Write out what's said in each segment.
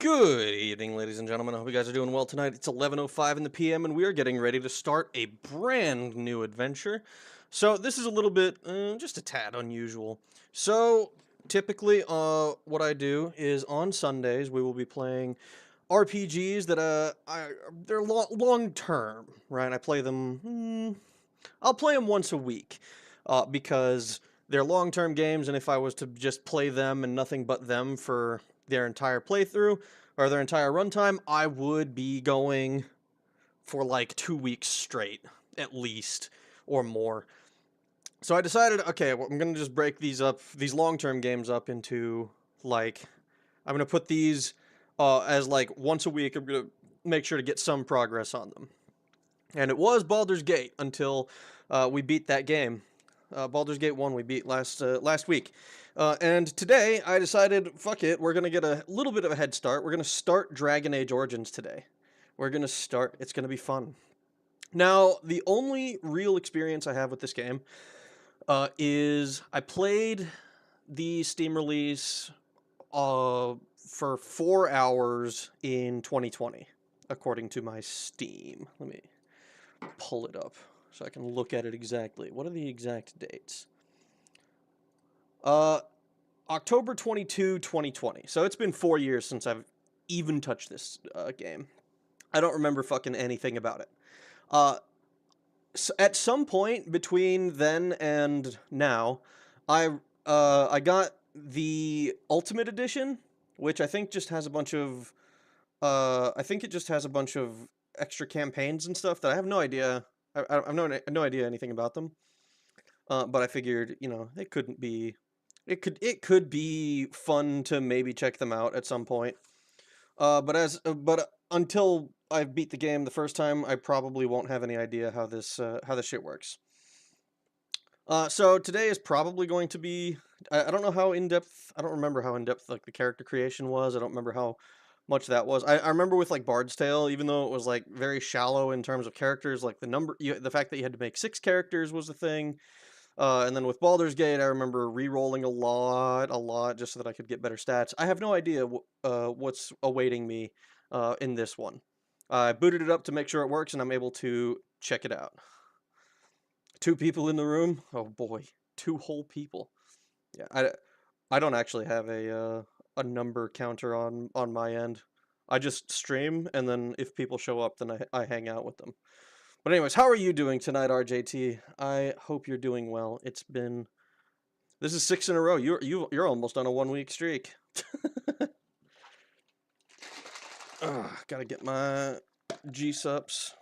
Good evening, ladies and gentlemen. I hope you guys are doing well tonight. It's 11:05 in the PM, and we are getting ready to start a brand new adventure. So this is a little bit, just a tad unusual. So typically, what I do is on Sundays we will be playing RPGs that they're long term, right? I play them. I'll play them once a week, because they're long term games, and if I was to just play them and nothing but them for their entire playthrough or their entire runtime, I would be going for like 2 weeks straight, at least, or more. So I decided, okay, well, I'm gonna just break these long-term games up into like, I'm gonna put these as like once a week. I'm gonna make sure to get some progress on them. And it was Baldur's Gate until we beat that game. Baldur's Gate 1 we beat last week. And today I decided, fuck it, we're going to get a little bit of a head start. We're going to start Dragon Age Origins today. We're going to start, it's going to be fun. Now, the only real experience I have with this game is I played the Steam release for 4 hours in 2020, according to my Steam. Let me pull it up so I can look at it exactly. What are the exact dates? October 22, 2020. So it's been 4 years since I've even touched this game. I don't remember fucking anything about it. So at some point between then and now, I got the Ultimate Edition, which I think just has a bunch of I think it just has a bunch of extra campaigns and stuff that I have no idea. I have no idea anything about them. But I figured, you know, it could be fun to maybe check them out at some point. But until I beat the game the first time, I probably won't have any idea how this shit works. So today is probably going to be, I don't know how in-depth, I don't remember how in-depth like the character creation was. I don't remember how much that was. I remember with like Bard's Tale, even though it was like very shallow in terms of characters, like the fact that you had to make 6 characters was the thing. And then with Baldur's Gate, I remember re-rolling a lot, just so that I could get better stats. I have no idea what's awaiting me in this one. I booted it up to make sure it works, and I'm able to check it out. 2 people in the room? Oh boy, 2 whole people. Yeah, I don't actually have a number counter on my end. I just stream, and then if people show up, then I hang out with them. But anyways, how are you doing tonight, RJT? I hope you're doing well. This is 6 in a row. You're almost on a 1-week streak. Gotta get my G-sups.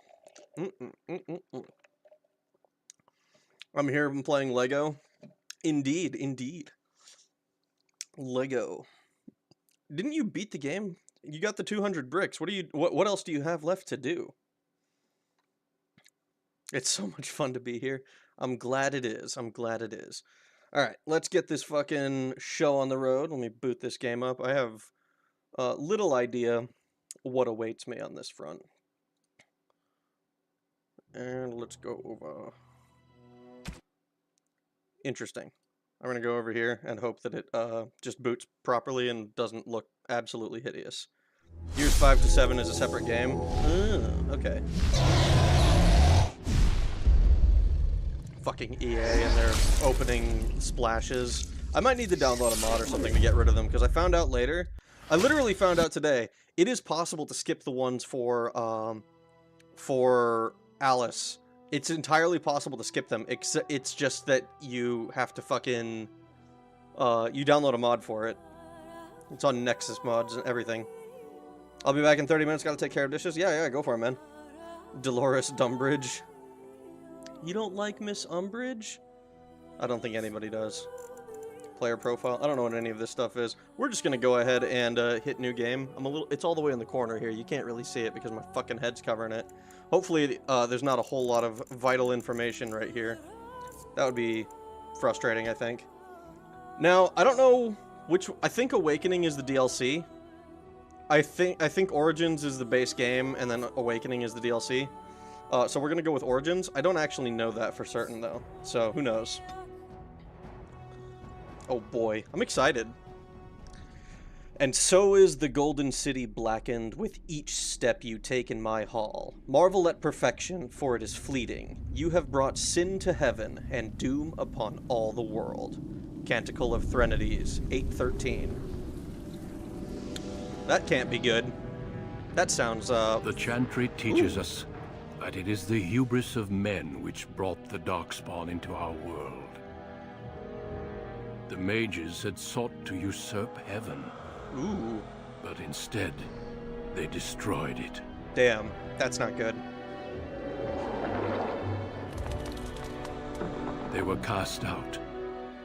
I'm here. I'm playing Lego. Indeed. Lego. Didn't you beat the game? You got the 200 bricks. What else do you have left to do? It's so much fun to be here. I'm glad it is. Alright, let's get this fucking show on the road. Let me boot this game up. I have little idea what awaits me on this front. And let's go over. Interesting. I'm going to go over here and hope that it just boots properly and doesn't look absolutely hideous. Years 5 to 7 is a separate game. Okay. Fucking EA and their opening splashes. I might need to download a mod or something to get rid of them, because I found out later. I literally found out today, it is possible to skip the ones for Alice. It's entirely possible to skip them, it's just that you have to fucking, you download a mod for it. It's on Nexus mods and everything. I'll be back in 30 minutes, gotta take care of dishes. Yeah, go for it, man. Dolores Dumbridge. You don't like Miss Umbridge? I don't think anybody does. Player profile. I don't know what any of this stuff is. We're just gonna go ahead and hit new game. It's all the way in the corner here. You can't really see it because my fucking head's covering it. Hopefully, there's not a whole lot of vital information right here. That would be frustrating, I think. Now, I don't know which. I think Awakening is the DLC. I think Origins is the base game, and then Awakening is the DLC. So we're gonna go with Origins. I don't actually know that for certain, though. So, who knows? Oh boy, I'm excited. And so is the Golden City blackened with each step you take in my hall. Marvel at perfection, for it is fleeting. You have brought sin to heaven, and doom upon all the world. Canticle of Threnodies, 8:13. That can't be good. That sounds, The chantry teaches us that it is the hubris of men which brought the Darkspawn into our world. The mages had sought to usurp heaven. Ooh. But instead, they destroyed it. Damn, that's not good. They were cast out,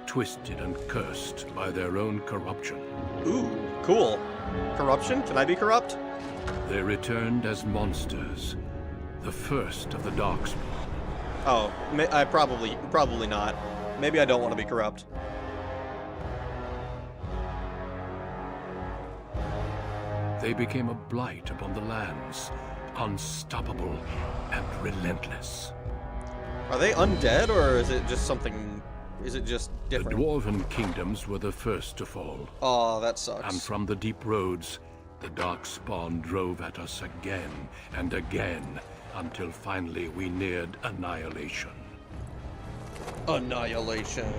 twisted and cursed by their own corruption. Ooh, cool. Corruption? Can I be corrupt? They returned as monsters, the first of the Darkspawn. Oh, I probably not. Maybe I don't want to be corrupt. They became a blight upon the lands, unstoppable and relentless. Are they undead, or is it just something... Is it just The different? Dwarven kingdoms were the first to fall, Oh, that sucks. and from the deep roads, the Darkspawn drove at us again and again, until finally we neared annihilation. Annihilation.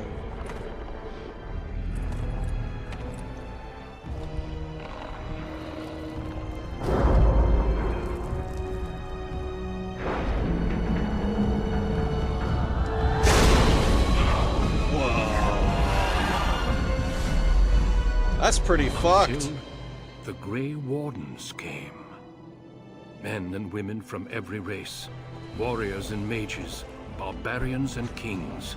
That's pretty fucked. Till the Grey Wardens came. Men and women from every race, warriors and mages, barbarians and kings.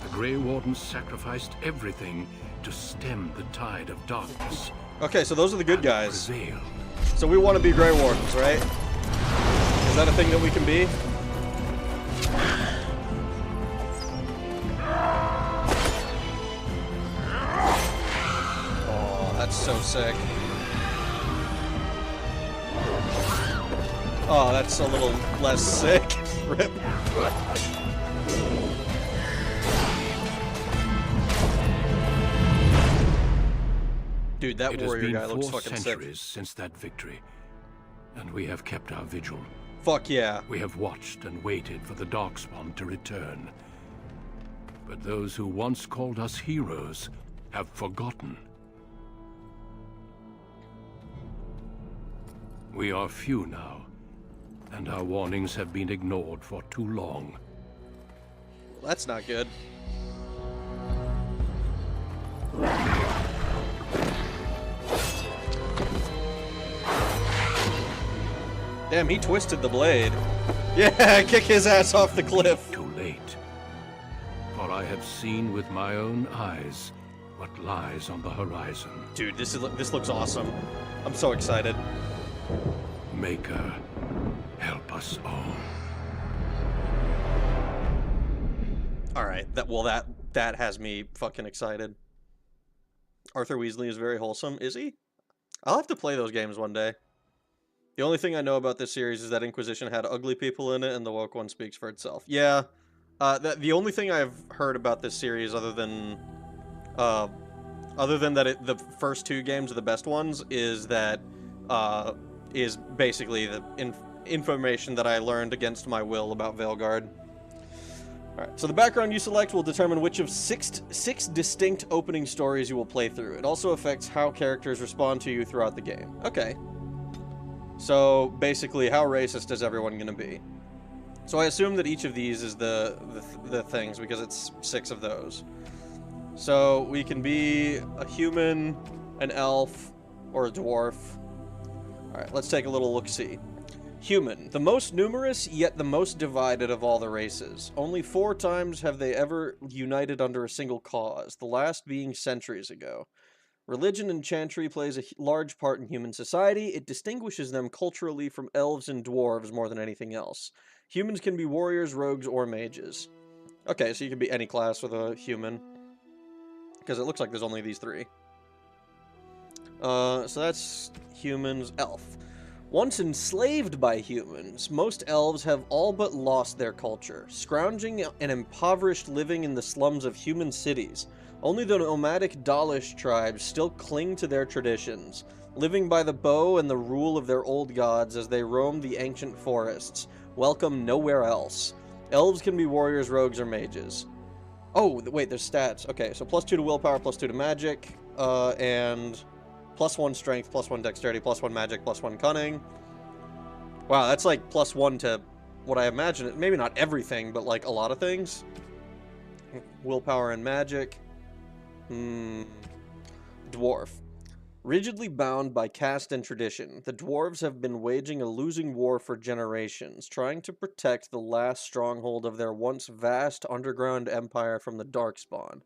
The Grey Wardens sacrificed everything to stem the tide of darkness. Okay, so those are the good and guys. prevail. So we want to be Grey Wardens, right? Is that a thing that we can be? Oh, that's so sick. Oh, that's a little less sick. Rip. Dude, that It has warrior been guy looks 4 fucking sick. centuries since that victory, and we have kept our vigil. Fuck yeah. We have watched and waited for the Darkspawn to return. But those who once called us heroes have forgotten. We are few now, and our warnings have been ignored for too long. That's not good. Damn, he twisted the blade. Yeah, kick his ass off the cliff. Too late. For I have seen with my own eyes what lies on the horizon. Dude, this looks awesome. I'm so excited. Maker, help us all. All right, that has me fucking excited. Arthur Weasley is very wholesome, is he? I'll have to play those games one day. The only thing I know about this series is that Inquisition had ugly people in it, and the woke one speaks for itself. Yeah, the only thing I've heard about this series, other than that the first 2 games are the best ones, is that is basically the information that I learned against my will about Veilguard. Alright, so the background you select will determine which of six distinct opening stories you will play through. It also affects how characters respond to you throughout the game. Okay. So, basically, how racist is everyone going to be? So I assume that each of these is the things, because it's 6 of those. So, we can be a human, an elf, or a dwarf. Alright, let's take a little look-see. Human, the most numerous, yet the most divided of all the races. Only 4 times have they ever united under a single cause, the last being centuries ago. Religion and chantry plays a large part in human society. It distinguishes them culturally from elves and dwarves more than anything else. Humans can be warriors, rogues, or mages. Okay, so you can be any class with a human. Because it looks like there's only these 3. So that's humans. Elf. Once enslaved by humans, most elves have all but lost their culture, scrounging and impoverished living in the slums of human cities. Only the nomadic Dalish tribes still cling to their traditions, living by the bow and the rule of their old gods as they roam the ancient forests, welcome nowhere else. Elves can be warriors, rogues, or mages. Oh, wait, there's stats. Okay, so +2 to willpower, +2 to magic, and +1 strength, +1 dexterity, +1 magic, +1 cunning. Wow, that's like +1 to what I imagine. Maybe not everything, but like a lot of things. Willpower and magic. Dwarf. Rigidly bound by caste and tradition, the dwarves have been waging a losing war for generations, trying to protect the last stronghold of their once vast underground empire from the Darkspawn.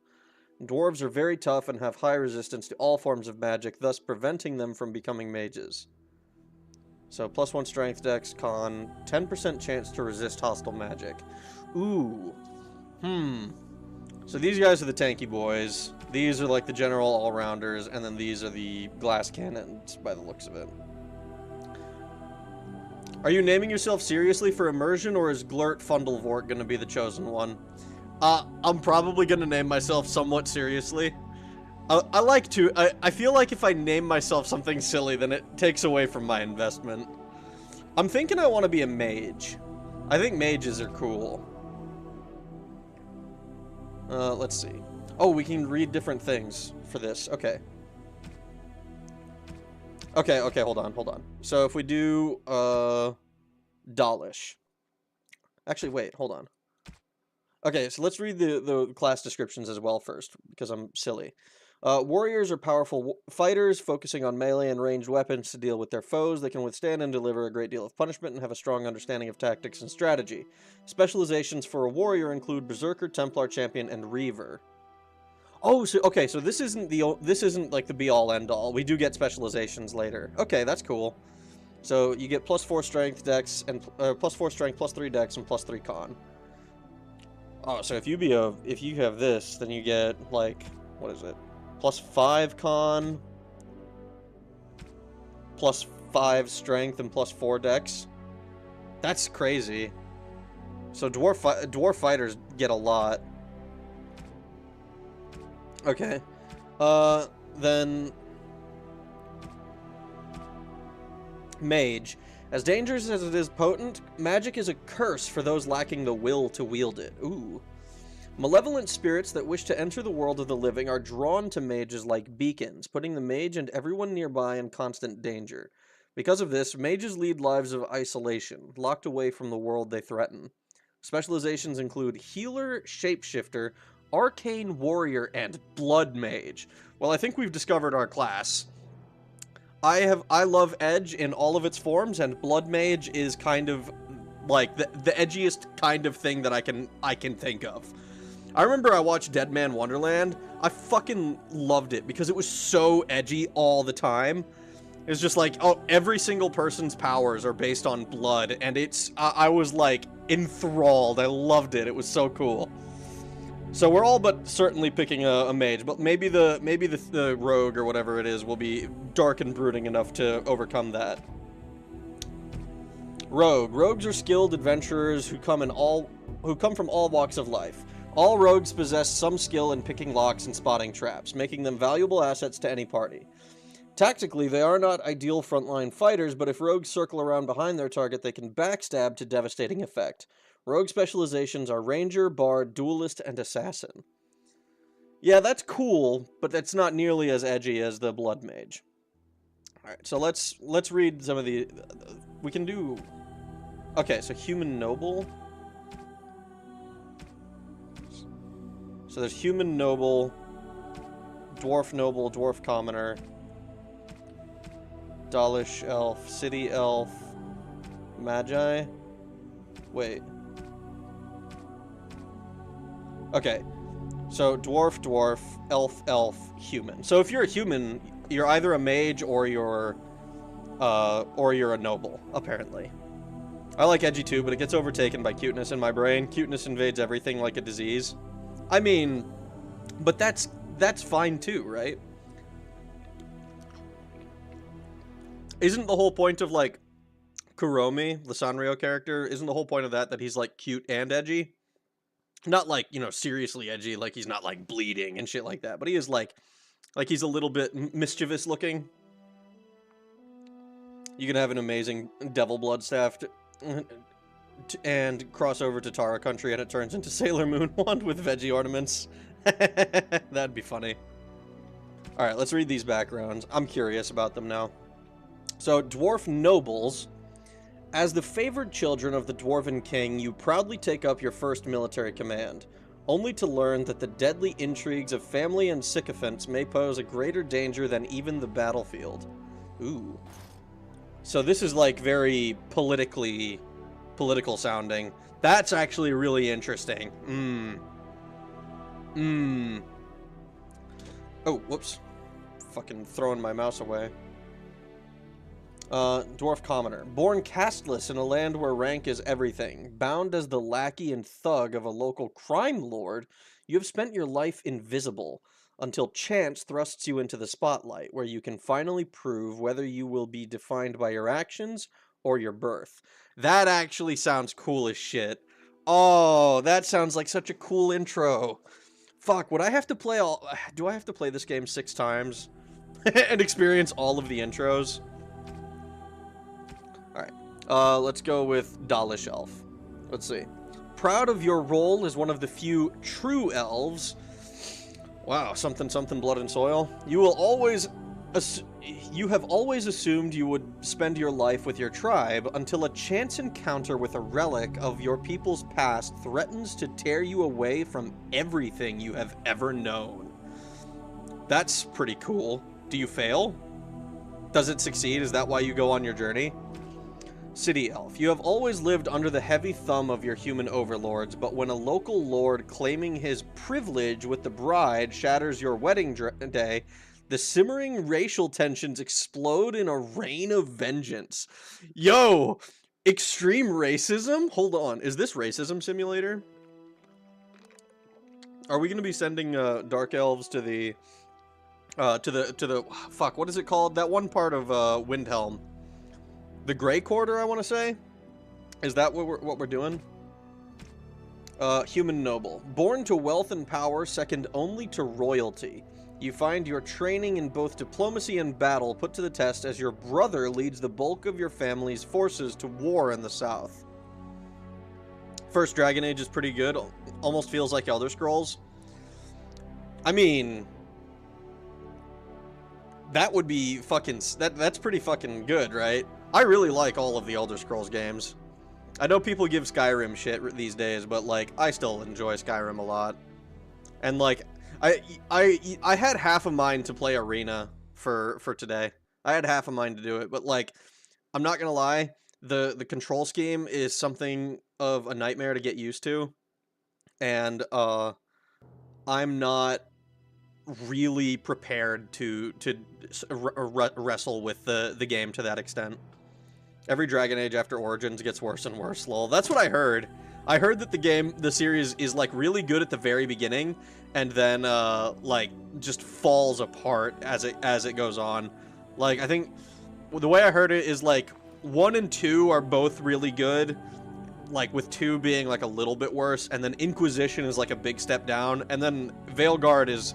Dwarves are very tough and have high resistance to all forms of magic, thus preventing them from becoming mages. So, +1 strength, dex, con, 10% chance to resist hostile magic. Ooh. So these guys are the tanky boys. These are like the general all-rounders, and then these are the glass cannons, by the looks of it. Are you naming yourself seriously for immersion, or is Glurt Fundelvort gonna be the chosen one? I'm probably gonna name myself somewhat seriously. I like to. I feel like if I name myself something silly, then it takes away from my investment. I'm thinking I want to be a mage. I think mages are cool. Let's see. Oh, we can read different things for this. Okay. Okay, hold on. So if we do, Dalish. Actually, wait, hold on. Okay, so let's read the class descriptions as well first, because I'm silly. Warriors are powerful fighters, focusing on melee and ranged weapons to deal with their foes. They can withstand and deliver a great deal of punishment and have a strong understanding of tactics and strategy. Specializations for a warrior include Berserker, Templar, Champion, and Reaver. Oh, so okay, so this isn't like the be-all end-all. We do get specializations later. Okay, that's cool. So you get +4 strength, dex, and +4 strength, +3 dex, and +3 con. Oh, so if you have this, then you get like, what is it? +5 con, +5 strength, and +4 dex. That's crazy. So dwarf fighters get a lot. Okay. Then mage. As dangerous as it is potent, magic is a curse for those lacking the will to wield it. Ooh. Malevolent spirits that wish to enter the world of the living are drawn to mages like beacons, putting the mage and everyone nearby in constant danger. Because of this, mages lead lives of isolation, locked away from the world they threaten. Specializations include healer, shapeshifter, arcane warrior, and blood mage. Well, I think we've discovered our class. I love edge in all of its forms, and blood mage is kind of like the edgiest kind of thing that I can think of. I remember I watched Dead Man Wonderland. I fucking loved it because it was so edgy all the time. It's just like, oh, every single person's powers are based on blood, and I was like enthralled. I loved it. It was so cool. So we're all but certainly picking a mage, but maybe the rogue or whatever it is will be dark and brooding enough to overcome that. Rogue. Rogues are skilled adventurers who come from all walks of life. All rogues possess some skill in picking locks and spotting traps, making them valuable assets to any party. Tactically, they are not ideal frontline fighters, but if rogues circle around behind their target, they can backstab to devastating effect. Rogue specializations are Ranger, Bard, Duelist, and Assassin. Yeah, that's cool, but that's not nearly as edgy as the Blood Mage. Alright, so let's read some of the... We can do... Okay, so Human Noble. So there's Human Noble, Dwarf Commoner, Dalish Elf, City Elf, Magi. Wait. Okay. So Dwarf, Elf, Human. So if you're a human, you're either a mage or you're a noble, apparently. I like edgy too, but it gets overtaken by cuteness in my brain. Cuteness invades everything like a disease. I mean, but that's fine too, right? Isn't the whole point of, like, Kuromi, the Sanrio character, isn't the whole point of that he's, like, cute and edgy? Not, like, you know, seriously edgy, like he's not, like, bleeding and shit like that, but he is, like he's a little bit mischievous looking. You can have an amazing Devil Blood staff and cross over to Tara Country and it turns into Sailor Moon wand with veggie ornaments. That'd be funny. Alright, let's read these backgrounds. I'm curious about them now. So, Dwarf Nobles. As the favored children of the Dwarven King, you proudly take up your first military command. only to learn that the deadly intrigues of family and sycophants may pose a greater danger than even the battlefield. Ooh. So this is like very political sounding. That's actually really interesting. Oh, whoops. Fucking throwing my mouse away. Dwarf commoner. Born casteless in a land where rank is everything. Bound as the lackey and thug of a local crime lord, you have spent your life invisible until chance thrusts you into the spotlight, where you can finally prove whether you will be defined by your actions or your birth. That actually sounds cool as shit. Oh, that sounds like such a cool intro. Fuck, would I have to play all... Do I have to play this game 6 times? And experience all of the intros? Alright, let's go with Dalish Elf. Let's see. Proud of your role as one of the few true elves. Wow, something blood and soil. You have always assumed you would spend your life with your tribe until a chance encounter with a relic of your people's past threatens to tear you away from everything you have ever known. That's pretty cool. Do you fail? Does it succeed? Is that why you go on your journey? City Elf. You have always lived under the heavy thumb of your human overlords, but when a local lord claiming his privilege with the bride shatters your wedding day, the simmering racial tensions explode in a rain of vengeance. Yo! Extreme racism? Hold on. Is this Racism Simulator? Are we going to be sending Dark Elves to the fuck, what is it called? That one part of Windhelm. The Grey Quarter, I want to say? Is that what we're doing? Human Noble. Born to wealth and power, second only to royalty. You find your training in both diplomacy and battle put to the test as your brother leads the bulk of your family's forces to war in the south. First Dragon Age is pretty good. Almost feels like Elder Scrolls. I mean... That would be fucking... That's pretty fucking good, right? I really like all of the Elder Scrolls games. I know people give Skyrim shit these days, but, like, I still enjoy Skyrim a lot. And, like, I had half a mind to play Arena for today. I had half a mind to do it, but, like, I'm not gonna lie, the control scheme is something of a nightmare to get used to. And, I'm not really prepared to wrestle with the game to that extent. Every Dragon Age after Origins gets worse and worse, lol. That's what I heard. I heard that the series is, like, really good at the very beginning, and then, like, just falls apart as it goes on. Like, I think, the way I heard it is, like, 1 and 2 are both really good, like, with 2 being, like, a little bit worse, and then Inquisition is, like, a big step down, and then Veilguard is,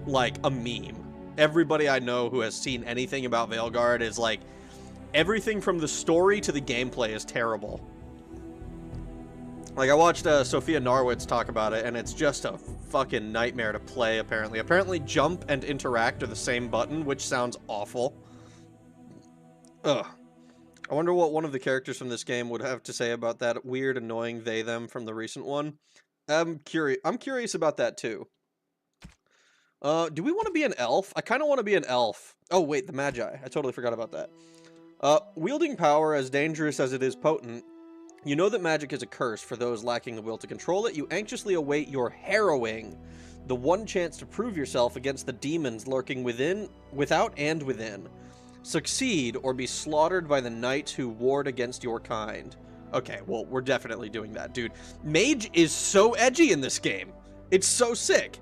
like, a meme. Everybody I know who has seen anything about Veilguard is, like, everything from the story to the gameplay is terrible. Like, I watched Sophia Norwitz talk about it, and it's just a fucking nightmare to play, apparently. Apparently, jump and interact are the same button, which sounds awful. Ugh. I wonder what one of the characters from this game would have to say about that weird, annoying they-them from the recent one. I'm curious about that, too. Do we want to be an elf? I kind of want to be an elf. Oh, wait, the Magi. I totally forgot about that. Wielding power, as dangerous as it is potent, you know that magic is a curse for those lacking the will to control it. You anxiously await your harrowing, the one chance to prove yourself against the demons lurking without and within. Succeed or be slaughtered by the knights who ward against your kind. Okay, well, we're definitely doing that, dude. Mage is so edgy in this game. It's so sick.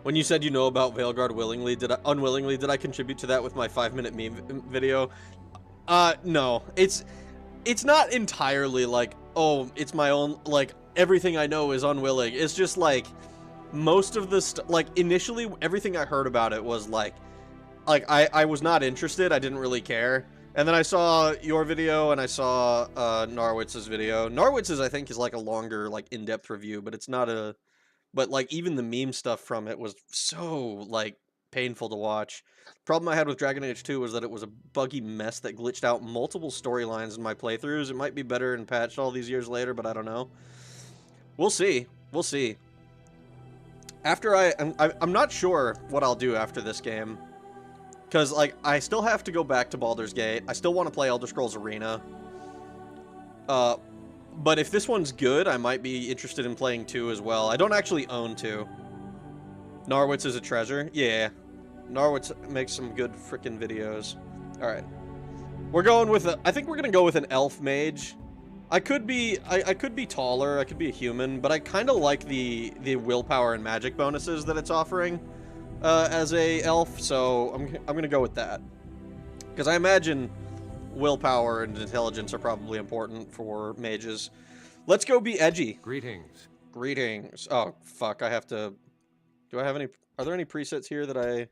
When you said you know about Veilguard unwillingly, did I contribute to that with my 5-minute meme video? No. It's not entirely like, oh, it's my own, like, everything I know is unwilling. It's just, like, most of the like, initially, everything I heard about it was, like, I was not interested, I didn't really care. And then I saw your video, and I saw, Norwitz's video. Norwitz's, I think, is, like, a longer, like, in-depth review, but it's not a... But, like, even the meme stuff from it was so, like, painful to watch. Problem I had with Dragon Age 2 was that it was a buggy mess that glitched out multiple storylines in my playthroughs. It might be better and patched all these years later, but I don't know. We'll see. We'll see. After I'm not sure what I'll do after this game. Because, like, I still have to go back to Baldur's Gate. I still want to play Elder Scrolls Arena. But if this one's good, I might be interested in playing 2 as well. I don't actually own 2. Narwitz is a treasure? Yeah. Narwitz makes some good frickin' videos. Alright. We're going with I think we're gonna go with an elf mage. I could be taller, I could be a human, but I kind of like the willpower and magic bonuses that it's offering as a elf, so I'm gonna go with that. Because I imagine willpower and intelligence are probably important for mages. Let's go be edgy. Greetings. Greetings. Oh, fuck, I have to... Do I have any... Are there any presets here that I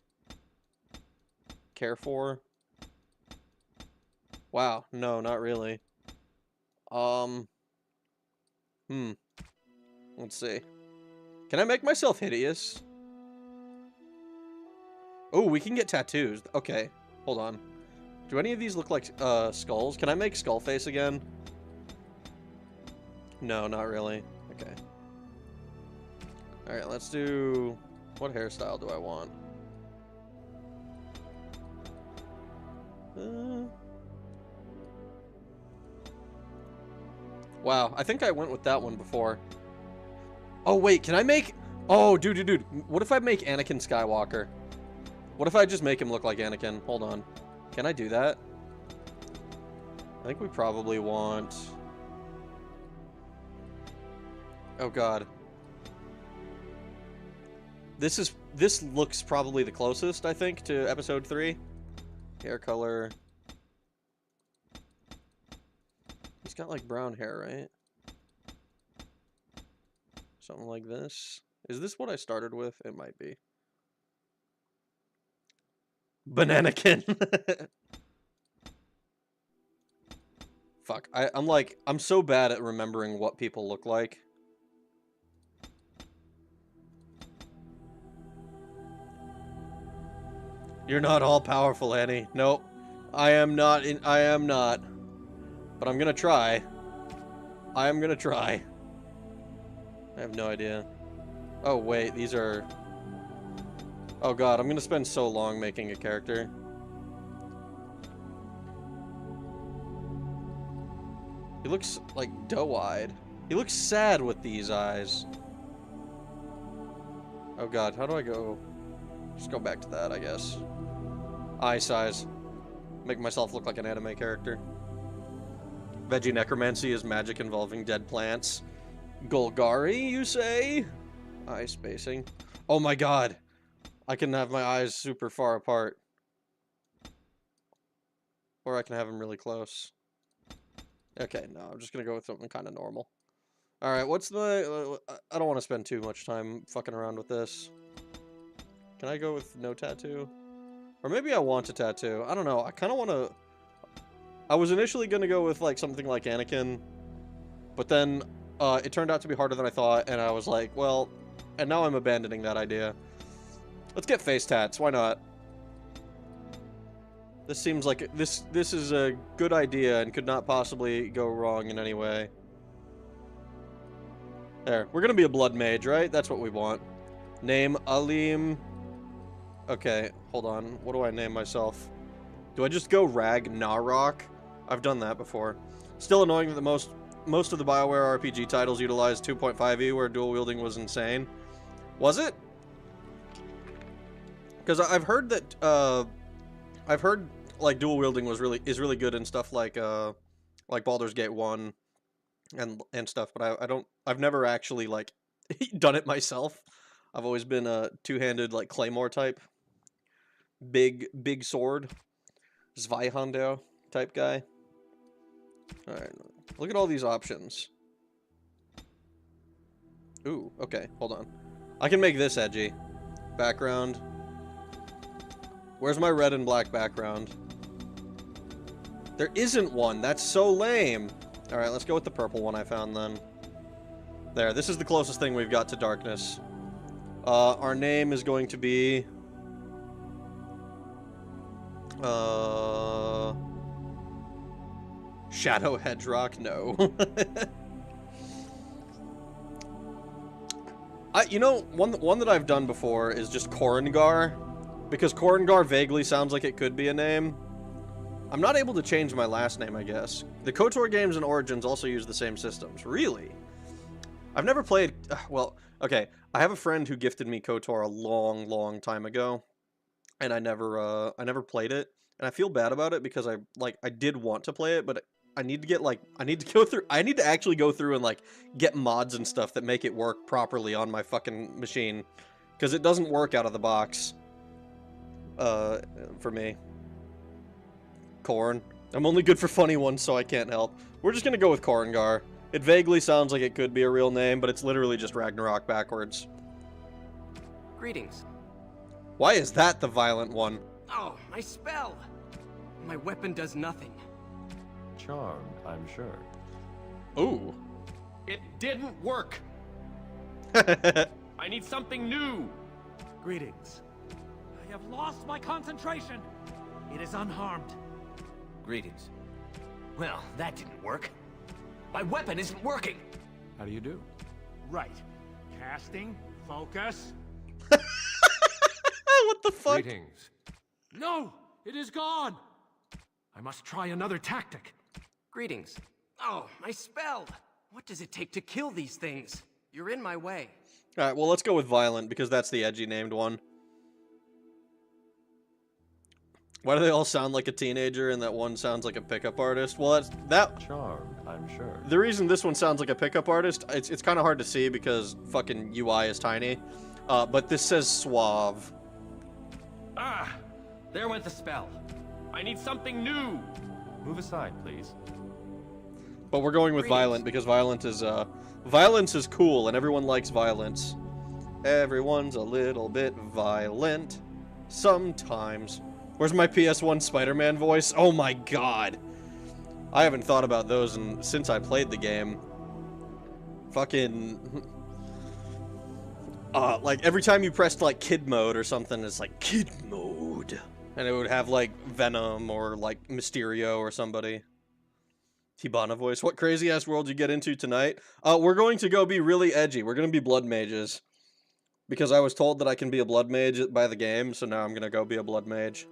care for? Wow, no, not really. Let's see. Can I make myself hideous? Oh, we can get tattoos. Okay, hold on. Do any of these look like skulls? Can I make skull face again? No, not really. Okay. Alright, let's do... What hairstyle do I want? Wow, I think I went with that one before. Oh, wait, can I make... Oh, dude. What if I make Anakin Skywalker? What if I just make him look like Anakin? Hold on. Can I do that? I think we probably want... Oh, God. This looks probably the closest, I think, to episode 3. Hair color... He's got, like, brown hair, right? Something like this. Is this what I started with? It might be. Bananakin! Fuck. I'm so bad at remembering what people look like. You're not all-powerful, Annie. Nope. I am not. But I'm gonna try. I am gonna try. I have no idea. Oh, wait, these are... Oh, God, I'm gonna spend so long making a character. He looks, like, doe-eyed. He looks sad with these eyes. Oh, God, how do I go... Just go back to that, I guess. Eye size. Make myself look like an anime character. Veggie necromancy is magic involving dead plants. Golgari, you say? Eye spacing. Oh my god. I can have my eyes super far apart. Or I can have them really close. Okay, no, I'm just gonna go with something kind of normal. Alright, what's the... I don't want to spend too much time fucking around with this. Can I go with no tattoo? Or maybe I want a tattoo. I don't know. I kind of want to... I was initially going to go with, like, something like Anakin. But then, it turned out to be harder than I thought. And I was like, well... And now I'm abandoning that idea. Let's get face tats. Why not? This seems like... This is a good idea and could not possibly go wrong in any way. There. We're going to be a blood mage, right? That's what we want. Name Alim... Okay, hold on. What do I name myself? Do I just go Ragnarok? I've done that before. Still annoying that most of the BioWare RPG titles utilized 2.5e, where dual wielding was insane. Was it? Because I've heard that like dual wielding is really good in stuff like Baldur's Gate 1 and stuff, but I've never actually like done it myself. I've always been a two-handed like claymore type. Big sword. Zweihander type guy. Alright. Look at all these options. Ooh, okay, hold on. I can make this edgy. Background. Where's my red and black background? There isn't one. That's so lame. Alright, let's go with the purple one I found then. There, this is the closest thing we've got to darkness. Our name is going to be... Shadow Hedgerock? No. You know, one that I've done before is just Korengar, because Korengar vaguely sounds like it could be a name. I'm not able to change my last name, I guess. The KOTOR games and Origins also use the same systems. Really? I've never played... well, okay. I have a friend who gifted me KOTOR a long, long time ago, and I never played it. And I feel bad about it because I did want to play it, but I need to get, I need to actually go through and, get mods and stuff that make it work properly on my fucking machine. Because it doesn't work out of the box. For me. Korn. I'm only good for funny ones, so I can't help. We're just gonna go with Korengar. It vaguely sounds like it could be a real name, but it's literally just Ragnarok backwards. Greetings. Why is that the violent one? Oh, my spell! My weapon does nothing. Charmed, I'm sure. Ooh. It didn't work. I need something new. Greetings. I have lost my concentration. It is unharmed. Greetings. Well, that didn't work. My weapon isn't working. How do you do? Right. Casting, focus. What the fuck? Greetings. No! It is gone! I must try another tactic. Greetings. Oh, my spell! What does it take to kill these things? You're in my way. Alright, well, let's go with Violent, because that's the edgy named one. Why do they all sound like a teenager and that one sounds like a pickup artist? Well, that... Charmed, I'm sure. The reason this one sounds like a pickup artist, it's kind of hard to see because fucking UI is tiny. But this says suave. Ah, there went the spell. I need something new. Move aside, please. But we're going with Violent because Violence is cool and everyone likes violence. Everyone's a little bit violent. Sometimes. Where's my PS1 Spider-Man voice? Oh my god. I haven't thought about those since I played the game. Fucking... like, every time you pressed, kid mode or something, it's like, kid mode. And it would have, Venom or, Mysterio or somebody. Hibana voice. What crazy-ass world you get into tonight? We're going to go be really edgy. We're going to be blood mages. Because I was told that I can be a blood mage by the game, so now I'm going to go be a blood mage.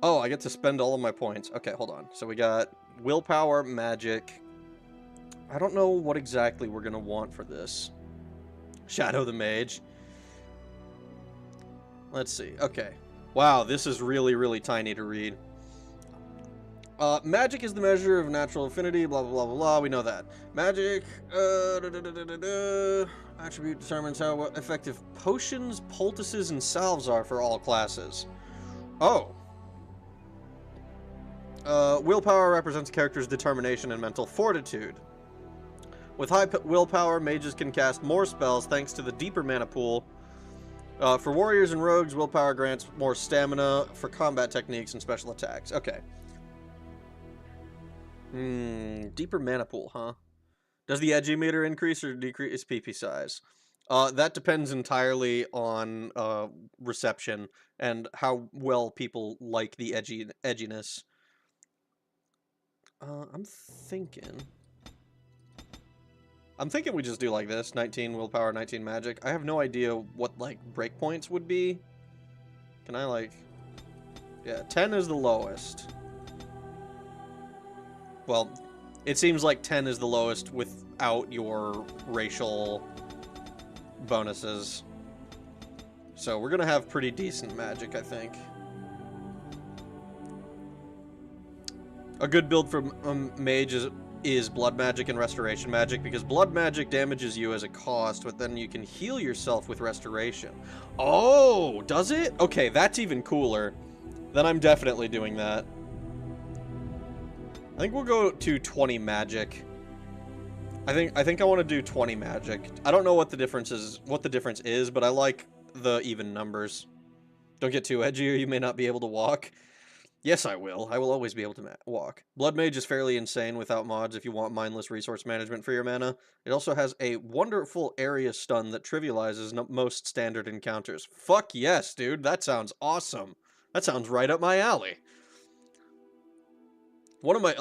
Oh, I get to spend all of my points. Okay, hold on. So we got willpower, magic. I don't know what exactly we're going to want for this. Shadow the Mage. Let's see. Okay. Wow, this is really, really tiny to read. Magic is the measure of natural affinity, blah, blah, blah, blah, blah. We know that. Magic, attribute determines how effective potions, poultices, and salves are for all classes. Oh. Willpower represents a character's determination and mental fortitude. With high willpower, mages can cast more spells thanks to the deeper mana pool. For warriors and rogues, willpower grants more stamina for combat techniques and special attacks. Okay. Deeper mana pool, huh? Does the edgy meter increase or decrease PP size? That depends entirely on reception and how well people like the edginess. I'm thinking we just do like this. 19 willpower, 19 magic. I have no idea what, breakpoints would be. Can I, Yeah, 10 is the lowest. Well, it seems like 10 is the lowest without your racial bonuses. So we're gonna have pretty decent magic, I think. A good build for mage is blood magic and restoration magic, because blood magic damages you as a cost, but then you can heal yourself with restoration. Oh, does it? Okay, that's even cooler. Then I'm definitely doing that. I think we'll go to 20 magic. I think I want to do 20 magic. I don't know what the difference is, but I like the even numbers. Don't get too edgy or you may not be able to walk. Yes, I will. I will always be able to walk. Blood Mage is fairly insane without mods if you want mindless resource management for your mana. It also has a wonderful area stun that trivializes most standard encounters. Fuck yes, dude. That sounds awesome. That sounds right up my alley. One of my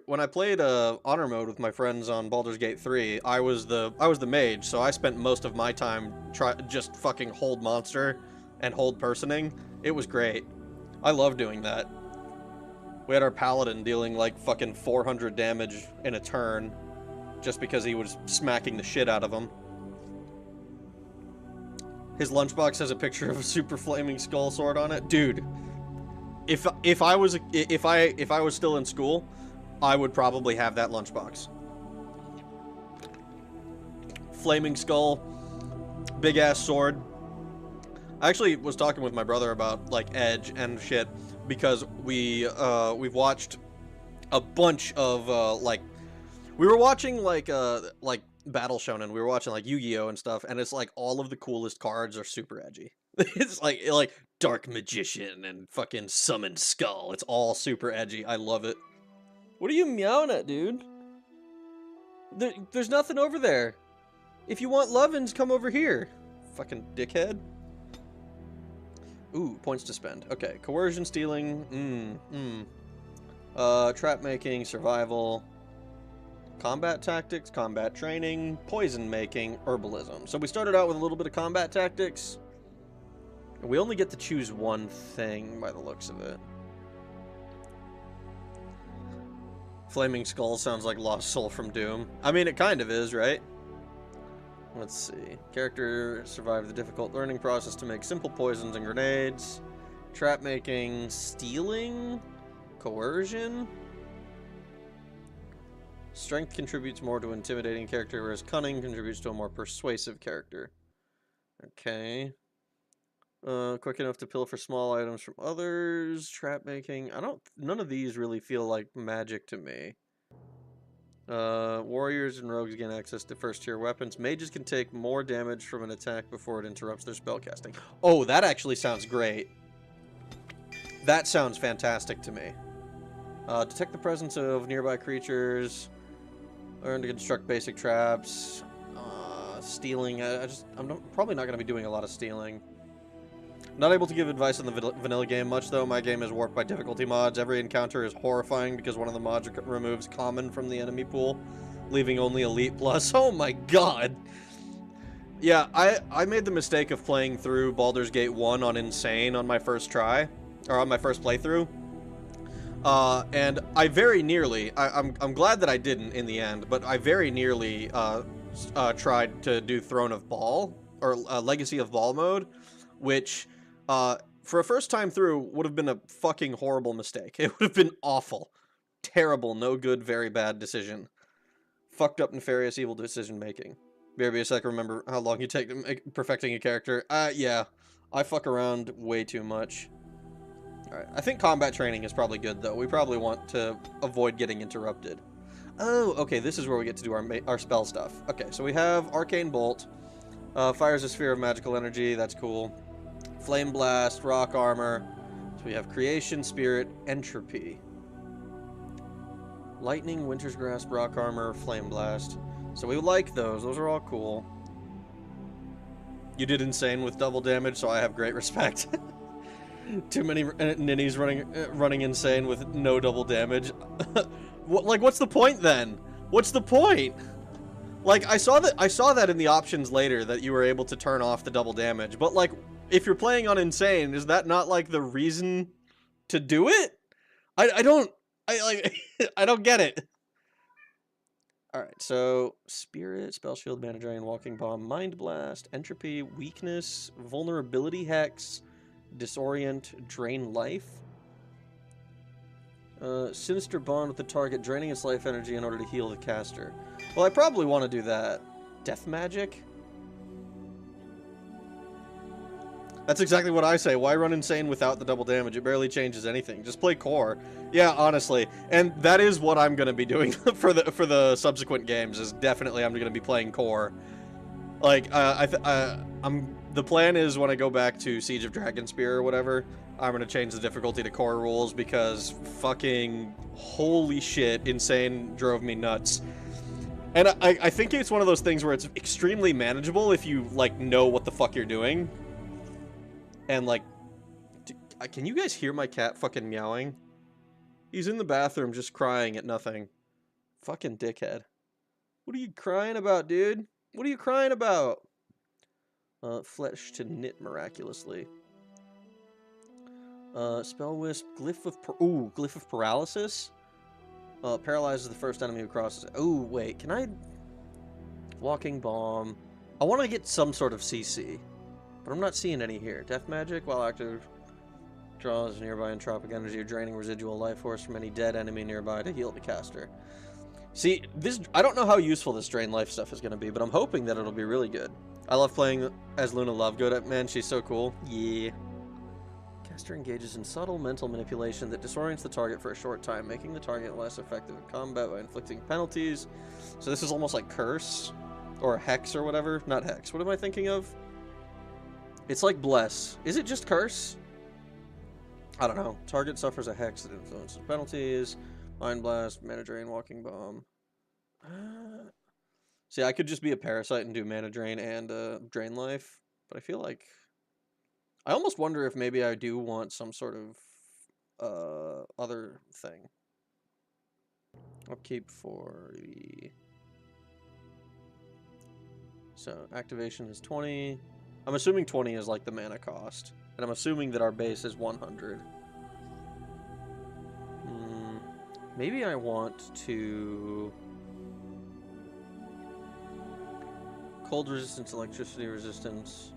when I played honor mode with my friends on Baldur's Gate 3, I was the mage, so I spent most of my time just fucking hold monster and hold personing. It was great. I love doing that. We had our paladin dealing like fucking 400 damage in a turn just because he was smacking the shit out of them. His lunchbox has a picture of a super flaming skull sword on it. Dude, if I was still in school, I would probably have that lunchbox. Flaming skull, big ass sword. I actually was talking with my brother about like Edge and shit because we've watched a bunch of like we were watching like Battle Shonen. We were watching like Yu-Gi-Oh and stuff, and it's like all of the coolest cards are super edgy. It's like Dark Magician and fucking Summon Skull. It's all super edgy. I love it. What are you meowing at, dude? There's nothing over there. If you want lovin's, come over here. Fucking dickhead. Ooh, points to spend. Okay, coercion, stealing. Trap making, survival. Combat tactics, combat training, poison making, herbalism. So we started out with a little bit of combat tactics. We only get to choose one thing by the looks of it. Flaming Skull sounds like Lost Soul from Doom. I mean, it kind of is, right? Let's see. Character survived the difficult learning process to make simple poisons and grenades. Trap making, stealing, coercion. Strength contributes more to intimidating character, whereas cunning contributes to a more persuasive character. Okay. Quick enough to pilfer small items from others. Trap making. None of these really feel like magic to me. Warriors and rogues gain access to first tier weapons. Mages can take more damage from an attack before it interrupts their spellcasting. Oh, that actually sounds great. That sounds fantastic to me. Detect the presence of nearby creatures. Learn to construct basic traps. Stealing. I'm probably not going to be doing a lot of stealing. Not able to give advice on the vanilla game much, though. My game is warped by difficulty mods. Every encounter is horrifying because one of the mods removes common from the enemy pool, leaving only elite plus. Oh my god! Yeah, I made the mistake of playing through Baldur's Gate 1 on Insane on my first try, or on my first playthrough. And I very nearly, I'm glad that I didn't in the end, but I very nearly tried to do Throne of Baal, or Legacy of Baal mode, which, for a first time through, would have been a fucking horrible mistake. It would have been awful. Terrible, no good, very bad decision. Fucked up, nefarious, evil decision making. Maybe a sec, remember how long you take to perfecting a character. Yeah, I fuck around way too much. Alright, I think combat training is probably good, though. We probably want to avoid getting interrupted. Oh, okay, this is where we get to do our spell stuff. Okay, so we have Arcane Bolt. Fires a sphere of magical energy, that's cool. Flame Blast, Rock Armor. So we have Creation, Spirit, Entropy. Lightning, Winter's Grasp, Rock Armor, Flame Blast. So we like those. Those are all cool. You did Insane with double damage, so I have great respect. Too many ninnies running Insane with no double damage. What's the point then? What's the point? Like, I saw that in the options later that you were able to turn off the double damage, but like, if you're playing on Insane, is that not like the reason to do it? I don't get it. Alright, so Spirit, Spell Shield, Mana Drain, Walking Bomb, Mind Blast, Entropy, Weakness, Vulnerability Hex, Disorient, Drain Life. Sinister Bond with the target, draining its life energy in order to heal the caster. Well, I probably want to do that. Death Magic? That's exactly what I say. Why run Insane without the double damage? It barely changes anything. Just play Core. Yeah, honestly. And that is what I'm going to be doing for the subsequent games, is definitely I'm going to be playing Core. Like, the plan is when I go back to Siege of Dragonspear or whatever, I'm going to change the difficulty to Core rules because fucking holy shit, Insane drove me nuts. And I think it's one of those things where it's extremely manageable if you, like, know what the fuck you're doing. And, like, can you guys hear my cat fucking meowing? He's in the bathroom just crying at nothing. Fucking dickhead. What are you crying about, dude? What are you crying about? Flesh to knit miraculously. Spell Wisp, Glyph of Paralysis? Paralyzes the first enemy who crosses it. Ooh, wait, can I... Walking Bomb. I want to get some sort of CC, but I'm not seeing any here. Death Magic, while active, draws nearby entropic energy, draining residual life force from any dead enemy nearby to heal the caster. See, this... I don't know how useful this drain life stuff is going to be, but I'm hoping that it'll be really good. I love playing as Luna Lovegood. Man, she's so cool. Yeah. Caster engages in subtle mental manipulation that disorients the target for a short time, making the target less effective in combat by inflicting penalties. So this is almost like Curse, or Hex or whatever. Not Hex. What am I thinking of? It's like Bless. Is it just Curse? I don't know. Target suffers a Hex that influences penalties. Mind Blast, Mana Drain, Walking Bomb. See, I could just be a Parasite and do Mana Drain and Drain Life, but I feel like... I almost wonder if maybe I do want some sort of other thing. Upkeep for the... So, activation is 20. I'm assuming 20 is like the mana cost. And I'm assuming that our base is 100. Maybe I want to... Cold resistance, electricity resistance,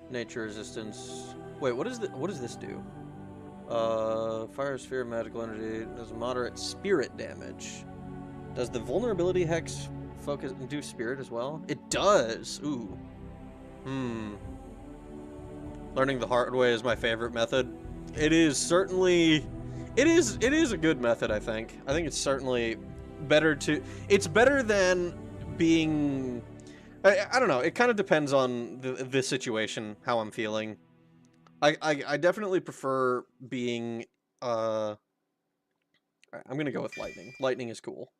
nature resistance. Wait, what does this do? Fire sphere, magical energy, does moderate spirit damage. Does the vulnerability hex focus and do spirit as well? It does. Ooh. Learning the hard way is my favorite method. It is certainly... It is a good method, I think. I think it's certainly better to... It's better than being... I don't know. It kind of depends on the situation, how I'm feeling. I definitely prefer being... I'm going to go with Lightning. Lightning is cool.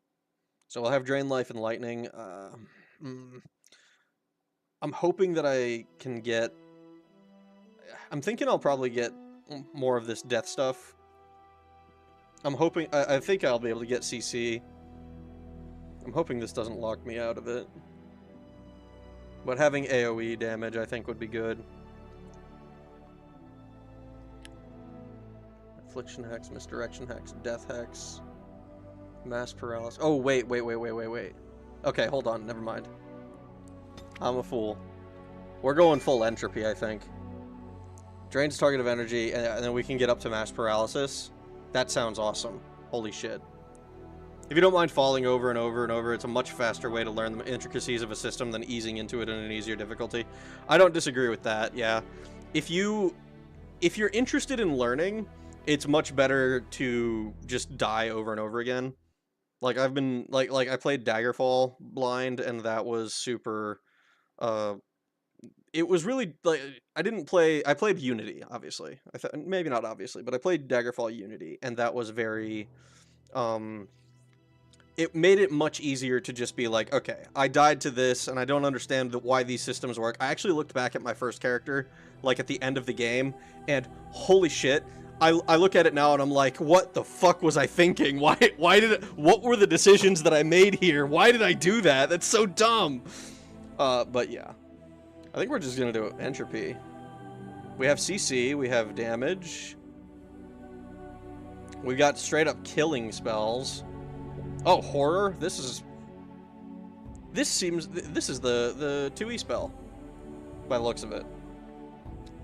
So I'll have Drain Life and Lightning. I'm hoping that I can get... I'm thinking I'll probably get more of this death stuff. I'm hoping... I think I'll be able to get CC. I'm hoping this doesn't lock me out of it. But having AoE damage, I think, would be good. Affliction Hex, Misdirection Hex, Death Hex, Mass Paralysis. Oh, wait. Okay, hold on. Never mind. I'm a fool. We're going full Entropy, I think. Drains target of energy, and then we can get up to Mass Paralysis. That sounds awesome. Holy shit. If you don't mind falling over and over and over, it's a much faster way to learn the intricacies of a system than easing into it in an easier difficulty. I don't disagree with that, yeah. If you're interested in learning, it's much better to just die over and over again. Like, I've been... Like I played Daggerfall blind, and that was super... It was really... Like, I played Unity, obviously. Maybe not obviously, but I played Daggerfall Unity, and that was very... It made it much easier to just be like, okay, I died to this, and I don't understand why these systems work. I actually looked back at my first character, like, at the end of the game, and holy shit, I look at it now, and I'm like, what the fuck was I thinking? What were the decisions that I made here? Why did I do that? That's so dumb! But yeah. I think we're just gonna do Entropy. We have CC, we have damage. We got straight up killing spells. Oh, Horror? This is the 2E spell, by the looks of it.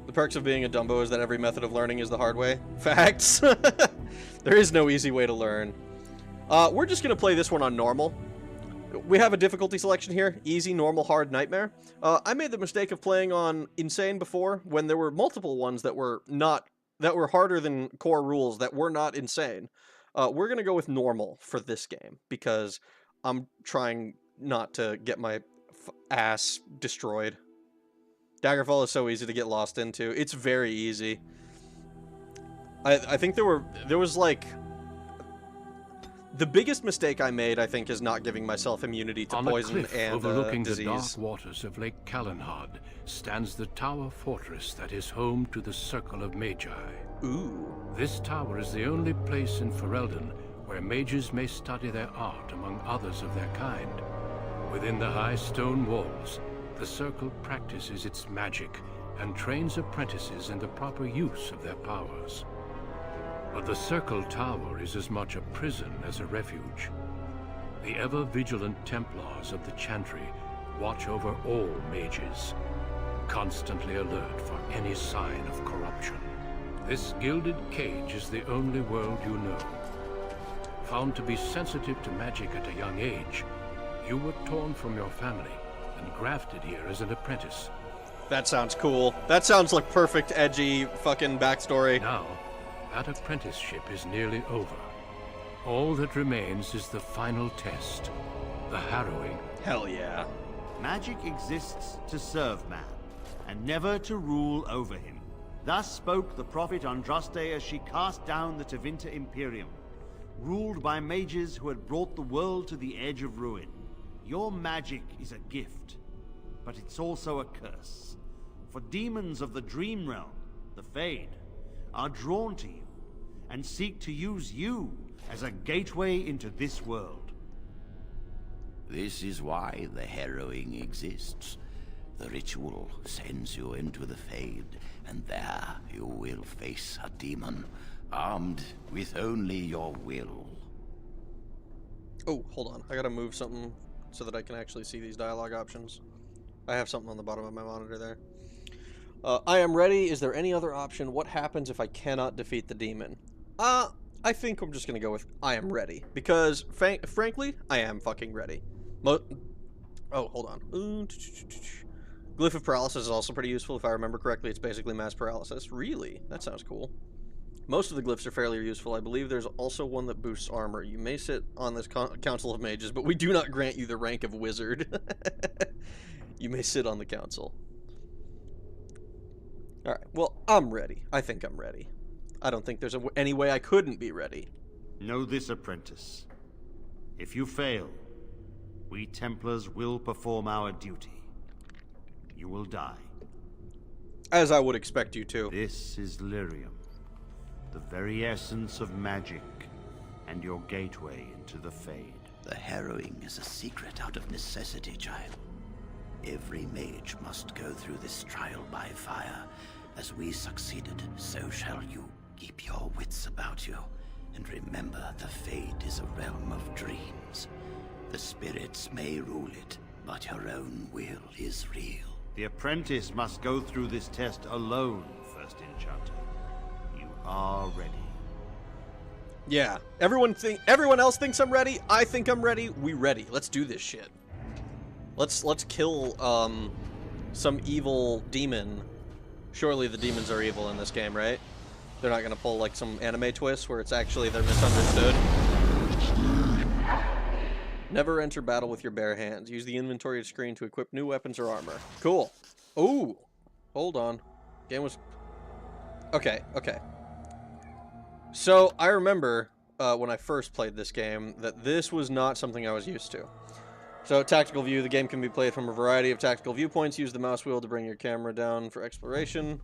The perks of being a Dumbo is that every method of learning is the hard way. Facts! There is no easy way to learn. We're just gonna play this one on normal. We have a difficulty selection here. Easy, normal, hard, nightmare. I made the mistake of playing on Insane before, when there were multiple ones that were harder than core rules that were not insane. We're going to go with normal for this game, because I'm trying not to get my ass destroyed. Daggerfall is so easy to get lost into. It's very easy. I think there was like... The biggest mistake I made, I think, is not giving myself immunity to poison and overlooking disease. the dark waters of Lake Kalenhad stands the tower fortress that is home to the Circle of Magi. Ooh. This tower is the only place in Ferelden where mages may study their art among others of their kind. Within the high stone walls, the Circle practices its magic and trains apprentices in the proper use of their powers. But the Circle Tower is as much a prison as a refuge. The ever-vigilant Templars of the Chantry watch over all mages, constantly alert for any sign of corruption. This gilded cage is the only world you know. Found to be sensitive to magic at a young age, you were torn from your family and grafted here as an apprentice. That sounds cool. That sounds like perfect, edgy, fucking backstory. Now, that apprenticeship is nearly over. All that remains is the final test, the harrowing. Hell yeah. Magic exists to serve man, and never to rule over him. Thus spoke the prophet Andraste as she cast down the Tevinter Imperium, ruled by mages who had brought the world to the edge of ruin. Your magic is a gift, but it's also a curse. For demons of the Dream Realm, the Fade, are drawn to you, and seek to use you as a gateway into this world. This is why the harrowing exists. The ritual sends you into the Fade, and there you will face a demon, armed with only your will. Oh, hold on. I gotta move something so that I can actually see these dialogue options. I have something on the bottom of my monitor there. I am ready. Is there any other option? What happens if I cannot defeat the demon? I think I'm just gonna go with I am ready. Because, frankly, I am fucking ready. Oh, hold on. Glyph of Paralysis is also pretty useful. If I remember correctly, it's basically mass paralysis. Really? That sounds cool. Most of the glyphs are fairly useful. I believe there's also one that boosts armor. You may sit on this Council of Mages, but we do not grant you the rank of Wizard. You may sit on the Council. Alright, well, I'm ready. I think I'm ready. I don't think there's any way I couldn't be ready. Know this, apprentice. If you fail, we Templars will perform our duty. You will die. As I would expect you to. This is Lyrium, the very essence of magic, and your gateway into the Fade. The harrowing is a secret out of necessity, child. Every mage must go through this trial by fire. As we succeeded, so shall you. Keep your wits about you, and remember the Fade is a realm of dreams. The spirits may rule it, but your own will is real. The apprentice must go through this test alone, First Enchanter. You are ready. Yeah. Everyone else thinks I'm ready. I think I'm ready. We ready. Let's do this shit. Let's kill some evil demon. Surely the demons are evil in this game, right? They're not gonna pull like some anime twist where it's actually they're misunderstood. Never enter battle with your bare hands. Use the inventory screen to equip new weapons or armor. Cool. Ooh. Hold on. Game was... Okay. So, I remember when I first played this game that this was not something I was used to. So, tactical view. The game can be played from a variety of tactical viewpoints. Use the mouse wheel to bring your camera down for exploration.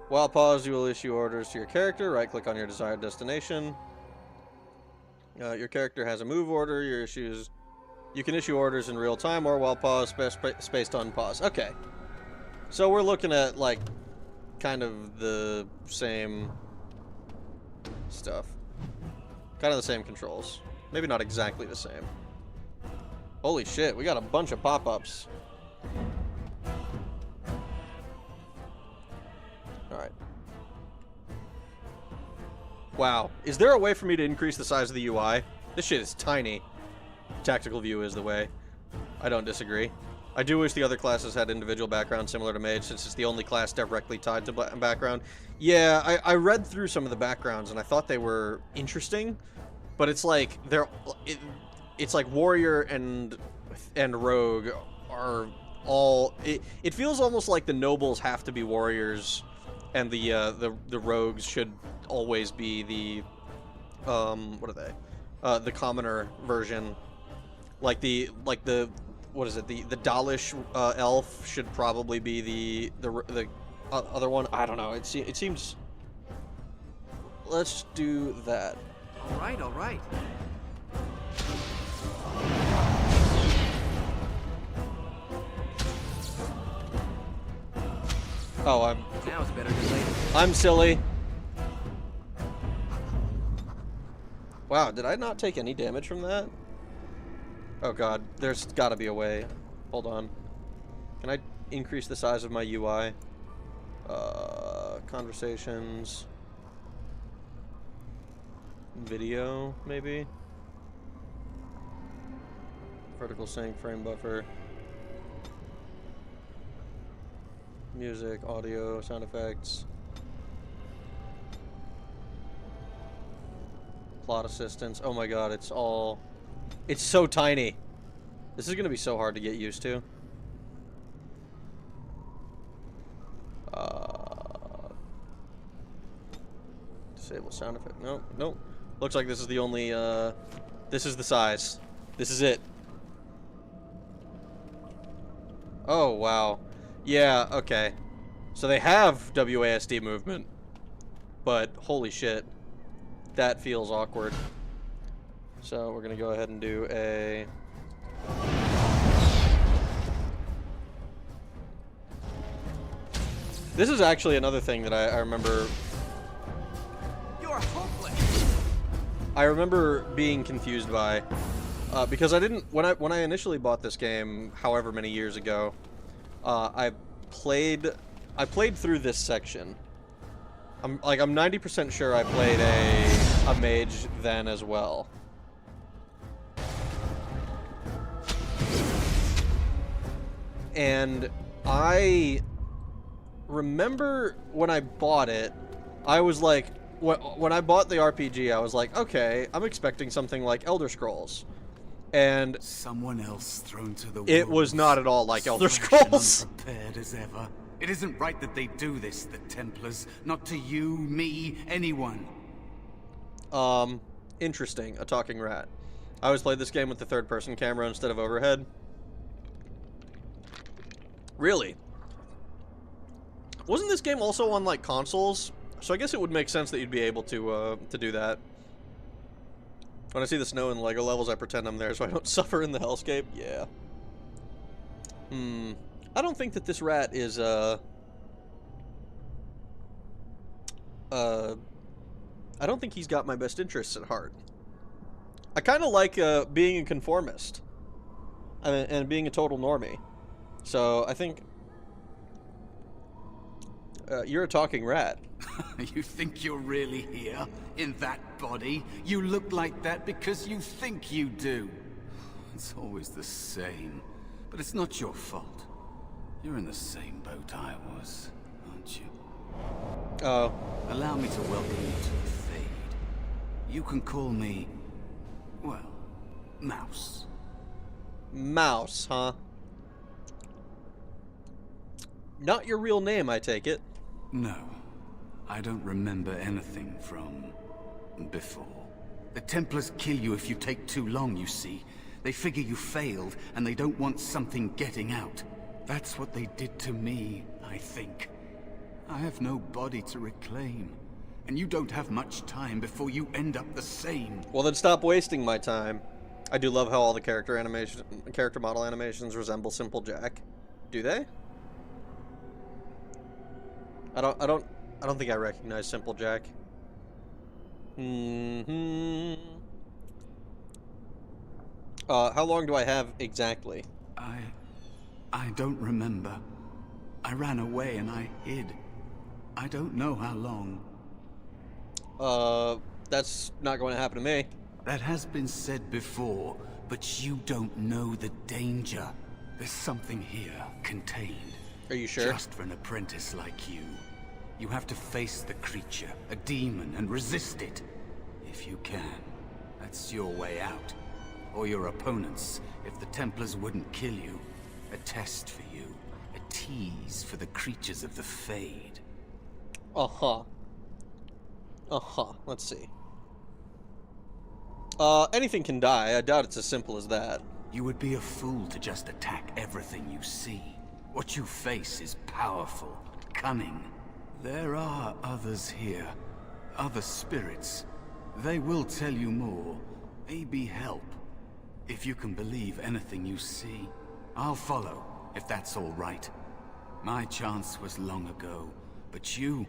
While paused, you will issue orders to your character. Right-click on your desired destination. Your character has a move order. You can issue orders in real time or while paused, space to unpause. Okay. So we're looking at, like, kind of the same stuff. Kind of the same controls. Maybe not exactly the same. Holy shit, we got a bunch of pop-ups. Alright. Wow. Is there a way for me to increase the size of the UI? This shit is tiny. Tactical view is the way. I don't disagree. I do wish the other classes had individual backgrounds similar to Mage, since it's the only class directly tied to background. Yeah, I read through some of the backgrounds, and I thought they were interesting, but it's like, it's like Warrior and Rogue are all... It feels almost like the Nobles have to be Warriors, and the Rogues should always be the... what are they? The commoner version. Like the what is it? The Dalish elf should probably be the other one. I don't know. It seems let's do that. All right, all right. Oh, Now it's better than later. I'm silly. Wow, did I not take any damage from that? Oh god, there's gotta be a way. Hold on. Can I increase the size of my UI? Conversations. Video, maybe? Vertical sync, frame buffer. Music, audio, sound effects. Plot assistance. Oh my god, it's all... It's so tiny. This is gonna be so hard to get used to. Disable sound effect. Nope, nope. Looks like this is the only, this is the size. This is it. Oh, wow. Yeah, okay. So they have WASD movement. But, holy shit. That feels awkward. So, we're gonna go ahead and do a... This is actually another thing that I remember... You're hopeless. I remember being confused by... because I didn't... When I initially bought this game, however many years ago, I played through this section. I'm 90% sure I played a mage then as well. And I remember when I bought it, I was like, when I bought the RPG, I was like, okay, I'm expecting something like Elder Scrolls. And someone else thrown to the it was wolves, not at all like Elder fresh and Scrolls. unprepared as ever. It isn't right that they do this, the Templars. Not to you, me, anyone. Interesting. A talking rat. I always played this game with the third-person camera instead of overhead. Really? Wasn't this game also on, like, consoles? So I guess it would make sense that you'd be able to do that. When I see the snow in LEGO levels, I pretend I'm there so I don't suffer in the hellscape. Yeah. I don't think that this rat is, I don't think he's got my best interests at heart. I kind of like, being a conformist. And being a total normie. So, I think... you're a talking rat. You think you're really here? In that body? You look like that because you think you do. It's always the same. But it's not your fault. You're in the same boat I was, aren't you? Oh. Allow me to welcome you to the Fade. You can call me... well, Mouse. Mouse, huh? Not your real name, I take it. No. I don't remember anything from... before. The Templars kill you if you take too long, you see. They figure you failed, and they don't want something getting out. That's what they did to me, I think. I have no body to reclaim. And you don't have much time before you end up the same. Well, then stop wasting my time. I do love how all the character model animations resemble Simple Jack. Do they? I don't think I recognize Simple Jack. How long do I have exactly? I don't remember. I ran away and I hid. I don't know how long. That's not going to happen to me. That has been said before, but you don't know the danger. There's something here, contained. Are you sure? Just for an apprentice like you. You have to face the creature, a demon, and resist it. If you can. That's your way out. Or your opponents, if the Templars wouldn't kill you. A test for you. A tease for the creatures of the Fade. Uh-huh. Uh-huh. Let's see. Anything can die. I doubt it's as simple as that. You would be a fool to just attack everything you see. What you face is powerful, cunning. There are others here. other spirits. They will tell you more. Maybe help. If you can believe anything you see, I'll follow, if that's all right. My chance was long ago, but you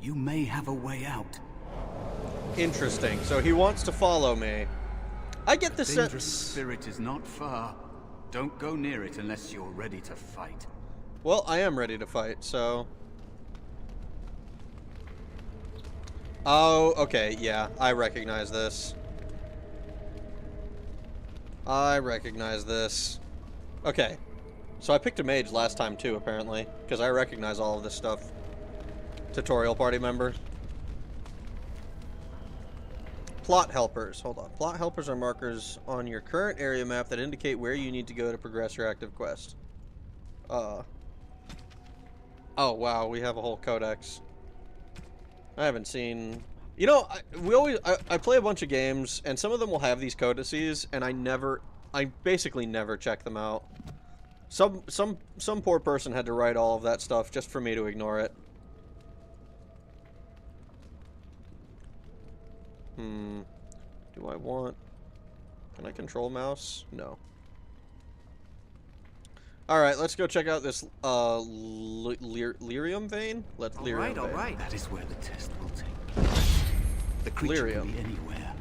may have a way out. Interesting. So he wants to follow me. I get the Dangerous sense... spirit is not far. Don't go near it unless you're ready to fight. Well, I am ready to fight, so... Oh, okay, yeah. I recognize this. I recognize this. Okay. So I picked a mage last time too, apparently, because I recognize all of this stuff. Tutorial party member. Plot helpers. Hold on. Plot helpers are markers on your current area map that indicate where you need to go to progress your active quest. Oh, wow. We have a whole codex. I haven't seen... You know, I play a bunch of games, and some of them will have these codices, and I basically never check them out. Some poor person had to write all of that stuff just for me to ignore it. Do I want... Can I control mouse? No. Alright, let's go check out this, lyrium vein? Lyrium vein. All right. That is where the test will take place. The creature can be anywhere,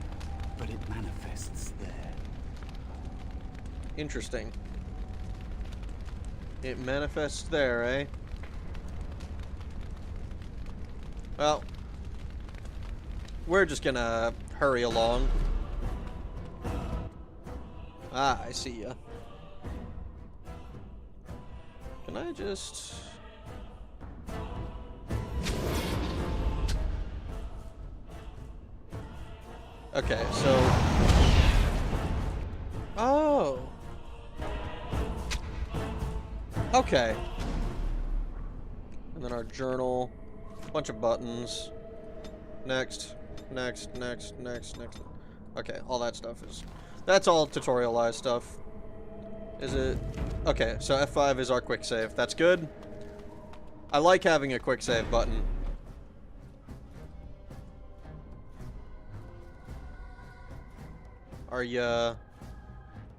but it manifests there. Interesting. It manifests there, eh? Well, we're just gonna hurry along. Ah, I see ya. Can I just... Okay, so... Oh! Okay. And then our journal. Bunch of buttons. Next. Okay, all that stuff is... That's all tutorialized stuff. Is it... Okay, so F5 is our quick save. That's good. I like having a quick save button. Are ya...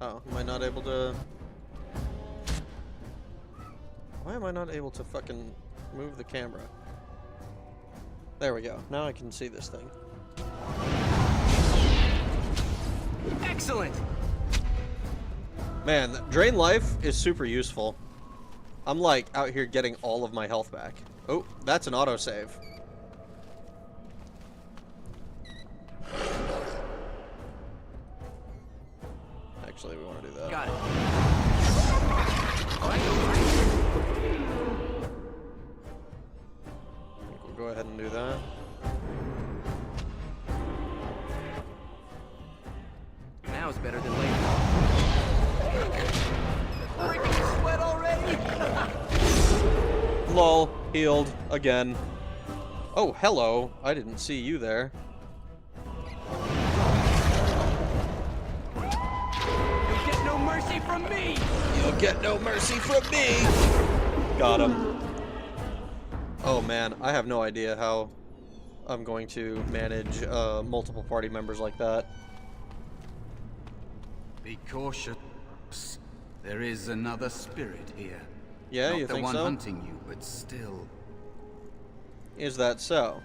Oh, am I not able to... Why am I not able to fucking move the camera? There we go. Now I can see this thing. Excellent! Man, drain life is super useful. I'm like out here getting all of my health back. Oh, that's an autosave. Actually, we want to do that. Got it. I think we'll go ahead and do that. Now it's better than later. Breaking a sweat already? Lol, healed again. Oh, hello. I didn't see you there. You'll get no mercy from me! You'll get no mercy from me! Got him. Oh man, I have no idea how I'm going to manage multiple party members like that. Be cautious. There is another spirit here. Yeah, Not you the think one so? hunting you, but still. Is that so?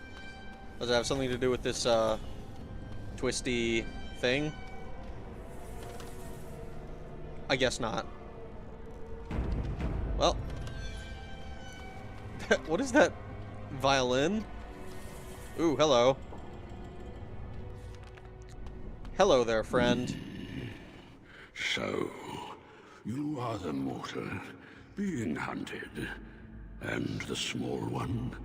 Does it have something to do with this twisty thing? I guess not. Well. What is that? Violin? Ooh, hello. Hello there, friend. So, you are the mortal being hunted. And the small one,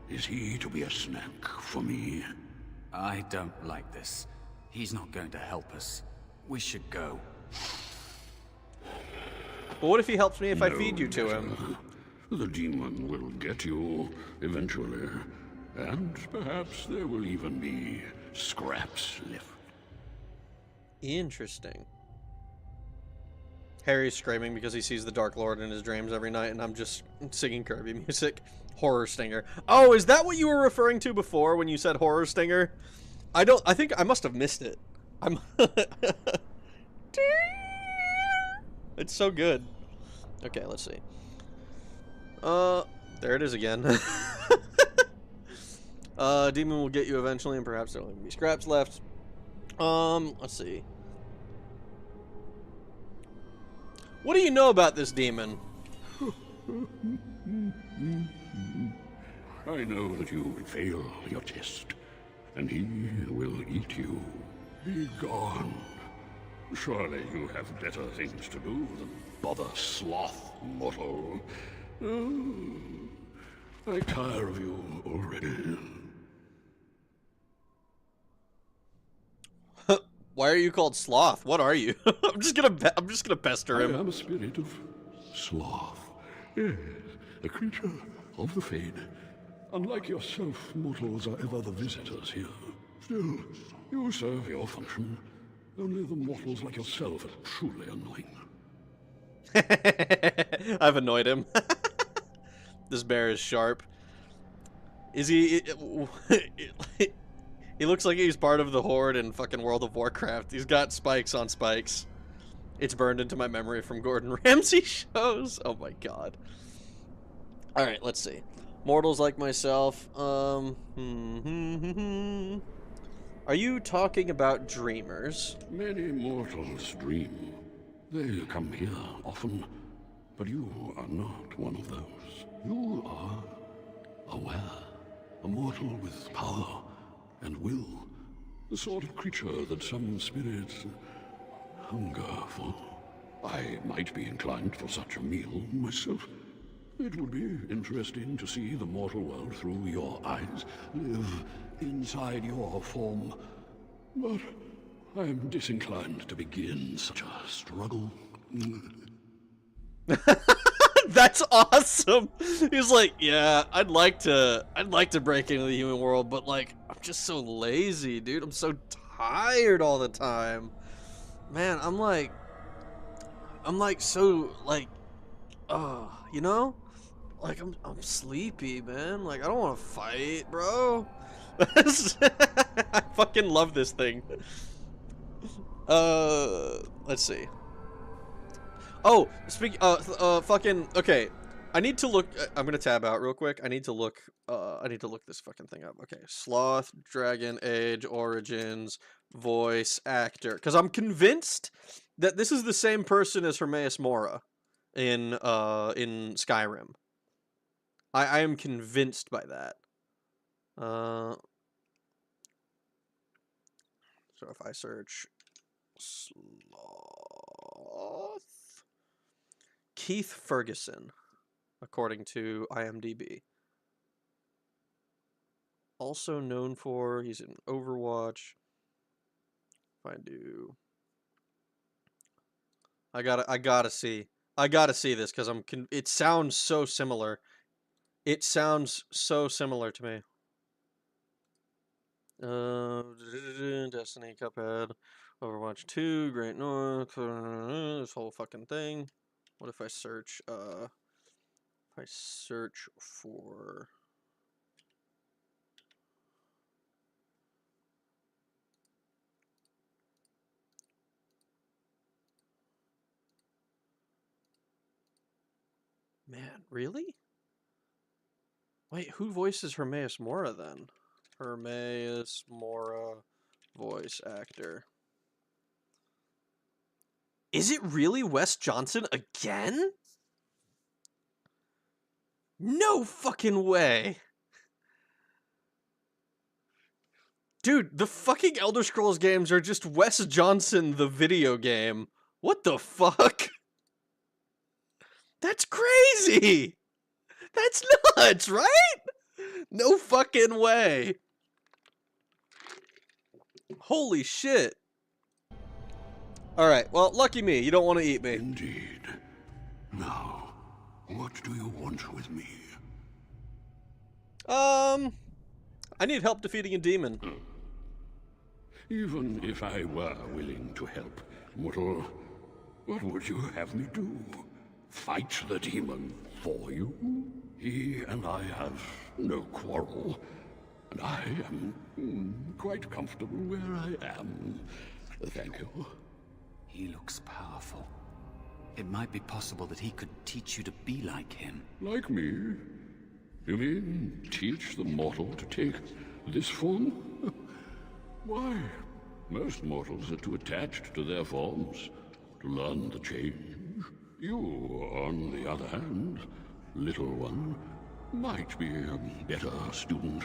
is he to be a snack for me? I don't like this. He's not going to help us. We should go. But what if he helps me if I No feed you to him? matter. The demon will get you eventually. And perhaps there will even be scraps left. Interesting. Harry's screaming because he sees the Dark Lord in his dreams every night, and I'm just singing Kirby music. Horror Stinger. Oh, is that what you were referring to before when you said Horror Stinger? I think I must have missed it. I'm... It's so good. Okay, let's see. There it is again. Demon will get you eventually, and perhaps there'll even be scraps left. Let's see. What do you know about this demon? I know that you will fail your test, and he will eat you. Be gone. Surely you have better things to do than bother sloth, mortal. Oh, I tire of you already. Why are you called Sloth? What are you? I'm just gonna pester him. I am a spirit of sloth. Yes, a creature of the Fade. Unlike yourself, mortals are ever the visitors here. Still, you serve your function. Only the mortals like yourself are truly annoying. I've annoyed him. This bear is sharp. Is he... He looks like he's part of the Horde in fucking World of Warcraft. He's got spikes on spikes. It's burned into my memory from Gordon Ramsay shows. Oh my god. Alright, let's see. Mortals like myself. Are you talking about dreamers? Many mortals dream. They come here often, but you are not one of those. You are aware. A mortal with power and will. The sort of creature that some spirits hunger for. I might be inclined for such a meal myself. It would be interesting to see the mortal world through your eyes, live inside your form. But I am disinclined to begin such a struggle. That's awesome. He's like, yeah, I'd like to break into the human world, but like, I'm just so lazy, dude. I'm so tired all the time. Man, I'm like so like, you know, like I'm sleepy, man. Like I don't want to fight, bro. I fucking love this thing. Let's see. Oh, fucking, okay. I need to look, I'm gonna tab out real quick. I need to look this fucking thing up. Okay, Sloth, Dragon Age, Origins, voice, actor. Because I'm convinced that this is the same person as Hermaeus Mora in Skyrim. I am convinced by that. So if I search Sloth... Keith Ferguson, according to IMDb. Also known for, he's in Overwatch. If I do... I gotta see this, because it sounds so similar. It sounds so similar to me. Destiny, Cuphead, Overwatch 2, Great North, this whole fucking thing. What if I search, for... Man, really? Wait, who voices Hermaeus Mora then? Hermaeus Mora, voice actor. Is it really Wes Johnson again? No fucking way. Dude, the fucking Elder Scrolls games are just Wes Johnson the video game. What the fuck? That's crazy. That's nuts, right? No fucking way. Holy shit. Alright, well, lucky me. You don't want to eat me. Indeed. Now, what do you want with me? I need help defeating a demon. Even if I were willing to help, mortal, What would you have me do? Fight the demon for you? He and I have no quarrel, and I am quite comfortable where I am. Thank you. He looks powerful. It might be possible that he could teach you to be like him. Like me? You mean teach the mortal to take this form? Why, most mortals are too attached to their forms to learn the change. You, on the other hand, little one, might be a better student.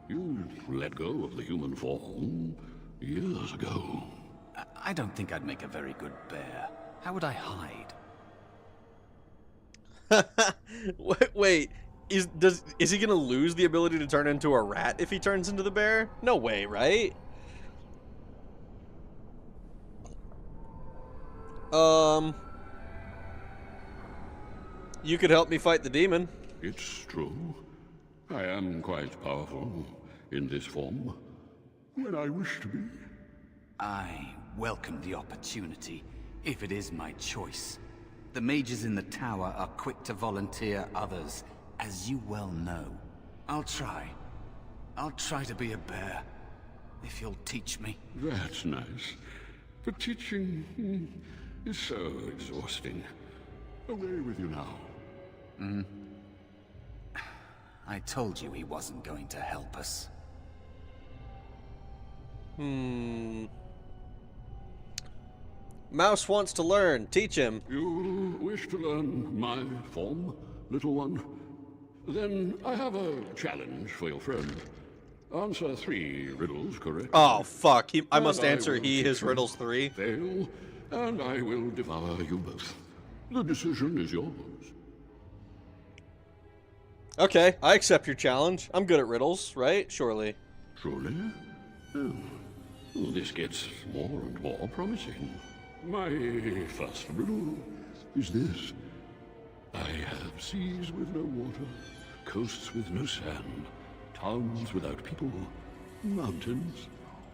You let go of the human form years ago. I don't think I'd make a very good bear. How would I hide? Wait, is he gonna lose the ability to turn into a rat if he turns into the bear? No way, right? You could help me fight the demon. It's true. I am quite powerful in this form when I wish to be. I welcome the opportunity, if it is my choice. The mages in the tower are quick to volunteer others, as you well know. I'll try. I'll try to be a bear, if you'll teach me. That's nice. But teaching is so exhausting. Away with you now. I told you he wasn't going to help us. Mouse wants to learn. Teach him. You wish to learn my form, little one? Then I have a challenge for your friend. Answer 3 riddles correctly. Oh, fuck. I must And answer will he, teach his you. riddles 3. Fail, and I will devour you both. The decision is yours. Okay, I accept your challenge. I'm good at riddles, right? Surely. Truly? Oh. Well, this gets more and more promising. My first riddle is this. I have seas with no water, coasts with no sand, towns without people, mountains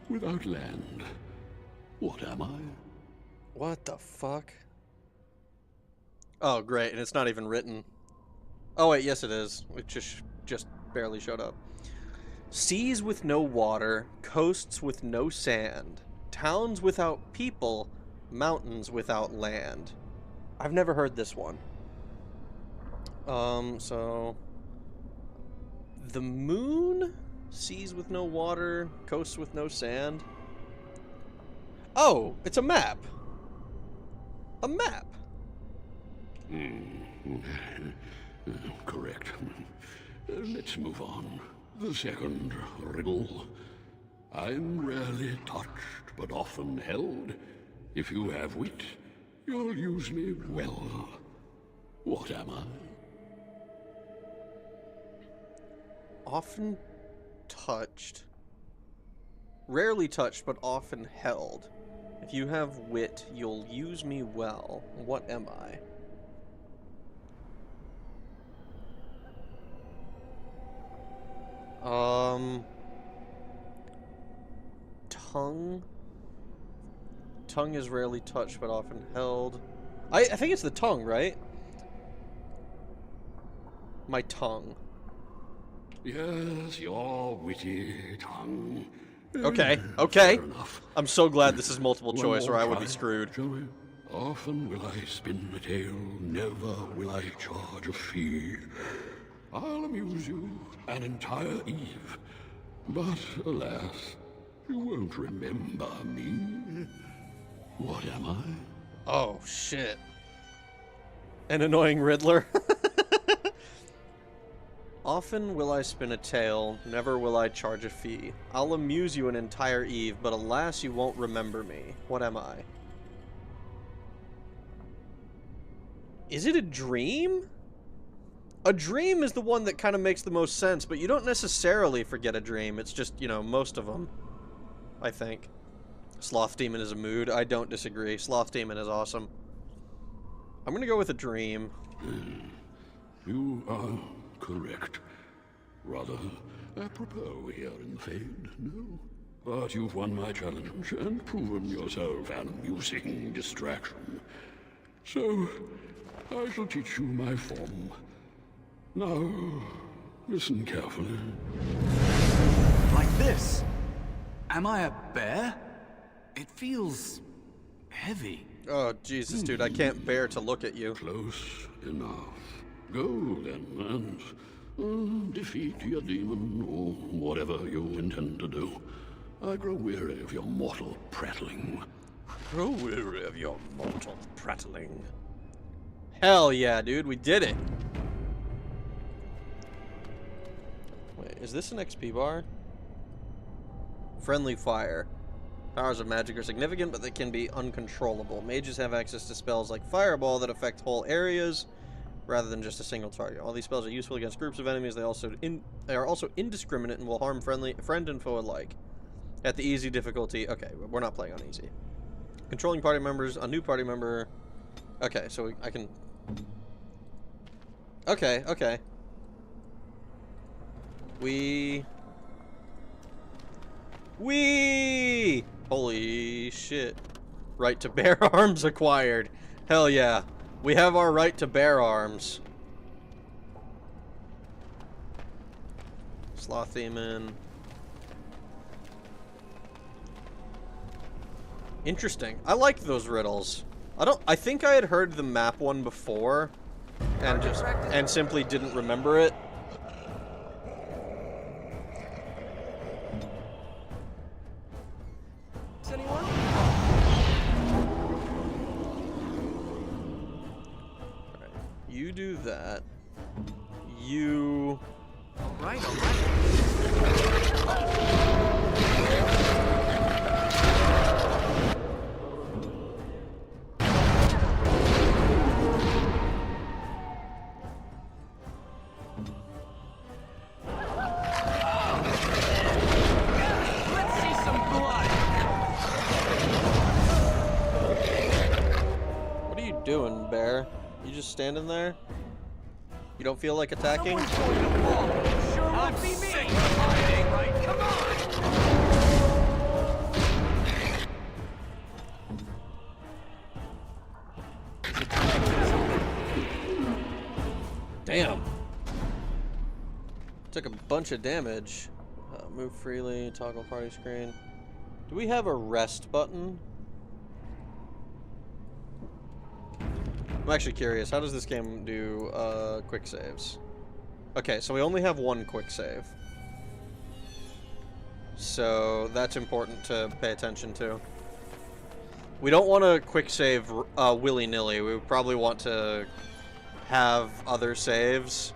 without land. What am I? What the fuck? Oh, great, and it's not even written. Oh, wait, yes it is. It just barely showed up. Seas with no water, coasts with no sand, towns without people, mountains without land. I've never heard this one. So... The moon? Seas with no water, coasts with no sand. Oh, it's a map. A map. Correct. Let's move on. The second riddle. I'm rarely touched, but often held. If you have wit, you'll use me well. What am I? Often touched. Rarely touched, but often held. If you have wit, you'll use me well. What am I? Tongue? Tongue is rarely touched, but often held. I think it's the tongue, right? My tongue. Yes, your witty tongue. Okay, okay. Fair enough. I'm so glad this is multiple One choice, more or I would be try, screwed. Shall we? Often will I spin a tale, never will I charge a fee. I'll amuse you an entire eve, but alas, you won't remember me. What am I? Oh, shit. An annoying Riddler. Often will I spin a tale, never will I charge a fee. I'll amuse you an entire eve, but alas, you won't remember me. What am I? Is it a dream? A dream is the one that kind of makes the most sense, but you don't necessarily forget a dream. It's just, you know, most of them, I think. Sloth Demon is a mood. I don't disagree. Sloth Demon is awesome. I'm gonna go with a dream. You are correct. Rather apropos here in the Fade, no? But you've won my challenge and proven yourself an amusing distraction. So, I shall teach you my form. Now, listen carefully. Like this? Am I a bear? It feels heavy. Oh, Jesus, dude, I can't bear to look at you. Close enough. Go then and defeat your demon, or whatever you intend to do. I grow weary of your mortal prattling. Grow weary of your mortal prattling. Hell yeah, dude, we did it. Wait, is this an XP bar? Friendly fire. Powers of magic are significant, but they can be uncontrollable. Mages have access to spells like Fireball that affect whole areas, rather than just a single target. All these spells are useful against groups of enemies. They are also indiscriminate and will harm friend and foe alike. At the easy difficulty, okay, we're not playing on easy. Controlling party members, a new party member. Okay, so I can. Okay, okay. Holy shit. Right to bear arms acquired. Hell yeah. We have our right to bear arms. Sloth Demon. Interesting. I like those riddles. I think I had heard the map one before and simply didn't remember it. Anyone? Alright. You do that. You... Alright. Doing, bear? You just standing there? You don't feel like attacking? Sure would be me. Right, come on. Damn. Took a bunch of damage. Move freely, toggle party screen. Do we have a rest button? I'm actually curious, how does this game do quick saves? Okay, so we only have one quick save. So that's important to pay attention to. We don't want to quick save willy-nilly. We would probably want to have other saves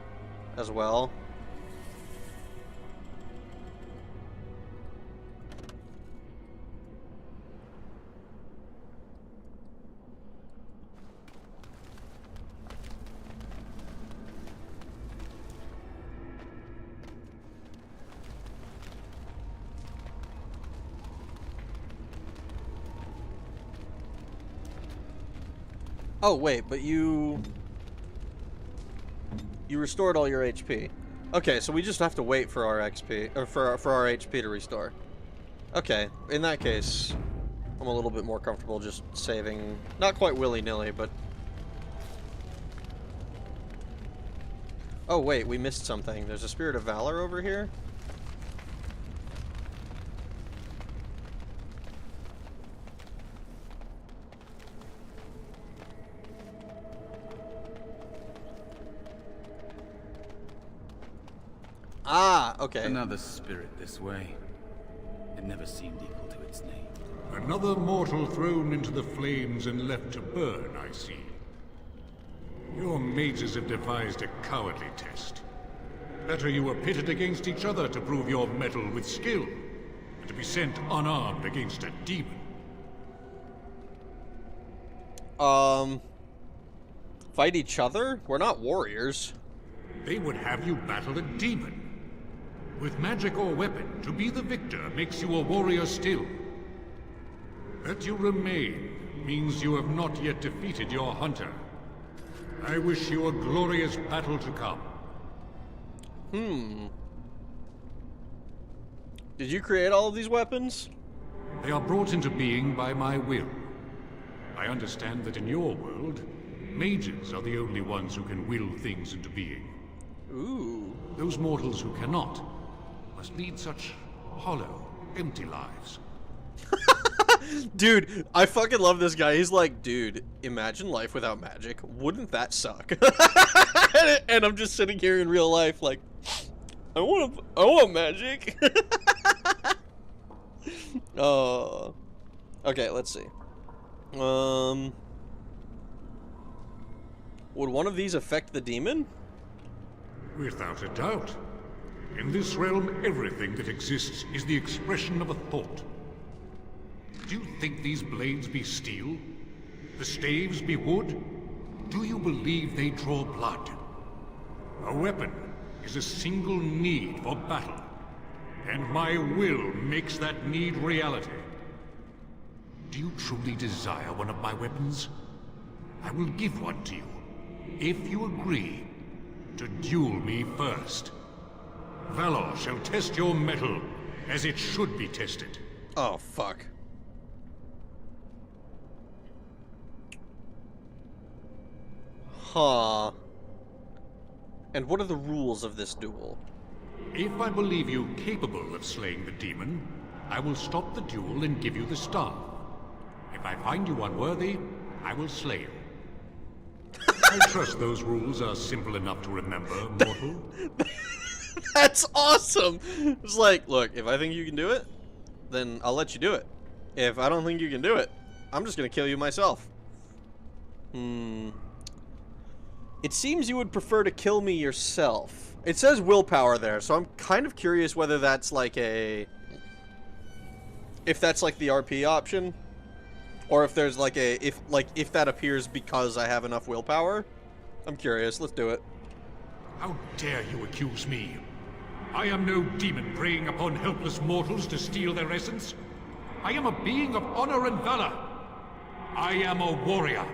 as well. Oh, wait, but you restored all your HP. Okay, so we just have to wait for our XP, or for our HP to restore. Okay, in that case, I'm a little bit more comfortable just saving, not quite willy-nilly, but... Oh, wait, we missed something. There's a Spirit of Valor over here? Ah, okay. Another spirit this way. It never seemed equal to its name. Another mortal thrown into the flames and left to burn, I see. Your mages have devised a cowardly test. Better you were pitted against each other to prove your mettle with skill, and to be sent unarmed against a demon. Fight each other? We're not warriors. They would have you battle a demon. With magic or weapon, to be the victor makes you a warrior still. That you remain means you have not yet defeated your hunter. I wish you a glorious battle to come. Did you create all of these weapons? They are brought into being by my will. I understand that in your world, Mages are the only ones who can will things into being. Ooh. Those mortals who cannot must lead such hollow, empty lives. Dude, I fucking love this guy. He's like, dude, imagine life without magic. Wouldn't that suck? And I'm just sitting here in real life like, I want magic. Oh. Okay, let's see. Would one of these affect the demon? Without a doubt. In this realm, everything that exists is the expression of a thought. Do you think these blades be steel? The staves be wood? Do you believe they draw blood? A weapon is a single need for battle, and my will makes that need reality. Do you truly desire one of my weapons? I will give one to you, if you agree to duel me first. Valor shall test your mettle as it should be tested. Oh, fuck. Huh. And what are the rules of this duel? If I believe you capable of slaying the demon, I will stop the duel and give you the staff. If I find you unworthy, I will slay you. I trust those rules are simple enough to remember, mortal. That's awesome! It's like, look, if I think you can do it, then I'll let you do it. If I don't think you can do it, I'm just gonna kill you myself. It seems you would prefer to kill me yourself. It says willpower there, so I'm kind of curious whether that's like a... if that's like the RP option. Or if there's like a... if that appears because I have enough willpower. I'm curious. Let's do it. How dare you accuse me? I am no demon preying upon helpless mortals to steal their essence. I am a being of honor and valor. I am a warrior.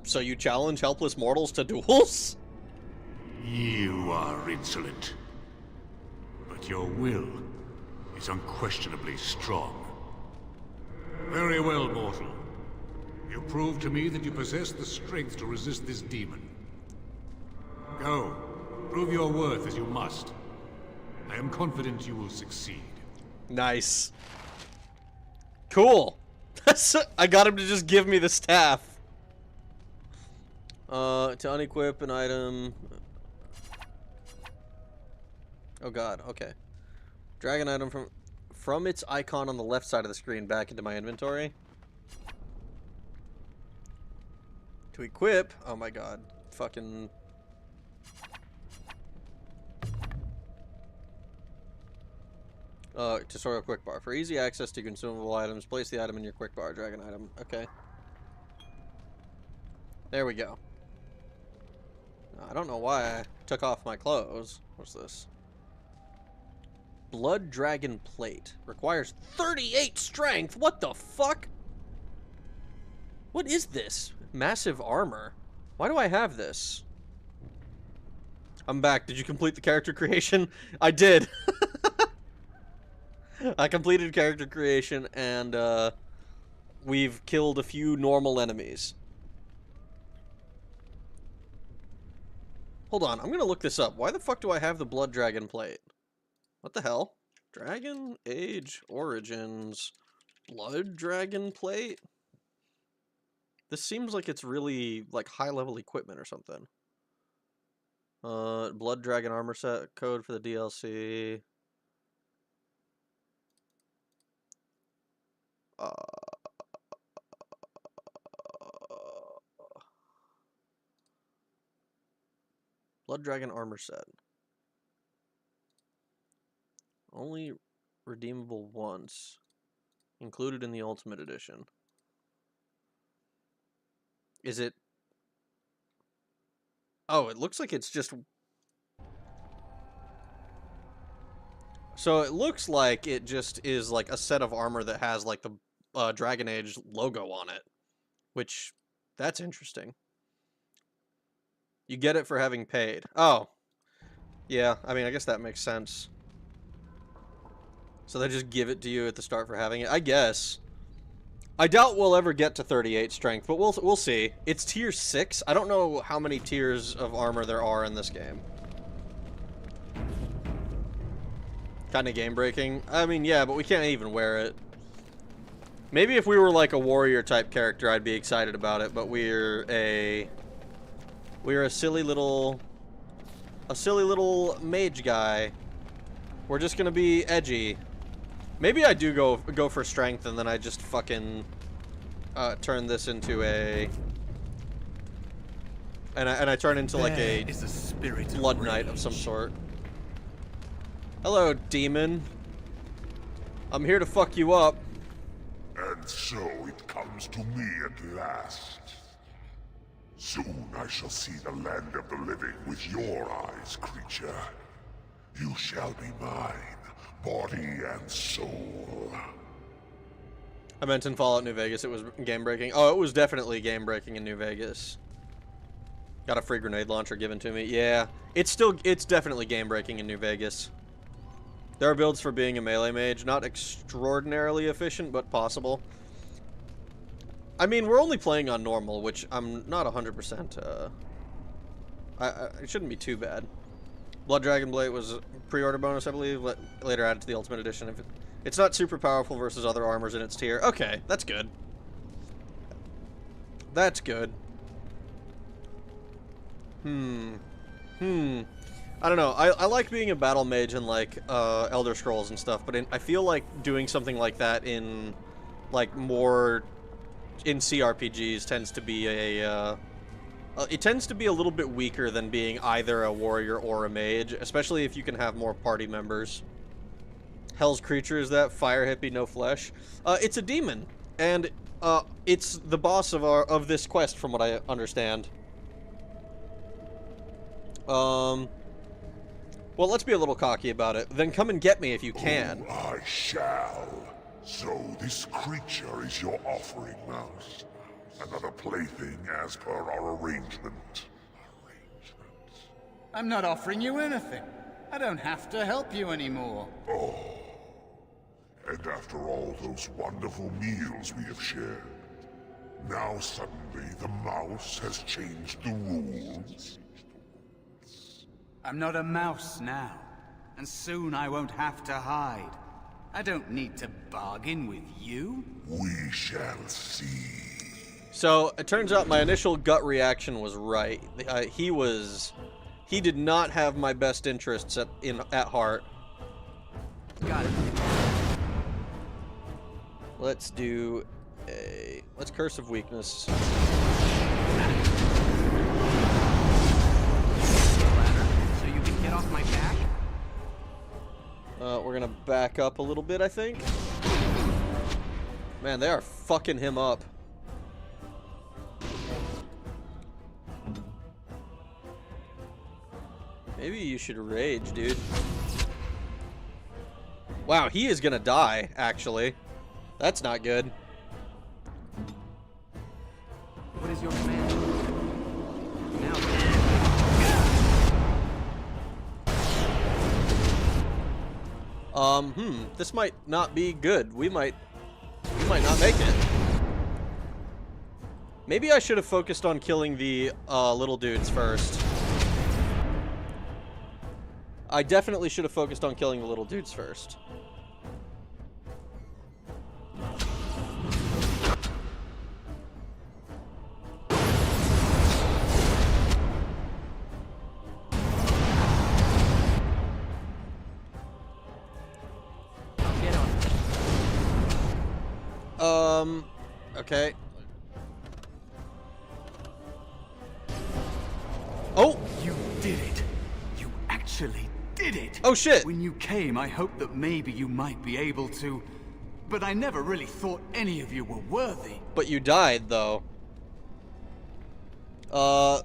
So you challenge helpless mortals to duels? You are insolent. But your will is unquestionably strong. Very well, mortal. You prove to me that you possess the strength to resist this demon. Go. Prove your worth as you must. I am confident you will succeed. Nice. Cool. I got him to just give me the staff. To unequip an item. Oh god, okay. Drag an item from its icon on the left side of the screen back into my inventory. To equip, oh my god, fucking... tutorial quick bar. For easy access to consumable items, place the item in your quick bar, drag an item. Okay. There we go. I don't know why I took off my clothes. What's this? Blood Dragon Plate. Requires 38 strength! What the fuck? What is this? Massive armor. Why do I have this? I'm back. Did you complete the character creation? I did. I completed character creation and we've killed a few normal enemies. Hold on, I'm gonna look this up. Why the fuck do I have the Blood Dragon Plate? What the hell? Dragon Age Origins Blood Dragon Plate? This seems like it's really like high level equipment or something. Blood Dragon armor set code for the DLC. Blood Dragon armor set. Only redeemable once. Included in the Ultimate Edition. Is it... Oh, it looks like it's just... So it looks like it just is like a set of armor that has like the Dragon Age logo on it. Which, that's interesting. You get it for having paid. Oh. Yeah, I mean, I guess that makes sense. So they just give it to you at the start for having it? I guess. I doubt we'll ever get to 38 strength, but we'll see. It's tier 6. I don't know how many tiers of armor there are in this game. Kind of game-breaking. I mean, yeah, but we can't even wear it. Maybe if we were like a warrior-type character, I'd be excited about it, but we're a silly little mage guy. We're just gonna be edgy. Maybe I do go for strength, and then I just fucking turn this into a and I turn into like a blood knight of some sort. Hello, demon. I'm here to fuck you up. And so it comes to me at last. Soon I shall see the land of the living with your eyes, creature. You shall be mine, body and soul. I meant in Fallout New Vegas it was game-breaking. Oh, it was definitely game-breaking in New Vegas. Got a free grenade launcher given to me. Yeah, it's definitely game-breaking in New Vegas. There are builds for being a melee mage. Not extraordinarily efficient, but possible. I mean, we're only playing on normal, which I'm not 100%. It shouldn't be too bad. Blood Dragon Blade was pre-order bonus, I believe. Later added to the Ultimate Edition. If it's not super powerful versus other armors in its tier. Okay, that's good. That's good. I don't know. I like being a battle mage in like Elder Scrolls and stuff, but I feel like doing something like that in like more in CRPGs tends to be it tends to be a little bit weaker than being either a warrior or a mage, especially if you can have more party members. Hell's creature is that fire hippie, no flesh. It's a demon, and it's the boss of this quest, from what I understand. Well, let's be a little cocky about it. Then come and get me if you can. Oh, I shall. So this creature is your offering, Mouse. Another plaything as per our arrangement. I'm not offering you anything. I don't have to help you anymore. Oh. And after all those wonderful meals we have shared, now suddenly the mouse has changed the rules? I'm not a mouse now, and soon I won't have to hide. I don't need to bargain with you. We shall see. So, it turns out my initial gut reaction was right. He did not have my best interests at heart. Got it. Let's do let's Curse of Weakness. So you can get off my back? We're gonna back up a little bit, I think. Man, they are fucking him up. Maybe you should rage, dude. Wow, he is gonna die, actually. That's not good. What is your command? This might not be good. We might not make it. Maybe I should have focused on killing the little dudes first. I definitely should have focused on killing the little dudes first. Okay. Oh! You did it! You actually did it! Oh shit! When you came, I hoped that maybe you might be able to, but I never really thought any of you were worthy. But you died, though. The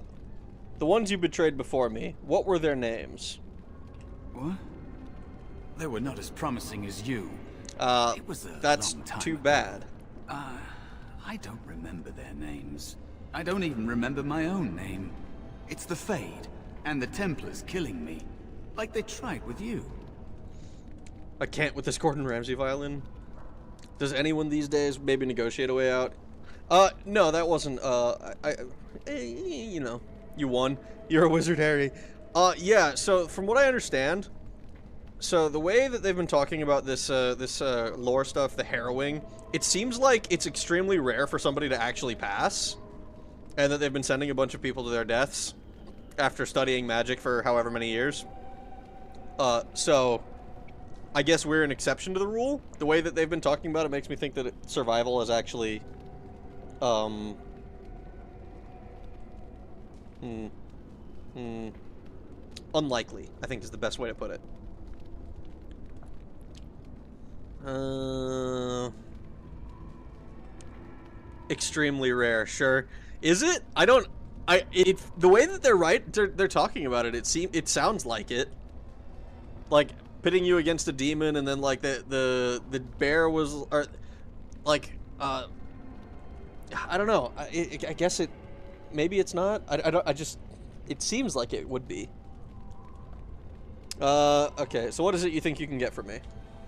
ones you betrayed before me, what were their names? What? They were not as promising as you. It was that's long time too ago. bad. I don't remember their names. I don't even remember my own name. It's the Fade, and the Templars killing me. Like they tried with you. I can't with this Gordon Ramsay violin. Does anyone these days maybe negotiate a way out? No, that wasn't, you know, you won. You're a wizard, Harry. Yeah, so from what I understand, so the way that they've been talking about this, lore stuff, the harrowing, it seems like it's extremely rare for somebody to actually pass, and that they've been sending a bunch of people to their deaths after studying magic for however many years. So I guess we're an exception to the rule. The way that they've been talking about it makes me think that survival is actually, unlikely, I think is the best way to put it. Extremely rare, sure. Is it? The way that they're talking about it, it sounds like it. Like, pitting you against a demon, and then, like, the bear was, or, like, I don't know. I guess maybe it's not. It seems like it would be. Okay, so what is it you think you can get from me?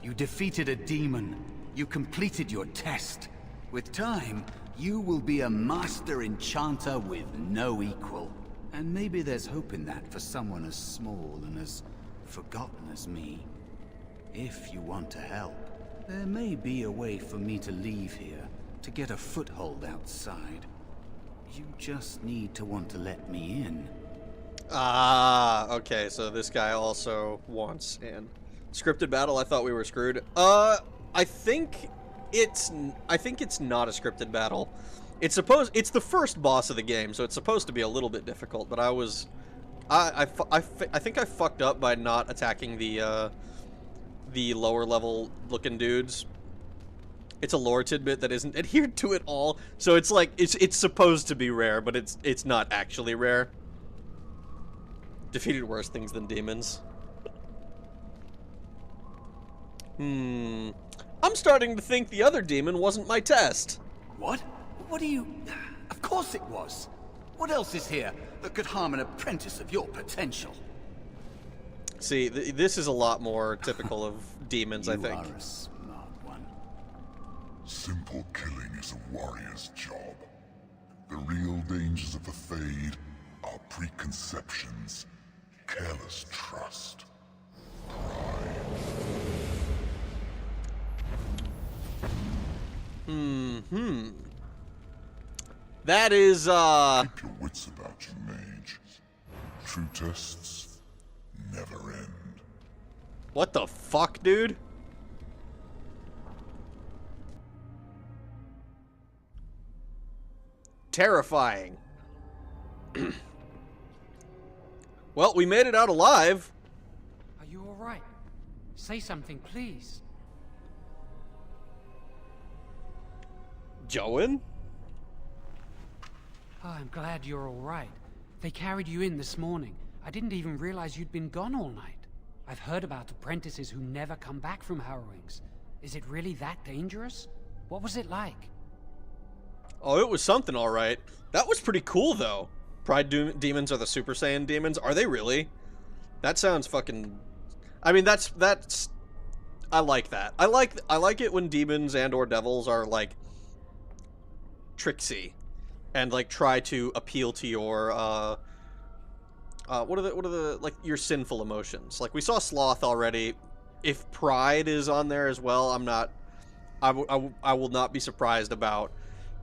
You defeated a demon. You completed your test. With time, you will be a master enchanter with no equal. And maybe there's hope in that for someone as small and as forgotten as me. If you want to help, there may be a way for me to leave here, to get a foothold outside. You just need to want to let me in. Ah, okay, so this guy also wants in. Scripted battle, I thought we were screwed. I think it's not a scripted battle. It's the first boss of the game, so it's supposed to be a little bit difficult, but I think I fucked up by not attacking the lower level looking dudes. It's a lore tidbit that isn't adhered to at all, so it's like, it's supposed to be rare, but it's not actually rare. Defeated worse things than demons. I'm starting to think the other demon wasn't my test. What? What do you... Of course it was. What else is here that could harm an apprentice of your potential? See, this is a lot more typical of demons, I think. You are a smart one. Simple killing is a warrior's job. The real dangers of the Fade are preconceptions, careless trust, pride. That is, Keep your wits about you, mage. True tests never end. What the fuck, dude? Terrifying. Well, we made it out alive. Are you all right? Say something, please. Joan? Oh, I'm glad you're all right. They carried you in this morning. I didn't even realize you'd been gone all night. I've heard about apprentices who never come back from harrowings. Is it really that dangerous? What was it like? Oh, it was something, all right. That was pretty cool, though. Pride demons are the Super Saiyan demons. Are they really? That sounds fucking... I mean, that's... I like that. I like it when demons and or devils are, like, tricksy. And, like, try to appeal to your, what are the, like, your sinful emotions. Like, we saw Sloth already. If Pride is on there as well, I will not be surprised about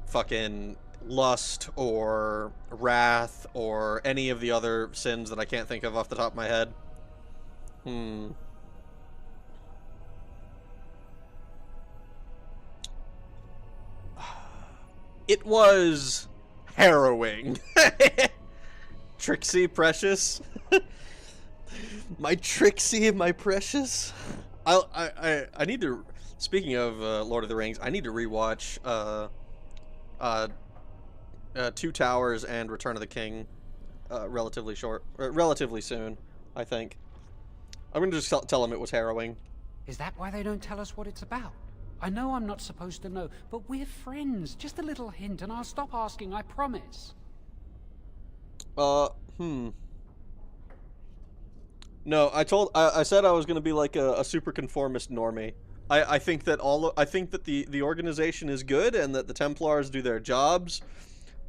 fucking lust or wrath or any of the other sins that I can't think of off the top of my head. It was harrowing. Trixie, precious. My Trixie, my precious. I need to. Speaking of Lord of the Rings, I need to rewatch Two Towers and Return of the King relatively soon, I think. I'm gonna just tell him it was harrowing. Is that why they don't tell us what it's about? I know I'm not supposed to know, but we're friends. Just a little hint and I'll stop asking, I promise. No, I said I was gonna be like a super conformist normie. I think that I think that the organization is good and that the Templars do their jobs.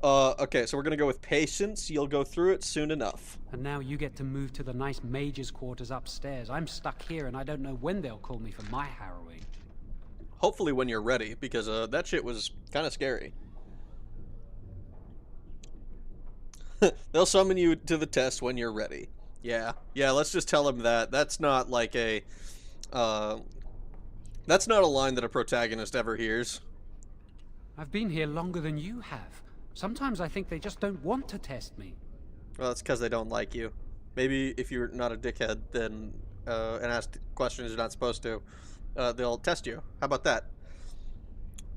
Okay, so we're gonna go with patience. You'll go through it soon enough. And now you get to move to the nice mage's quarters upstairs. I'm stuck here and I don't know when they'll call me for my harrowing. Hopefully when you're ready, because that shit was kind of scary. They'll summon you to the test when you're ready. Yeah, let's just tell them that. That's not like a... that's not a line that a protagonist ever hears. I've been here longer than you have. Sometimes I think they just don't want to test me. Well, that's because they don't like you. Maybe if you're not a dickhead, then and ask questions you're not supposed to, they'll test you. How about that?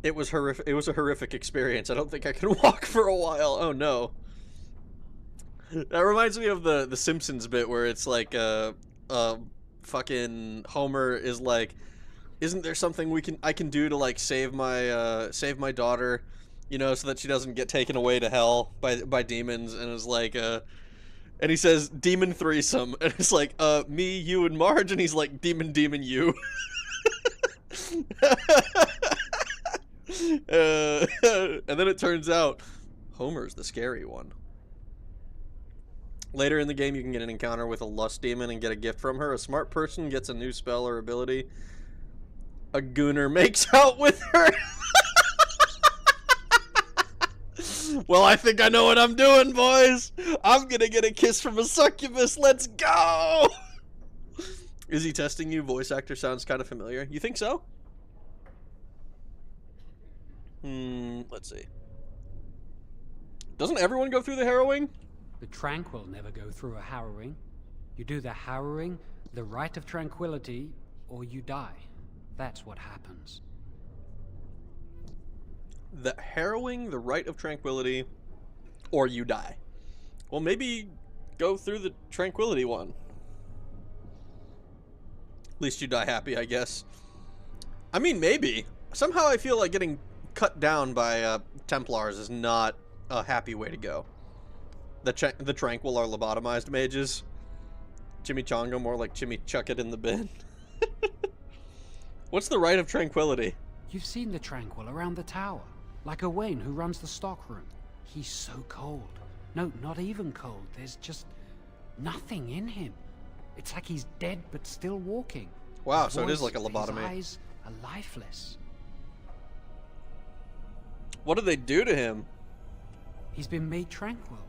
It was horrific. It was a horrific experience. I don't think I can walk for a while. Oh no. That reminds me of the Simpsons bit where it's like fucking Homer is like, isn't there something I can do to like save my daughter, you know, so that she doesn't get taken away to hell by demons? And it's like and he says demon threesome, and it's like me, you, and Marge, and he's like demon you. And then it turns out Homer's the scary one. Later in the game, you can get an encounter with a lust demon and get a gift from her. A smart person gets a new spell or ability. A gooner makes out with her. Well, I think I know what I'm doing, boys. I'm gonna get a kiss from a succubus. Let's go. Is he testing you? Voice actor sounds kind of familiar. You think so? Let's see. Doesn't everyone go through the harrowing? The Tranquil never go through a harrowing. You do the harrowing, the rite of tranquility, or you die. That's what happens. The harrowing, the rite of tranquility, or you die. Well, maybe go through the tranquility one. At least you die happy, I guess. I mean, maybe. Somehow I feel like getting cut down by Templars is not a happy way to go. The Tranquil are lobotomized mages. Chimichanga, more like Chimichuck it in the bin. What's the rite of tranquility? You've seen the Tranquil around the tower. Like Owain, who runs the stockroom. He's so cold. No, not even cold. There's just nothing in him. It's like he's dead but still walking. Wow, His so it is voice, like a lobotomy. His eyes are lifeless. What do they do to him? He's been made tranquil.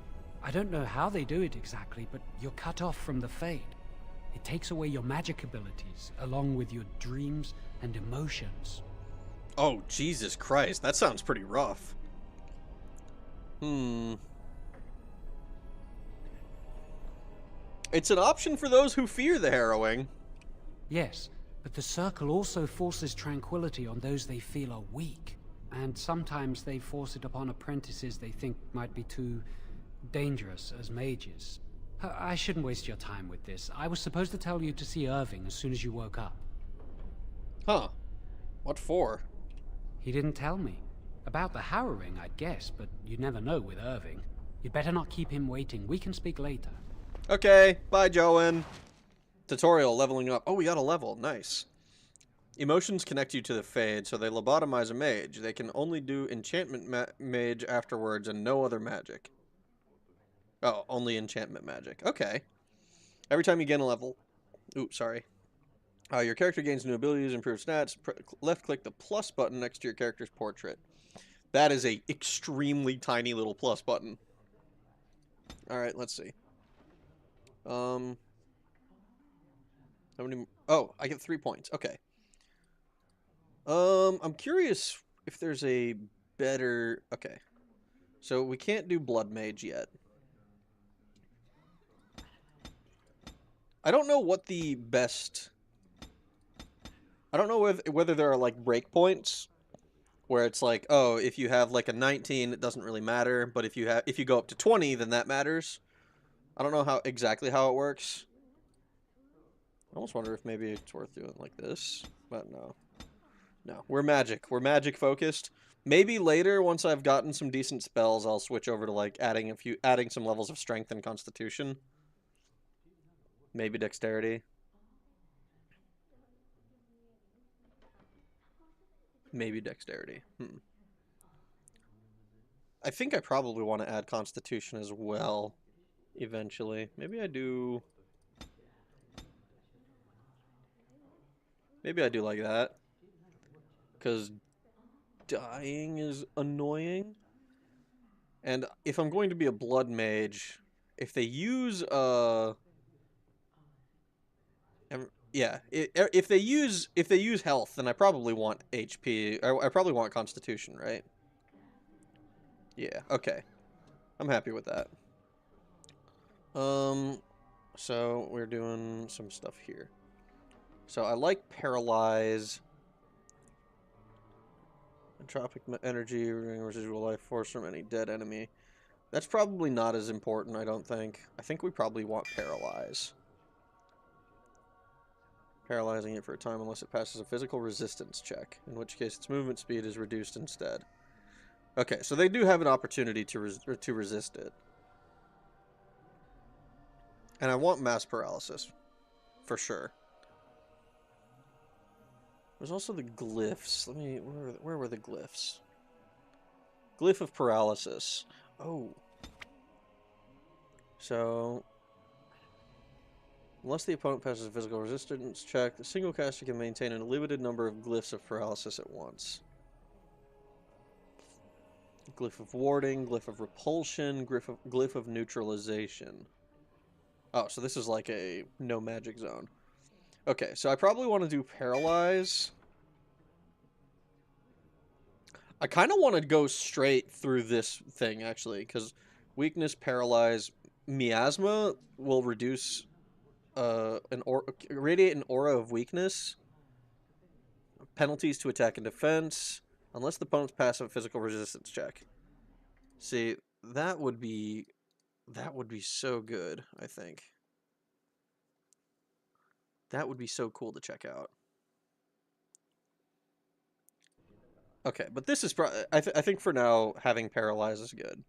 I don't know how they do it exactly, but you're cut off from the Fade. It takes away your magic abilities, along with your dreams and emotions. Oh, Jesus Christ. That sounds pretty rough. It's an option for those who fear the harrowing. Yes, but the Circle also forces tranquility on those they feel are weak. And sometimes they force it upon apprentices they think might be too dangerous as mages. I shouldn't waste your time with this. I was supposed to tell you to see Irving as soon as you woke up. Huh. What for? He didn't tell me. About the harrowing, I'd guess, but you'd never know with Irving. You'd better not keep him waiting. We can speak later. Okay, bye, Joanne. Tutorial, leveling up. Oh, we got a level. Nice. Emotions connect you to the Fade, so they lobotomize a mage. They can only do enchantment mage afterwards and no other magic. Oh, only enchantment magic. Okay. Every time you gain a level... Oops, sorry. Your character gains new abilities, improves stats. Left-click the plus button next to your character's portrait. That is a extremely tiny little plus button. Alright, let's see. How many... Oh, I get 3 points. Okay. I'm curious if there's a better... Okay. So we can't do Blood Mage yet. I don't know what the best... I don't know whether there are, like, breakpoints where it's like, oh, if you have, like, a 19, it doesn't really matter, but if you go up to 20, then that matters. I don't know exactly how it works. I almost wonder if maybe it's worth doing like this, but no. No, we're magic. We're magic focused. Maybe later, once I've gotten some decent spells, I'll switch over to, like, adding some levels of strength and constitution. Maybe dexterity. Maybe dexterity. I think I probably want to add constitution as well, eventually. Maybe I do... Maybe I do like that. Because dying is annoying. And if I'm going to be a blood mage, if they use, yeah, if they use health, then I probably want HP. I probably want constitution, right? Yeah, okay. I'm happy with that. So we're doing some stuff here. So I like paralyze. Entropic energy, residual life force from any dead enemy. That's probably not as important, I don't think. I think we probably want paralyze. Paralyzing it for a time unless it passes a physical resistance check, in which case its movement speed is reduced instead. Okay, so they do have an opportunity to resist it. And I want mass paralysis, for sure. There's also the glyphs. Let me... Where were the glyphs? Glyph of paralysis. Oh. So... Unless the opponent passes a physical resistance check, the single caster can maintain a limited number of glyphs of paralysis at once. Glyph of warding, glyph of repulsion, glyph of neutralization. Oh, so this is like a no magic zone. Okay, so I probably want to do paralyze. I kind of want to go straight through this thing, actually, because weakness, paralyze, miasma will reduce... radiate an aura of weakness. Penalties to attack and defense, unless the opponent's passive physical resistance check. See, that would be so good, I think. That would be so cool to check out. Okay, but this is I think for now having paralyze is good.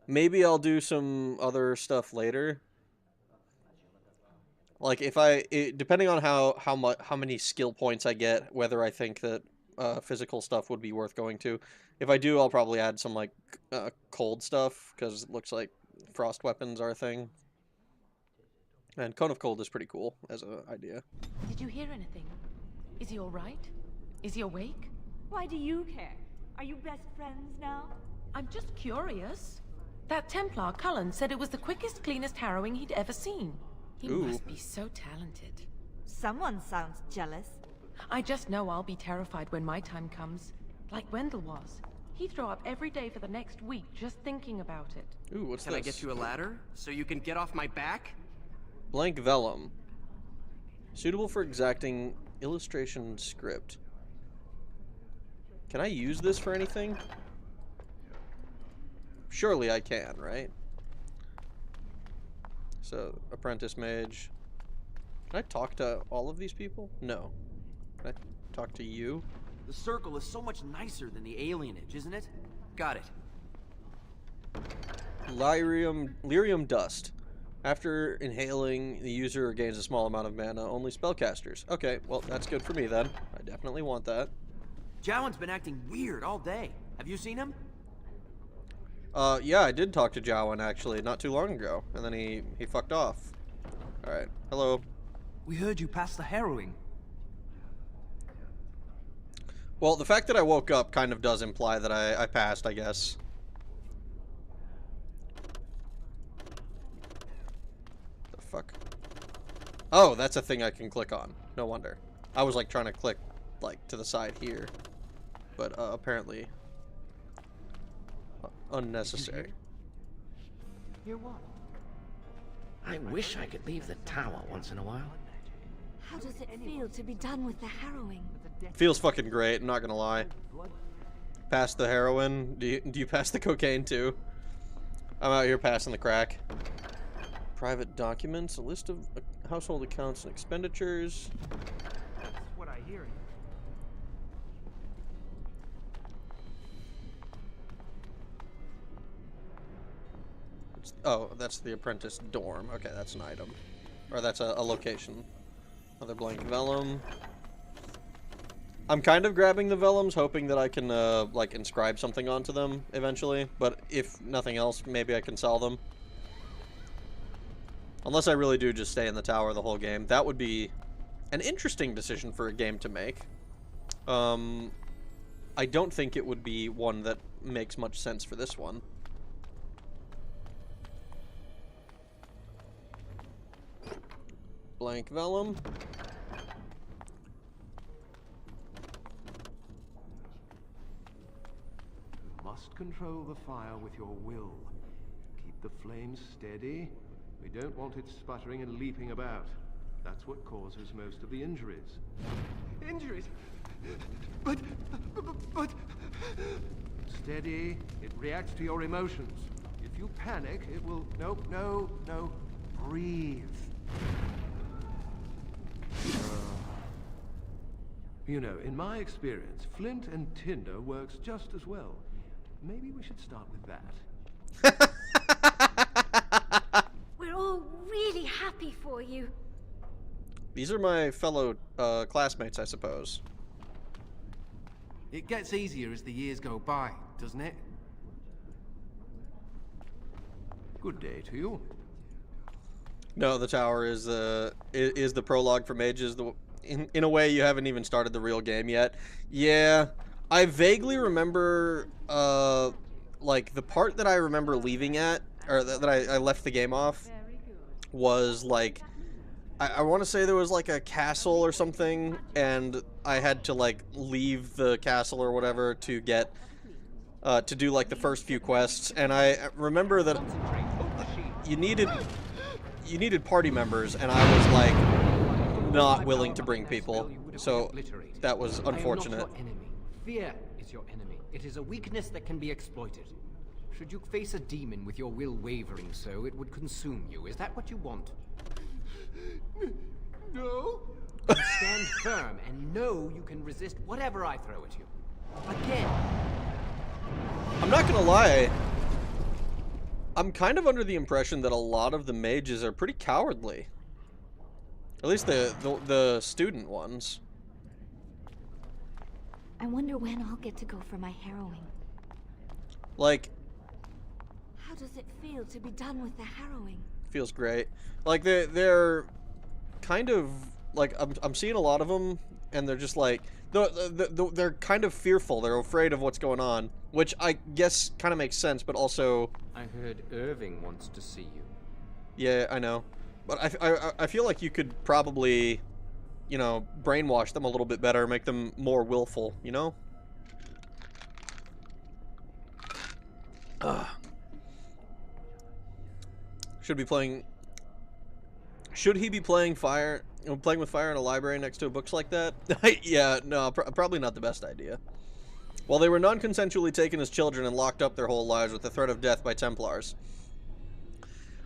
Maybe I'll do some other stuff later. Like if depending on how many skill points I get, whether I think that physical stuff would be worth going to. If I do, I'll probably add some like cold stuff because it looks like frost weapons are a thing. And Cone of Cold is pretty cool as an idea. Did you hear anything? Is he all right? Is he awake? Why do you care? Are you best friends now? I'm just curious. That Templar, Cullen, said it was the quickest, cleanest harrowing he'd ever seen. He must be so talented. Someone sounds jealous. I just know I'll be terrified when my time comes. Like Wendell was. He'd throw up every day for the next week just thinking about it. Ooh, what's this? Can I get you a ladder so you can get off my back? Blank vellum. Suitable for exacting illustration script. Can I use this for anything? Surely I can, right? So, apprentice mage. Can I talk to all of these people? No. Can I talk to you? The circle is so much nicer than the alienage, isn't it? Got it. Lyrium dust. After inhaling, the user gains a small amount of mana, only spellcasters. Okay, well, that's good for me then. I definitely want that. Jowan's been acting weird all day. Have you seen him? Yeah, I did talk to Jowan, actually, not too long ago. And then he fucked off. Alright, hello. We heard you passed the harrowing. Well, the fact that I woke up kind of does imply that I passed, I guess. The fuck? Oh, that's a thing I can click on. No wonder. I was, like, trying to click, like, to the side here. But, apparently... unnecessary. Hear what? I wish I could leave the tower once in a while. How does it feel to be done with the harrowing? Feels fucking great, I'm not gonna lie. Pass the heroin. Do you pass the cocaine too? I'm out here passing the crack. Private documents, a list of household accounts and expenditures. That's what I hear. Oh, that's the apprentice dorm. Okay, that's an item. Or that's a location. Another blank vellum. I'm kind of grabbing the vellums, hoping that I can, like, inscribe something onto them eventually. But if nothing else, maybe I can sell them. Unless I really do just stay in the tower the whole game. That would be an interesting decision for a game to make. I don't think it would be one that makes much sense for this one. Blank vellum. You must control the fire with your will. Keep the flames steady. We don't want it sputtering and leaping about. That's what causes most of the injuries. Injuries? But... Steady. It reacts to your emotions. If you panic, it will... No. Breathe. You know, in my experience, flint and tinder works just as well. Maybe we should start with that. We're all really happy for you. These are my fellow classmates, I suppose. It gets easier as the years go by, doesn't it? Good day to you. No, the tower is the prologue for mages. In a way, you haven't even started the real game yet. Yeah, I vaguely remember, like, the part that I remember leaving at, or that I left the game off, was, like, I want to say there was, like, a castle or something, and I had to, like, leave the castle or whatever to get, to do, like, the first few quests, and I remember that you needed party members, and I was, like, not willing to bring people, so that was unfortunate. I am not your enemy. Fear is your enemy. It is a weakness that can be exploited. Should you face a demon with your will wavering so, it would consume you. Is that what you want? No. Then stand firm and know you can resist whatever I throw at you. Again. I'm not gonna lie. I'm kind of under the impression that a lot of the mages are pretty cowardly. At least the student ones. I wonder when I'll get to go for my harrowing. Like, how does it feel to be done with the harrowing? Feels great. Like they're kind of like I'm seeing a lot of them, and they're just like they're kind of fearful. They're afraid of what's going on, which I guess kind of makes sense, but also I heard Irving wants to see you. Yeah, I know, but I feel like you could probably, you know, brainwash them a little bit better, make them more willful, you know? Should he be playing playing with fire in a library next to books like that? Yeah, no, probably not the best idea. While they were non-consensually taken as children and locked up their whole lives with the threat of death by Templars.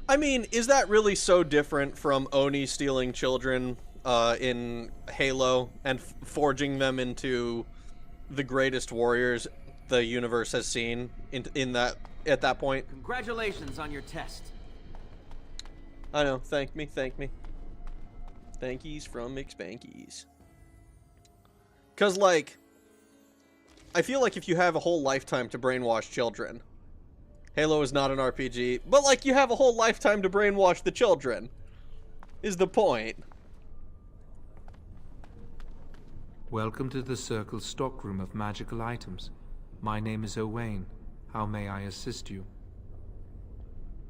I mean, is that really so different from Oni stealing children in Halo and forging them into the greatest warriors the universe has seen at that point? Congratulations on your test. I know. Thank me. Thankies from McSpankies. Because, like, I feel like if you have a whole lifetime to brainwash children, Halo is not an RPG, but, like, you have a whole lifetime to brainwash the children, is the point. Welcome to the Circle's stockroom of magical items. My name is Owain. How may I assist you?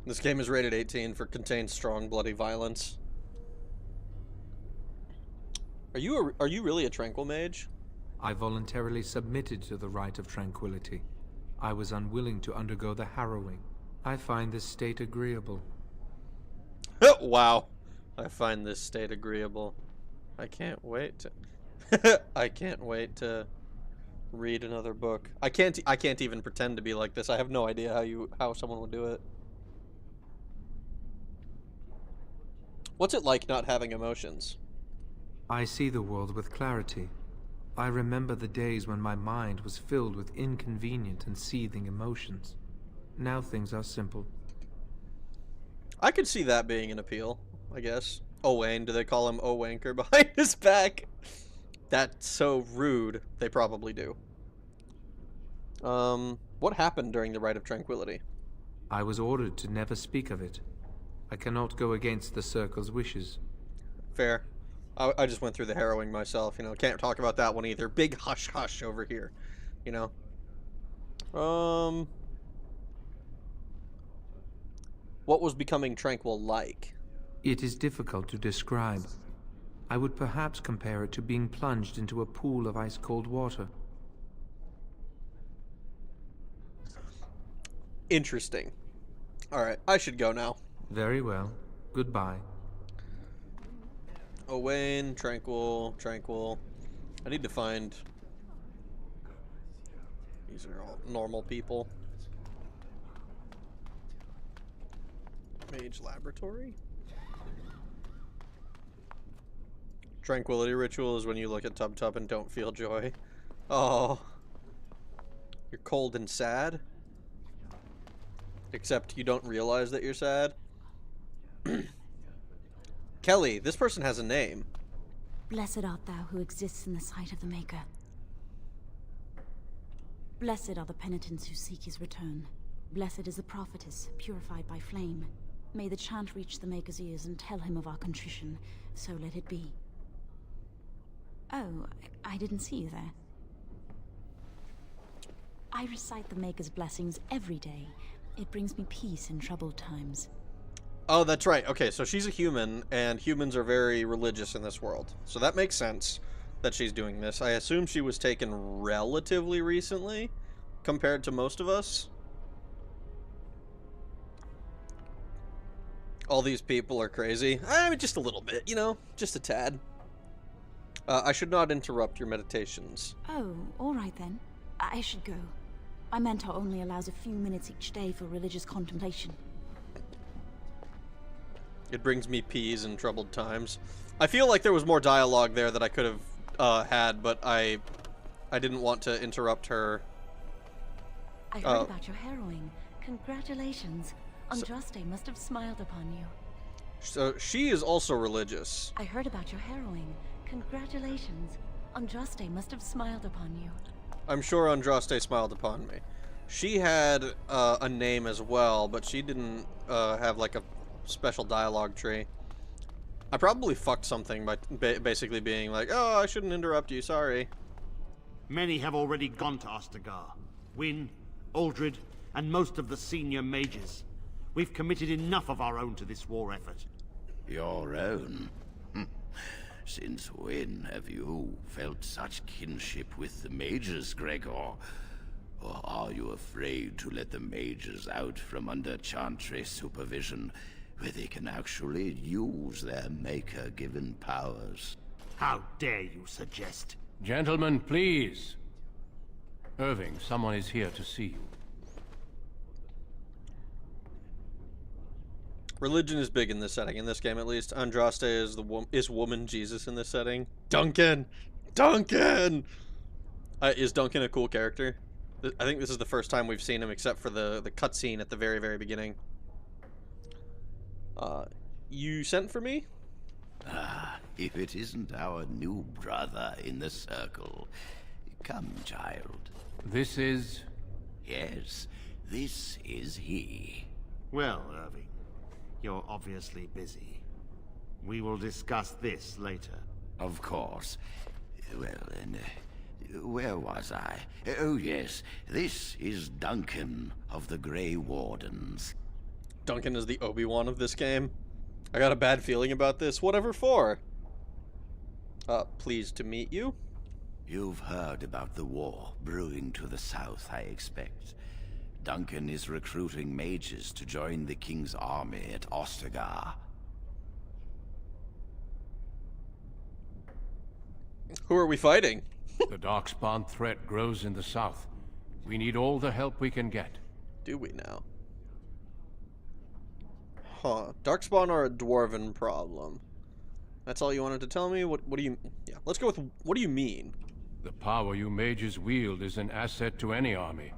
This game is rated 18 for contains strong bloody violence. Are you really a tranquil mage? I voluntarily submitted to the rite of tranquility. I was unwilling to undergo the harrowing. I find this state agreeable. Wow. I find this state agreeable. I can't wait to I can't wait to read another book. I can't even pretend to be like this. I have no idea how someone would do it. What's it like not having emotions? I see the world with clarity. I remember the days when my mind was filled with inconvenient and seething emotions. Now things are simple. I could see that being an appeal, I guess. Owain, do they call him Owanker behind his back? That's so rude. They probably do. What happened during the Rite of Tranquility? I was ordered to never speak of it. I cannot go against the Circle's wishes. Fair. I just went through the harrowing myself, you know. Can't talk about that one either. Big hush-hush over here, you know. What was becoming tranquil like? It is difficult to describe. I would perhaps compare it to being plunged into a pool of ice-cold water. Interesting. Alright, I should go now. Very well. Goodbye. Owain, tranquil, tranquil. I need to find... These are all normal people. Mage Laboratory? Tranquility ritual is when you look at Tub Tub and don't feel joy. Oh. You're cold and sad? Except you don't realize that you're sad? Kelly, this person has a name. Blessed art thou who exists in the sight of the Maker. Blessed are the penitents who seek his return. Blessed is the prophetess, purified by flame. May the chant reach the Maker's ears and tell him of our contrition. So let it be. Oh, I didn't see you there. I recite the Maker's blessings every day. It brings me peace in troubled times. Oh, that's right. Okay, so she's a human, and humans are very religious in this world. So that makes sense that she's doing this. I assume she was taken relatively recently, compared to most of us. All these people are crazy. I mean, just a little bit, you know? Just a tad. I should not interrupt your meditations. Oh, all right then. I should go. My mentor only allows a few minutes each day for religious contemplation. It brings me peace in troubled times. I feel like there was more dialogue there that I could have had, but I didn't want to interrupt her. I heard about your harrowing. Congratulations. Andraste must have smiled upon you. So she is also religious. I heard about your harrowing. Congratulations. Andraste must have smiled upon you. I'm sure Andraste smiled upon me. She had a name as well, but she didn't have like a special dialogue tree. I probably fucked something by basically being like, oh, I shouldn't interrupt you, sorry. Many have already gone to Ostagar. Wynne, Aldred, and most of the senior mages. We've committed enough of our own to this war effort. Your own? Since when have you felt such kinship with the mages, Gregor? Or are you afraid to let the mages out from under Chantry's supervision, where they can actually use their Maker-given powers? How dare you suggest? Gentlemen, please. Irving, someone is here to see you. Religion is big in this setting, in this game at least. Andraste is woman Jesus in this setting. Duncan! Duncan! Is Duncan a cool character? I think this is the first time we've seen him, except for the cutscene at the very, very beginning. You sent for me? Ah, if it isn't our new brother in the circle. Come, child. This is... Yes, this is he. Well, Irving, you're obviously busy. We will discuss this later. Of course. Well, and where was I? Oh, yes. This is Duncan of the Grey Wardens. Duncan is the Obi-Wan of this game. I got a bad feeling about this. Whatever for? Pleased to meet you. You've heard about the war brewing to the south, I expect. Duncan is recruiting mages to join the King's army at Ostagar. Who are we fighting? The Darkspawn threat grows in the south. We need all the help we can get. Do we now? Huh. Darkspawn are a dwarven problem. That's all you wanted to tell me? What do you... Yeah, let's go with... What do you mean? The power you mages wield is an asset to any army.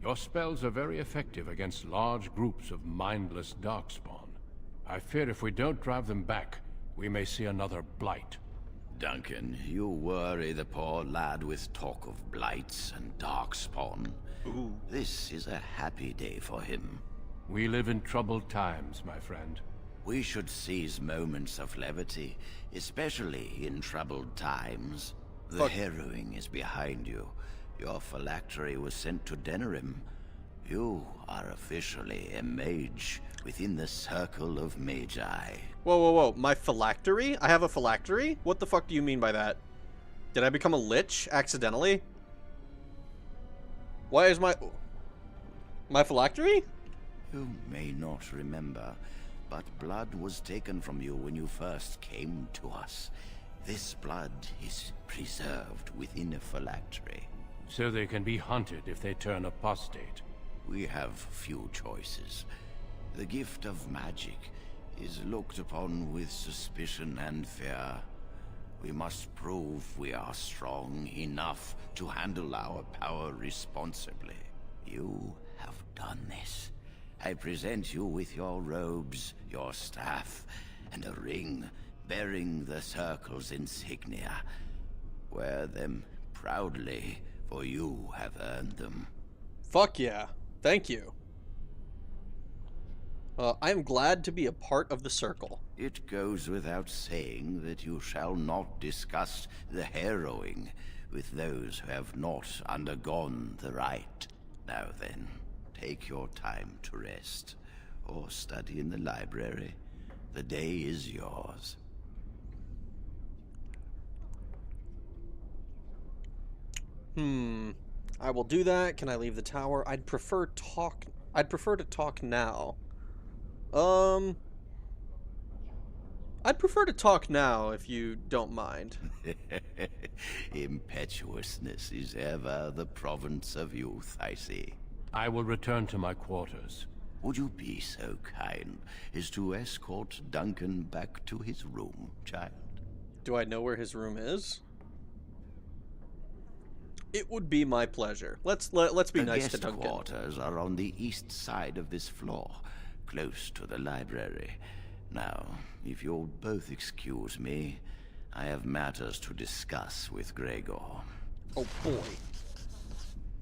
Your spells are very effective against large groups of mindless Darkspawn. I fear if we don't drive them back, we may see another blight. Duncan. You worry the poor lad with talk of blights and darkspawn. Ooh. This is a happy day for him. We live in troubled times, my friend. We should seize moments of levity, especially in troubled times. The harrowing is behind you. Your phylactery was sent to Denerim. You are officially a mage within the circle of magi. Whoa, whoa, whoa. My phylactery? I have a phylactery? What the fuck do you mean by that? Did I become a lich accidentally? Why is my phylactery? You may not remember, but blood was taken from you when you first came to us. This blood is preserved within a phylactery. So they can be hunted if they turn apostate. We have few choices. The gift of magic is looked upon with suspicion and fear. We must prove we are strong enough to handle our power responsibly. You have done this. I present you with your robes, your staff, and a ring bearing the Circle's insignia. Wear them proudly, for you have earned them. Fuck yeah. Thank you. I am glad to be a part of the Circle. It goes without saying that you shall not discuss the harrowing with those who have not undergone the rite. Now then, take your time to rest, or study in the library. The day is yours. I will do that. Can I leave the tower? I'd prefer to talk now. I'd prefer to talk now, if you don't mind. Impetuousness is ever the province of youth, I see. I will return to my quarters. Would you be so kind as to escort Duncan back to his room, child? Do I know where his room is? It would be my pleasure. Let's be nice to Duncan. The guest quarters are on the east side of this floor, close to the library. Now, if you'll both excuse me, I have matters to discuss with Gregor. Oh boy.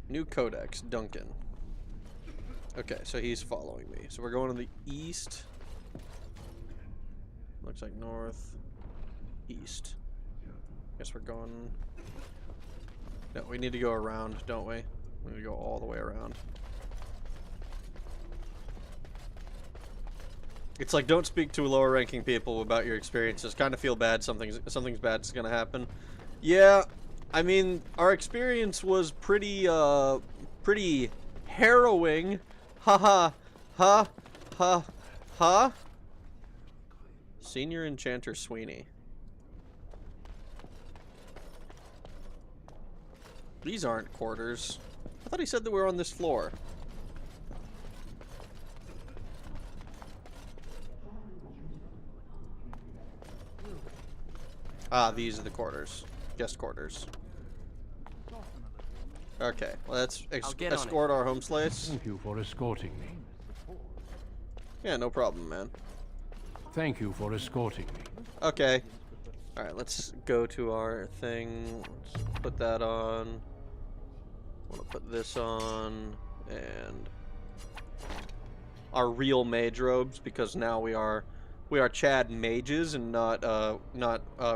New codex, Duncan. Okay, so he's following me. So we're going to the east. Looks like north, east. Guess we're going... No, we need to go around, don't we? We need to go all the way around. It's like, don't speak to lower ranking people about your experiences. Kind of feel bad something's bad is gonna happen. Yeah, I mean, our experience was pretty harrowing. Ha ha ha ha ha. Senior Enchanter Sweeney. These aren't quarters. I thought he said that we were on this floor. Ah, these are the quarters. Guest quarters. Okay, well, let's escort our home slaves. Thank you for escorting me. Yeah, no problem, man. Thank you for escorting me. Okay. Alright, let's go to our thing. Let's put that on. I want to put this on. And our real mage robes, because now we are Chad mages and not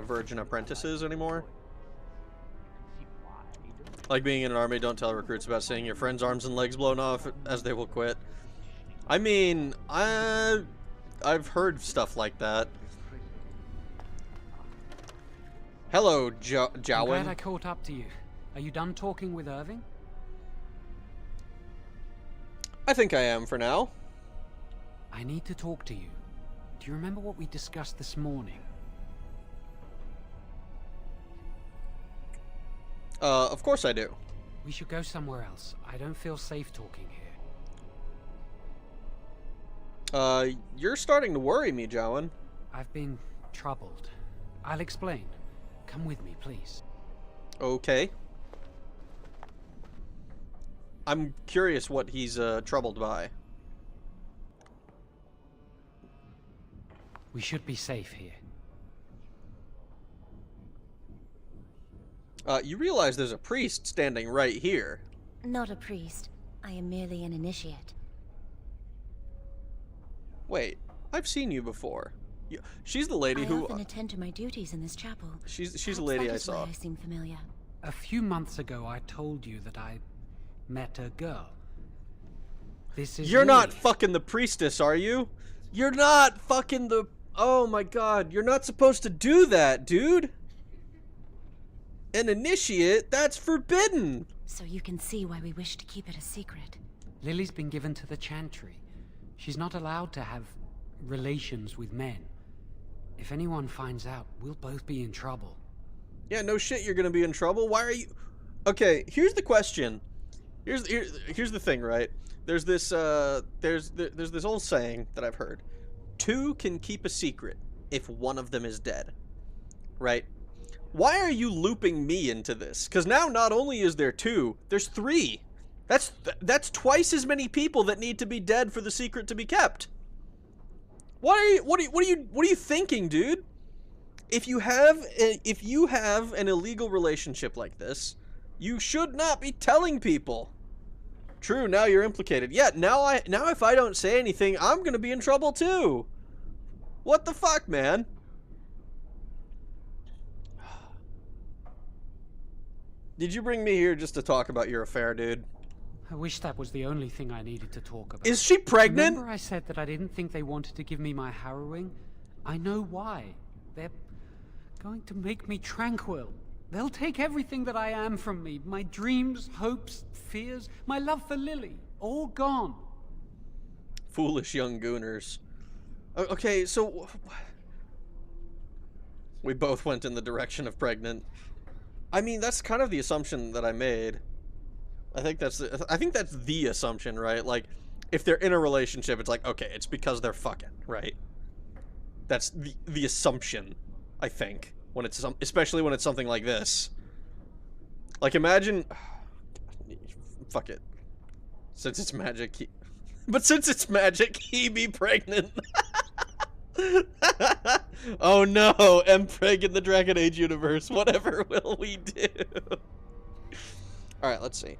virgin apprentices anymore. Like being in an army, don't tell recruits about seeing your friend's arms and legs blown off, as they will quit. I mean, I've heard stuff like that. Hello, Jowen. I'm glad I caught up to you. Are you done talking with Irving? I think I am for now. I need to talk to you. Do you remember what we discussed this morning? Of course I do. We should go somewhere else. I don't feel safe talking here. You're starting to worry me, Jowen. I've been troubled. I'll explain. Come with me, please. Okay. I'm curious what he's troubled by. We should be safe here. You realize there's a priest standing right here. Not a priest. I am merely an initiate. Wait, I've seen you before. She's the lady who... I often attend to my duties in this chapel. She's a lady I saw. Why I seem familiar. A few months ago, I told you that I met a girl. This is You're not Lily. fucking the priestess, are you? You're not fucking the... Oh my god, you're not supposed to do that, dude. An initiate? That's forbidden. So you can see why we wish to keep it a secret. Lily's been given to the Chantry. She's not allowed to have relations with men. If anyone finds out, we'll both be in trouble. Yeah, no shit, you're gonna be in trouble. Why are you... Okay, here's the question. Here's the thing, right? There's this there's this old saying that I've heard. Two can keep a secret if one of them is dead. Right? Why are you looping me into this? Because now not only is there two, there's three. That's twice as many people that need to be dead for the secret to be kept. What are you thinking, dude? If you have an illegal relationship like this, you should not be telling people. True, now you're implicated. Yeah, now if I don't say anything, I'm gonna be in trouble too. What the fuck, man? Did you bring me here just to talk about your affair, dude? I wish that was the only thing I needed to talk about. Is she pregnant? Remember I said that I didn't think they wanted to give me my harrowing? I know why. They're going to make me tranquil. They'll take everything that I am from me. My dreams, hopes, fears, my love for Lily. All gone. Foolish young gooners. Okay, so... We both went in the direction of pregnant. I mean, that's kind of the assumption that I made. I think that's the assumption, right? Like, if they're in a relationship, it's like, okay, it's because they're fucking, right? That's the assumption, I think, when it's especially when it's something like this. Like, imagine, fuck it. Since it's magic, since it's magic, he be pregnant. Oh no, Mpreg in the Dragon Age universe. Whatever will we do? All right, let's see.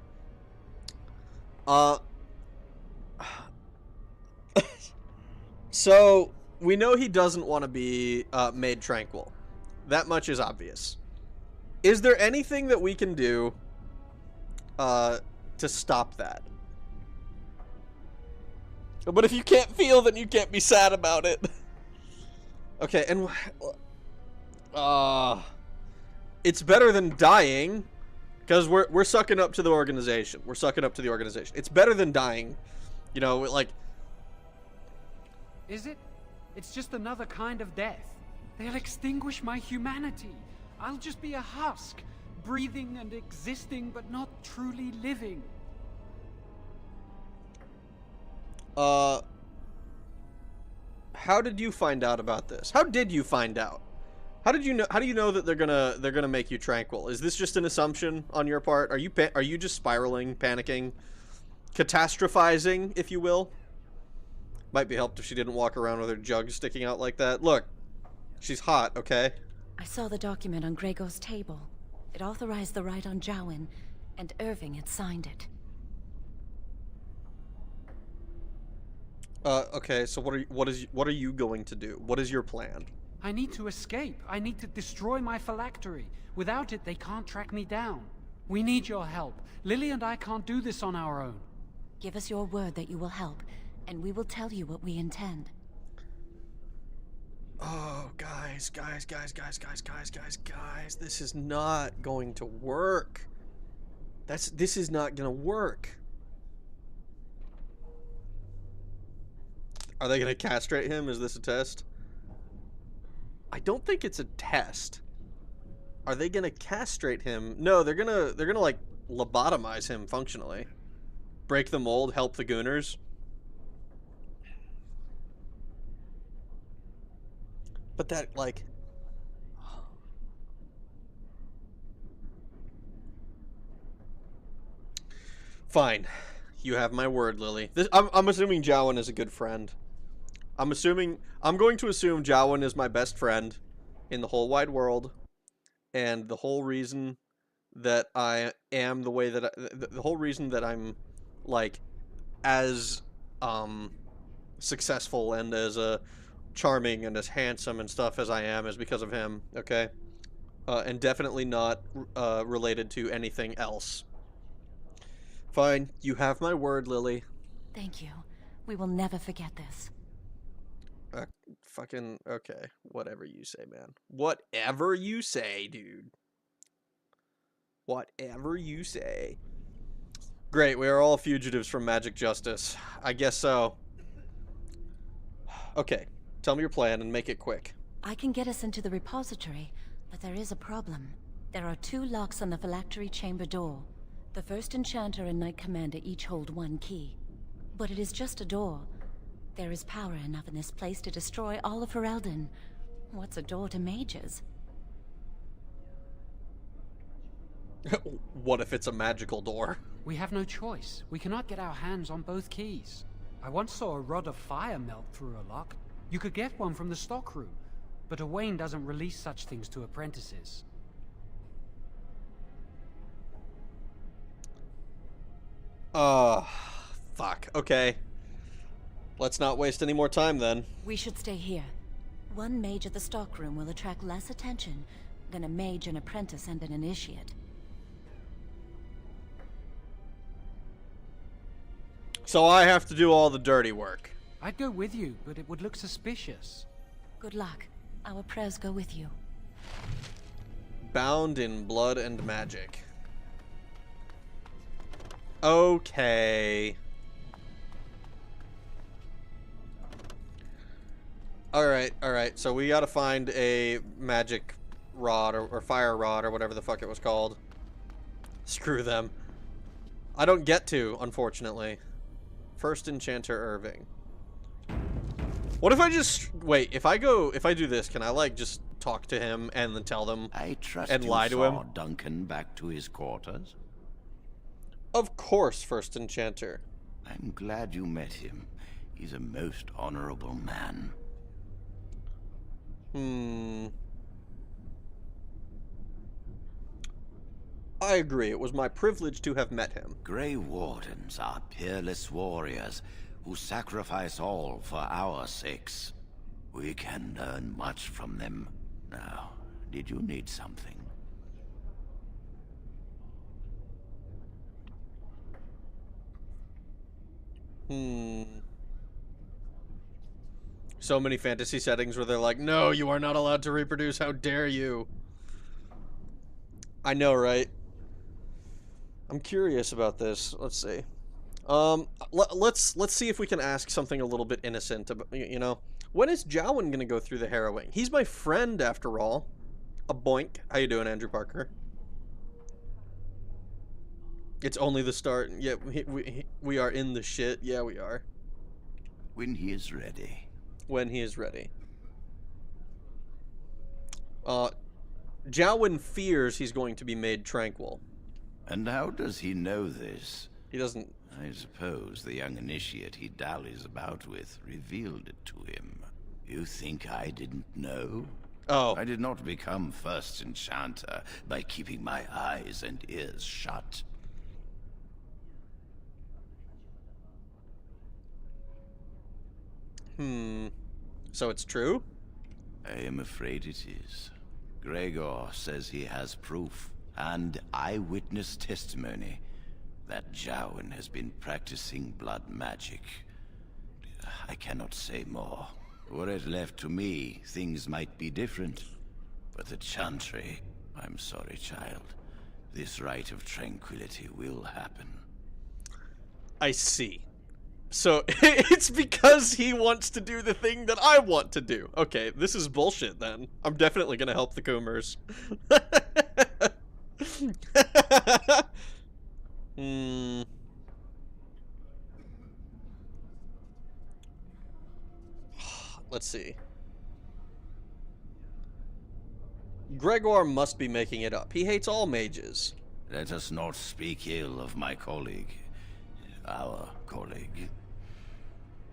So we know he doesn't want to be made tranquil. That much is obvious. Is there anything that we can do to stop that? But if you can't feel, then you can't be sad about it. Okay, and it's better than dying, because we're sucking up to the organization. We're sucking up to the organization. It's better than dying, you know, like. Is it? It's just another kind of death. They'll extinguish my humanity. I'll just be a husk, breathing and existing, but not truly living. How did you find out about this? How did you find out? How do you know that they're gonna make you tranquil? Is this just an assumption on your part? Are you just spiraling, panicking, catastrophizing, if you will? Might be helped if she didn't walk around with her jug sticking out like that. Look, she's hot, okay? I saw the document on Gregor's table. It authorized the right on Jowan, and Irving had signed it. Okay, so what are you going to do? What is your plan? I need to escape. I need to destroy my phylactery. Without it, they can't track me down. We need your help. Lily and I can't do this on our own. Give us your word that you will help, and we will tell you what we intend. Oh, guys, this is not going to work. This is not gonna work. Are they gonna castrate him? Is this a test? I don't think it's a test. Are they gonna castrate him? No, they're gonna like lobotomize him functionally. Break the mold, help the gooners. But that, like... Fine. You have my word, Lily. I'm assuming Jowan is a good friend. I'm going to assume Jowan is my best friend in the whole wide world. And the whole reason that I am the way that the whole reason that I'm like as successful and as charming and as handsome and stuff as I am is because of him, okay? And definitely not related to anything else. Fine, you have my word, Lily. Thank you. We will never forget this. Fucking okay. Whatever you say, man. Whatever you say, dude. Whatever you say. Great, we are all fugitives from magic justice. I guess so. Okay, tell me your plan and make it quick. I can get us into the repository, but there is a problem. There are 2 locks on the phylactery chamber door. The First Enchanter and Knight Commander each hold 1 key. But it is just a door. There is power enough in this place to destroy all of Ferelden. What's a door to mages? What if it's a magical door? We have no choice. We cannot get our hands on both keys. I once saw a rod of fire melt through a lock. You could get one from the stockroom, but Owain doesn't release such things to apprentices. Fuck. Okay. Let's not waste any more time then. We should stay here. 1 mage at the stockroom will attract less attention than a mage, an apprentice, and an initiate. So I have to do all the dirty work. I'd go with you, but it would look suspicious. Good luck. Our prayers go with you. Bound in blood and magic. Okay. Alright, so we gotta find a magic rod or fire rod or whatever the fuck it was called. Screw them. I don't get to, unfortunately. First Enchanter Irving. What if I just wait, if I do this, can I like just talk to him and then tell them I trust and you lie to saw him? Duncan back to his quarters? Of course, First Enchanter. I'm glad you met him. He's a most honorable man. I agree. It was my privilege to have met him. Grey Wardens are peerless warriors who sacrifice all for our sakes. We can learn much from them. Now, did you need something? So many fantasy settings where they're like, no, you are not allowed to reproduce. How dare you? I know, right? I'm curious about this. Let's see. Let's see if we can ask something a little bit innocent. You know, when is Jowen gonna go through the harrowing? He's my friend, after all. A boink. How you doing, Andrew Parker? It's only the start. Yeah, we are in the shit. Yeah, we are. When he is ready. When he is ready. Jowen fears he's going to be made tranquil. And how does he know this? He doesn't... I suppose the young initiate he dallies about with revealed it to him. You think I didn't know? Oh. I did not become First Enchanter by keeping my eyes and ears shut. So it's true? I am afraid it is. Gregor says he has proof and eyewitness testimony that Jowen has been practicing blood magic. I cannot say more. Were it left to me, things might be different. But the Chantry, I'm sorry, child. This rite of tranquility will happen. I see. So, it's because he wants to do the thing that I want to do. Okay, this is bullshit then. I'm definitely gonna help the Coomers. Let's see. Gregor must be making it up. He hates all mages. Let us not speak ill of my colleague. Our colleague.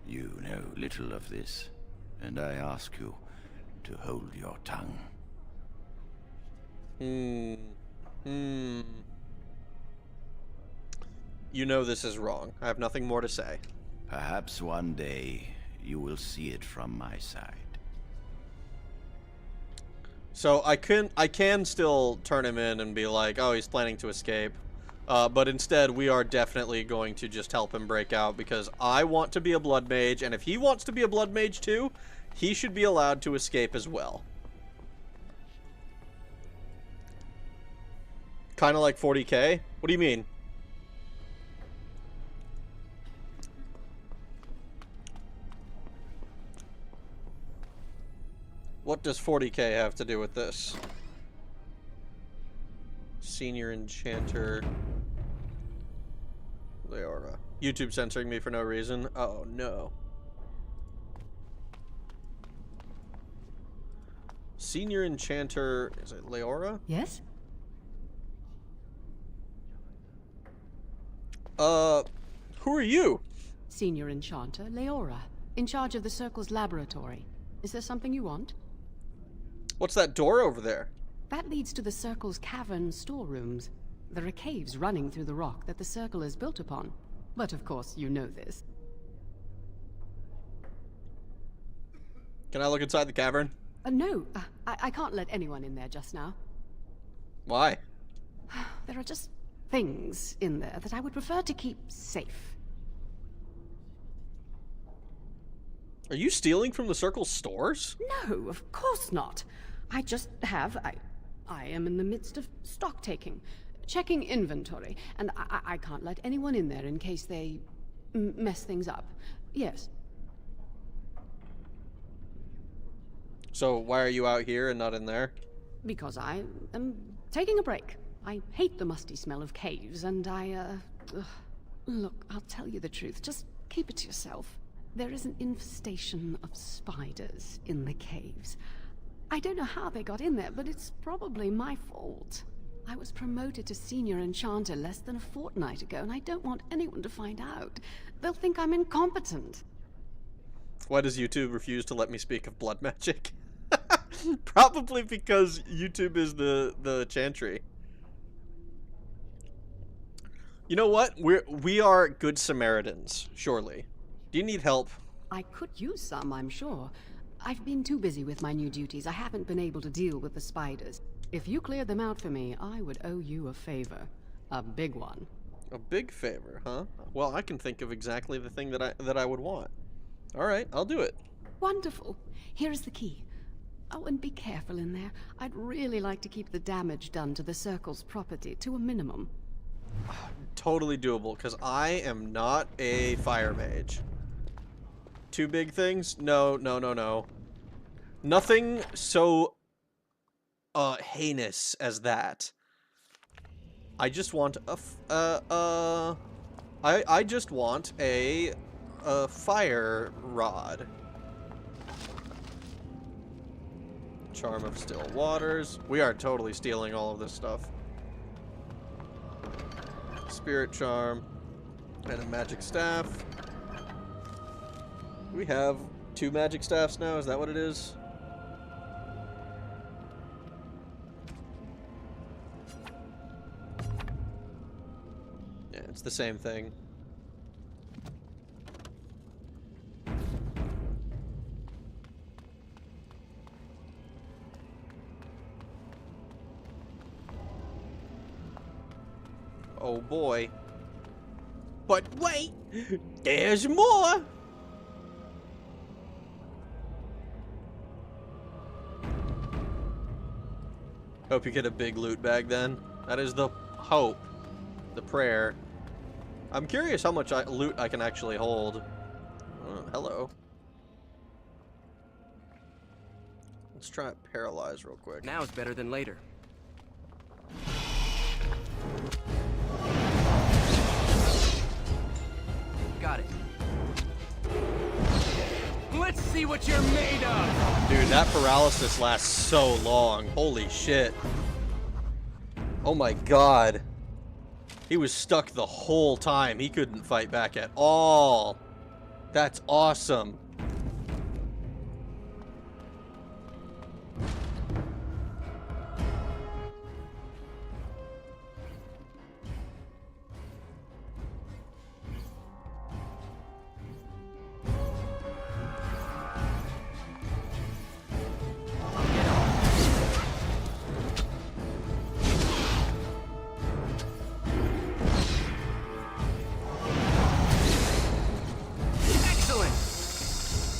You know little of this, and I ask you to hold your tongue. You know this is wrong. I have nothing more to say. Perhaps one day you will see it from my side. So I can still turn him in and be like, oh, he's planning to escape. But instead, we are definitely going to just help him break out because I want to be a blood mage, and if he wants to be a blood mage too, he should be allowed to escape as well. Kind of like 40k? What do you mean? What does 40k have to do with this? Senior Enchanter. Leora. YouTube censoring me for no reason. Oh no. Senior Enchanter. Is it Leora? Yes? Who are you? Senior Enchanter Leora, in charge of the Circle's laboratory. Is there something you want? What's that door over there? That leads to the Circle's cavern storerooms. There are caves running through the rock that the Circle is built upon. But of course, you know this. Can I look inside the cavern? No, I can't let anyone in there just now. Why? There are just things in there that I would prefer to keep safe. Are you stealing from the Circle's stores? No, of course not. I just have... I am in the midst of stock taking, checking inventory, and I can't let anyone in there in case they mess things up. Yes. So why are you out here and not in there? Because I am taking a break. I hate the musty smell of caves, and Look, I'll tell you the truth. Just keep it to yourself. There is an infestation of spiders in the caves. I don't know how they got in there, but it's probably my fault. I was promoted to Senior Enchanter less than a fortnight ago, and I don't want anyone to find out. They'll think I'm incompetent. Why does YouTube refuse to let me speak of blood magic? Probably because YouTube is the chantry. You know what? We are good Samaritans, surely. Do you need help? I could use some, I'm sure. I've been too busy with my new duties. I haven't been able to deal with the spiders. If you cleared them out for me, I would owe you a favor. A big one. A big favor, huh? Well, I can think of exactly the thing that I would want. All right, I'll do it. Wonderful. Here is the key. Oh, and be careful in there. I'd really like to keep the damage done to the Circle's property to a minimum. Totally doable, because I am not a fire mage. Two big things? No. Nothing so heinous as that. I just want I just want a fire rod. Charm of Still Waters. We are totally stealing all of this stuff. Spirit Charm and a magic staff. We have 2 magic staffs now, is that what it is? Yeah, it's the same thing. Oh boy. But wait! There's more! Hope you get a big loot bag then. That is the hope. The prayer. I'm curious how much loot I can actually hold. Hello. Let's try Paralyze real quick. Now it's better than later. Got it. Let's see what you're made of! Dude, that paralysis lasts so long. Holy shit. Oh my god. He was stuck the whole time. He couldn't fight back at all. That's awesome.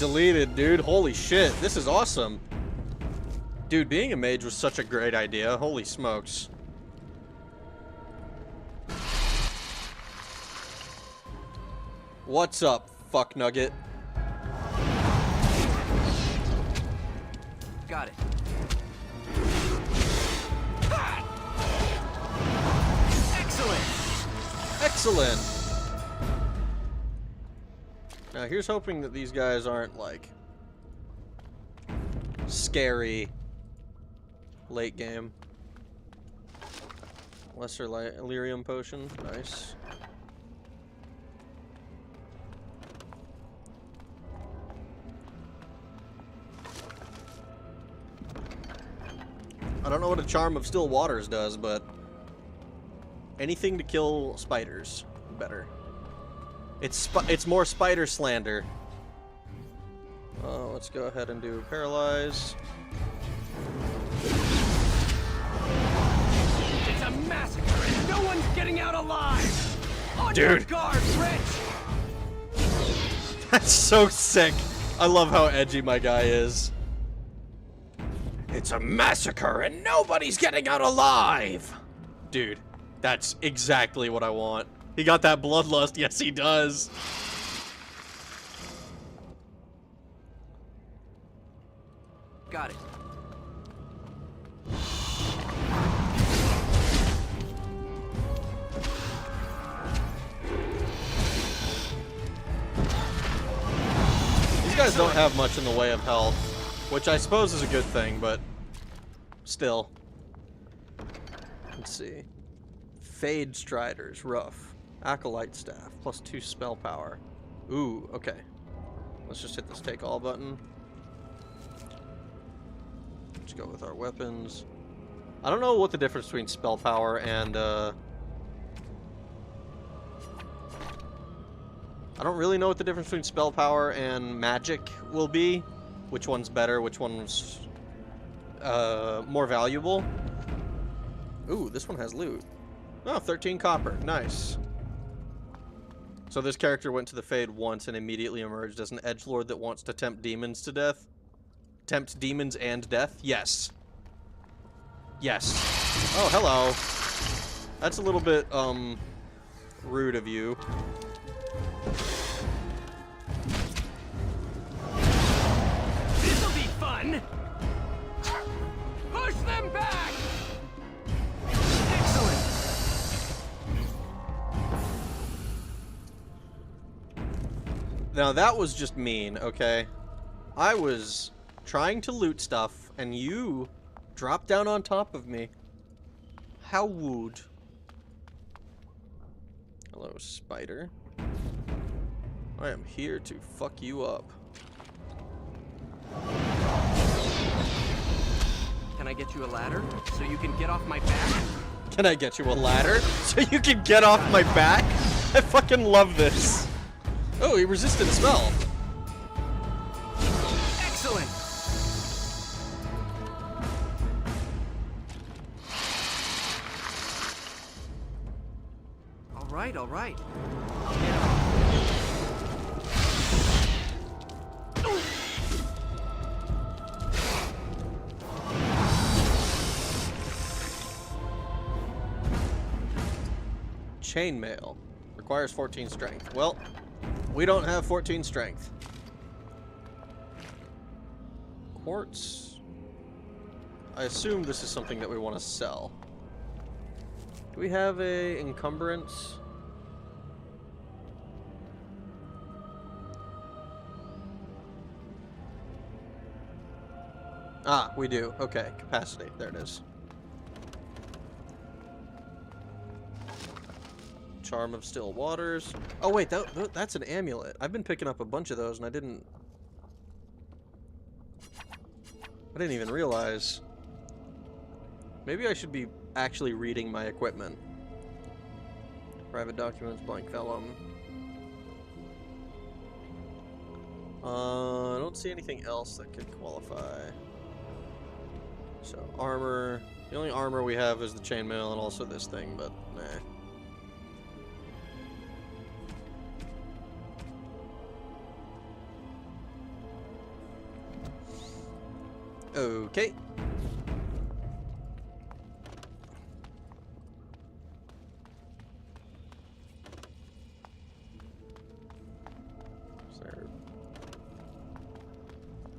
deleted, dude. Holy shit. This is awesome. Dude, being a mage was such a great idea. Holy smokes. What's up, fuck nugget? Got it. Excellent. Excellent. Now here's hoping that these guys aren't like scary late game. Lesser Illyrium potion, nice. I don't know what a Charm of Still Waters does, but anything to kill spiders, better. It's more spider slander. Let's go ahead and do Paralyze. It's a massacre and no one's getting out alive! On Dude. your guard, Rich! That's so sick. I love how edgy my guy is. It's a massacre and nobody's getting out alive! Dude, that's exactly what I want. He got that bloodlust. Yes, he does. Got it. These guys don't have much in the way of health, which I suppose is a good thing, but still. Let's see. Fade Striders, rough. Acolyte Staff, +2 spell power. Ooh, okay. Let's just hit this take all button. Let's go with our weapons. I don't know what the difference between spell power and, I don't really know what the difference between spell power and magic will be. Which one's better, which one's, more valuable. Ooh, this one has loot. Oh, 13 copper. Nice. So this character went to the Fade once and immediately emerged as an edgelord that wants to tempt demons to death. Tempt demons and death? Yes. Yes. Oh, hello. That's a little bit, rude of you. This'll be fun! Push them back! Excellent! Now that was just mean, okay? I was trying to loot stuff, and you dropped down on top of me. How rude. Hello, spider. I am here to fuck you up. Can I get you a ladder so you can get off my back? Can I get you a ladder so you can get off my back? I fucking love this. Oh, he resisted spell. Excellent! Alright, alright. I'll get on. Chainmail. Requires 14 strength. Well, we don't have 14 strength. Quartz. I assume this is something that we want to sell. Do we have a encumbrance? Ah, we do. Okay, capacity. There it is. Charm of Still Waters. Oh wait, that's an amulet. I've been picking up a bunch of those and I didn't even realize. Maybe I should be actually reading my equipment. Private documents, blank vellum. I don't see anything else that could qualify. So armor. The only armor we have is the chainmail and also this thing, but nah. Okay.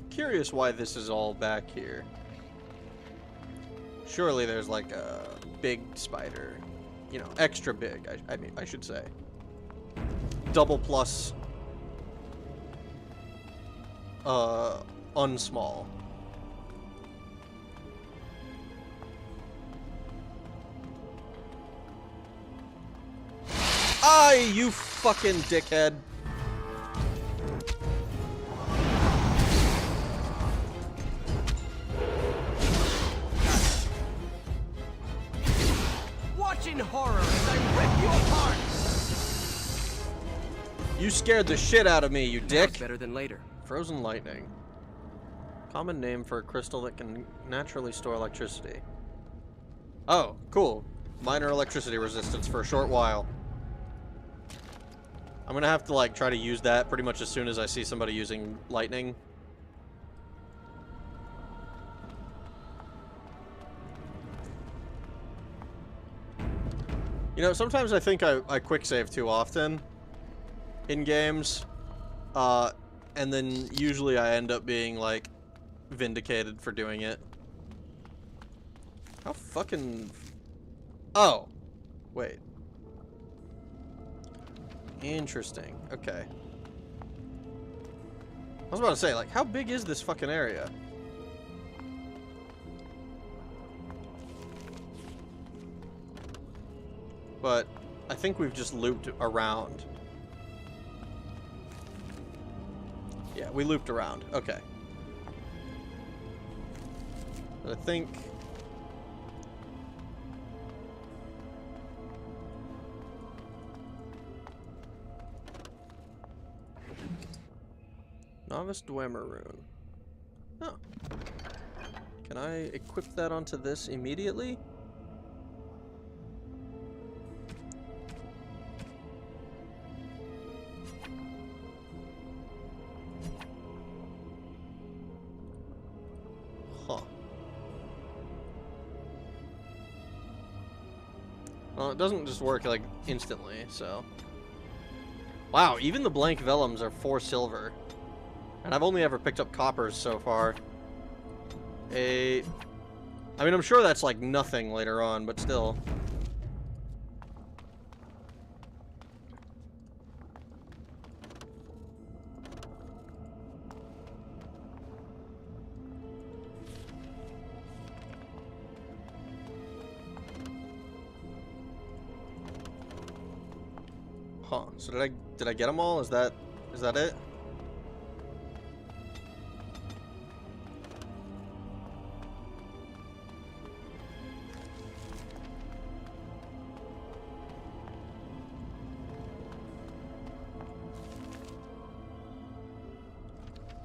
Curious why this is all back here. Surely there's like a big spider, you know, extra big. I mean, I should say. Double plus. Unsmall. Aye, you fucking dickhead. Watch in horror as I rip you apart! You scared the shit out of me, you dick. Now's better than later. Frozen lightning. Common name for a crystal that can naturally store electricity. Oh, cool. Minor electricity resistance for a short while. I'm gonna have to, like, try to use that pretty much as soon as I see somebody using lightning. You know, sometimes I think I quick save too often in games. And then usually I end up being, like, vindicated for doing it. How fucking... Oh. Wait. Interesting. Okay. I was about to say, like, how big is this fucking area? But I think we've just looped around. Yeah, we looped around. Okay. But I think... Novice Dwemer rune. Oh. Can I equip that onto this immediately? Huh. Well, it doesn't just work, like, instantly, so... Wow, even the blank vellums are 4 silver. And I've only ever picked up coppers so far. I mean, I'm sure that's like nothing later on, but still. Huh. So did I get them all? Is that it?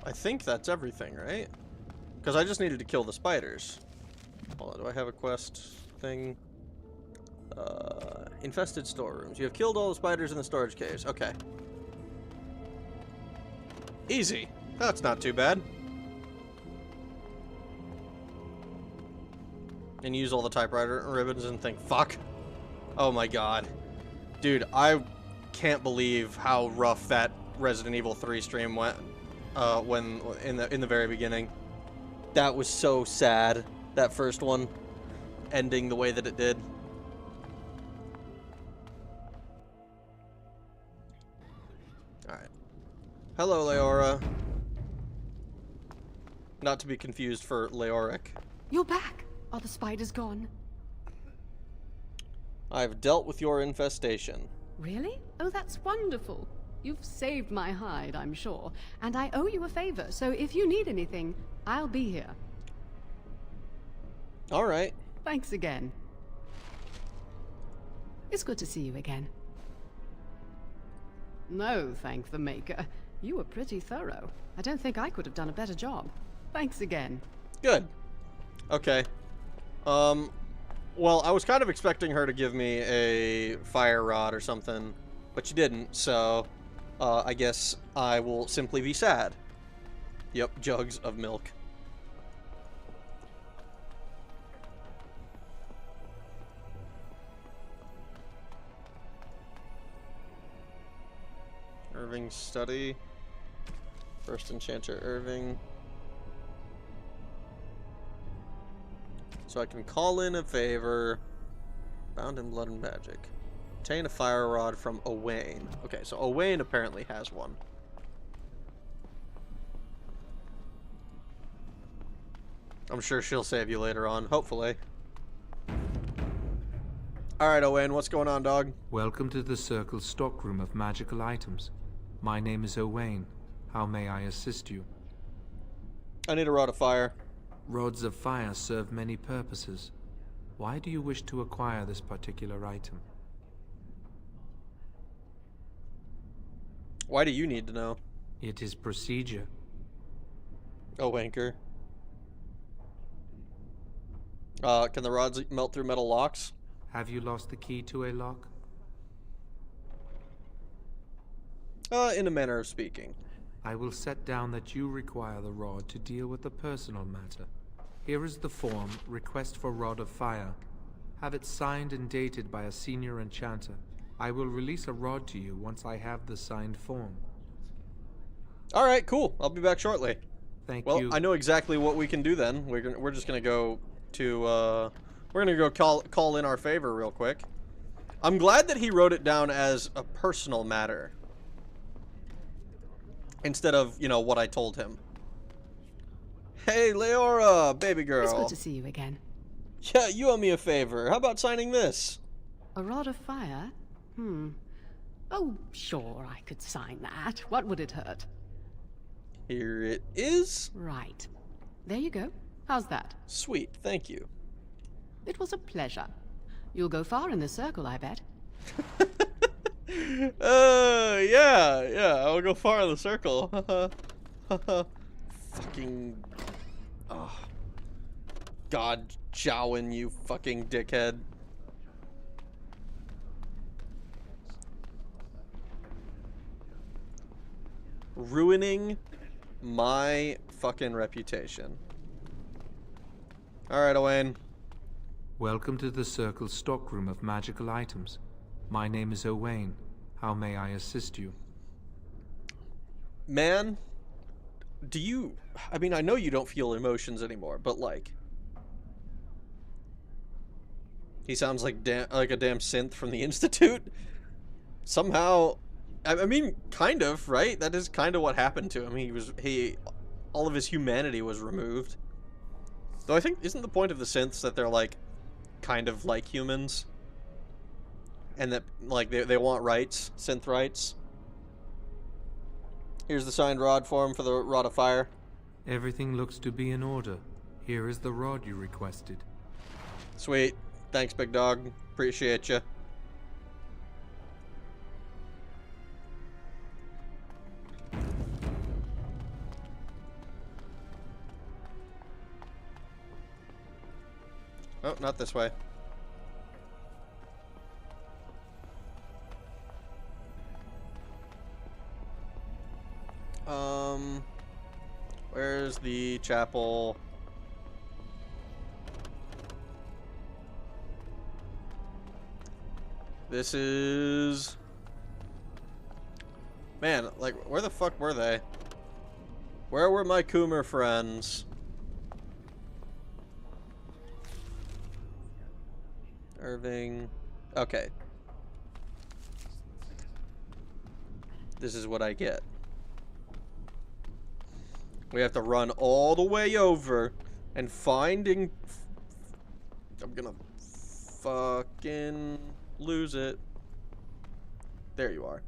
I think that's everything, right? Because I just needed to kill the spiders. Hold on, do I have a quest thing? Infested storerooms. You have killed all the spiders in the storage caves. Okay. Easy. That's not too bad. And use all the typewriter ribbons and think, fuck. Oh my god. Dude, I can't believe how rough that Resident Evil 3 stream went. When in the very beginning, that was so sad. That first one, ending the way that it did. All right. Hello, Leora. Not to be confused for Leoric. You're back. Are the spiders gone? I've dealt with your infestation. Really? Oh, that's wonderful. You've saved my hide, I'm sure, and I owe you a favor, so if you need anything, I'll be here. All right. Thanks again. It's good to see you again. No, thank the Maker. You were pretty thorough. I don't think I could have done a better job. Thanks again. Good. Okay. Well, I was kind of expecting her to give me a fire rod or something, but she didn't, so... I guess I will simply be sad. Yep, jugs of milk. Irving's study. First enchanter Irving. So I can call in a favor. Bound in blood and magic. Obtain a fire rod from Owain. Okay, so Owain apparently has one. I'm sure she'll save you later on, hopefully. Alright, Owain, what's going on, dog? Welcome to the Circle's stockroom of magical items. My name is Owain. How may I assist you? I need a rod of fire. Rods of fire serve many purposes. Why do you wish to acquire this particular item? Why do you need to know? It is procedure. Oh, wanker. Can the rods melt through metal locks? Have you lost the key to a lock? In a manner of speaking. I will set down that you require the rod to deal with a personal matter. Here is the form, Request for Rod of Fire. Have it signed and dated by a senior enchanter. I will release a rod to you once I have the signed form. Alright, cool. I'll be back shortly. Thank you. you. I know exactly what we can do then. We're just gonna go to, we're gonna go call in our favor real quick. I'm glad that he wrote it down as a personal matter. Instead of, you know, what I told him. Hey, Leora, baby girl. It's good to see you again. Yeah, you owe me a favor. How about signing this? A rod of fire? Oh, sure, I could sign that. What would it hurt? Here it is. Right. There you go. How's that? Sweet, thank you. It was a pleasure. You'll go far in the circle, I bet. Yeah, I'll go far in the circle. Fucking... Oh. God, Jowen, you fucking dickhead. Ruining my fucking reputation. Alright, Owain. Welcome to the Circle's stockroom of magical items. My name is Owain. How may I assist you? Man, do you... I mean, I know you don't feel emotions anymore, but like... He sounds like a damn synth from the Institute. Somehow... I mean, kind of, right? That is kind of what happened to him. All of his humanity was removed. Though I think, isn't the point of the synths that they're like, kind of like humans? And that, like, they want rights, synth rights? Here's the signed rod form for the Rod of Fire. Everything looks to be in order. Here is the rod you requested. Sweet. Thanks, big dog. Appreciate you. Oh, not this way. Where's the chapel? This is... Man, like, where the fuck were they? Where were my Coomer friends? Irving. Okay. This is what I get. We have to run all the way over and finding... I'm gonna fucking lose it. There you are.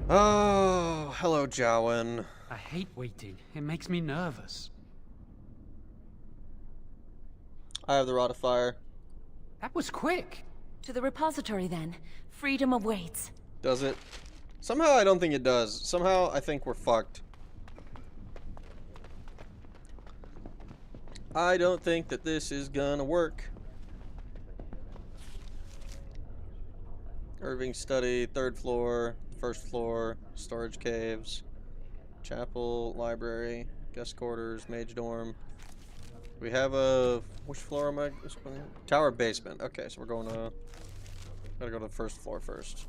Oh, hello, Jowen. I hate waiting. It makes me nervous. I have the Rod of Fire. That was quick. To the repository, then. Freedom awaits. Does it? Somehow I don't think it does. Somehow I think we're fucked. I don't think that this is gonna work. Irving study, 3rd floor, 1st floor, storage caves, chapel, library, guest quarters, mage dorm. We have a... Which floor am I? Tower basement. Okay, so we're going to... Gotta go to the first floor first.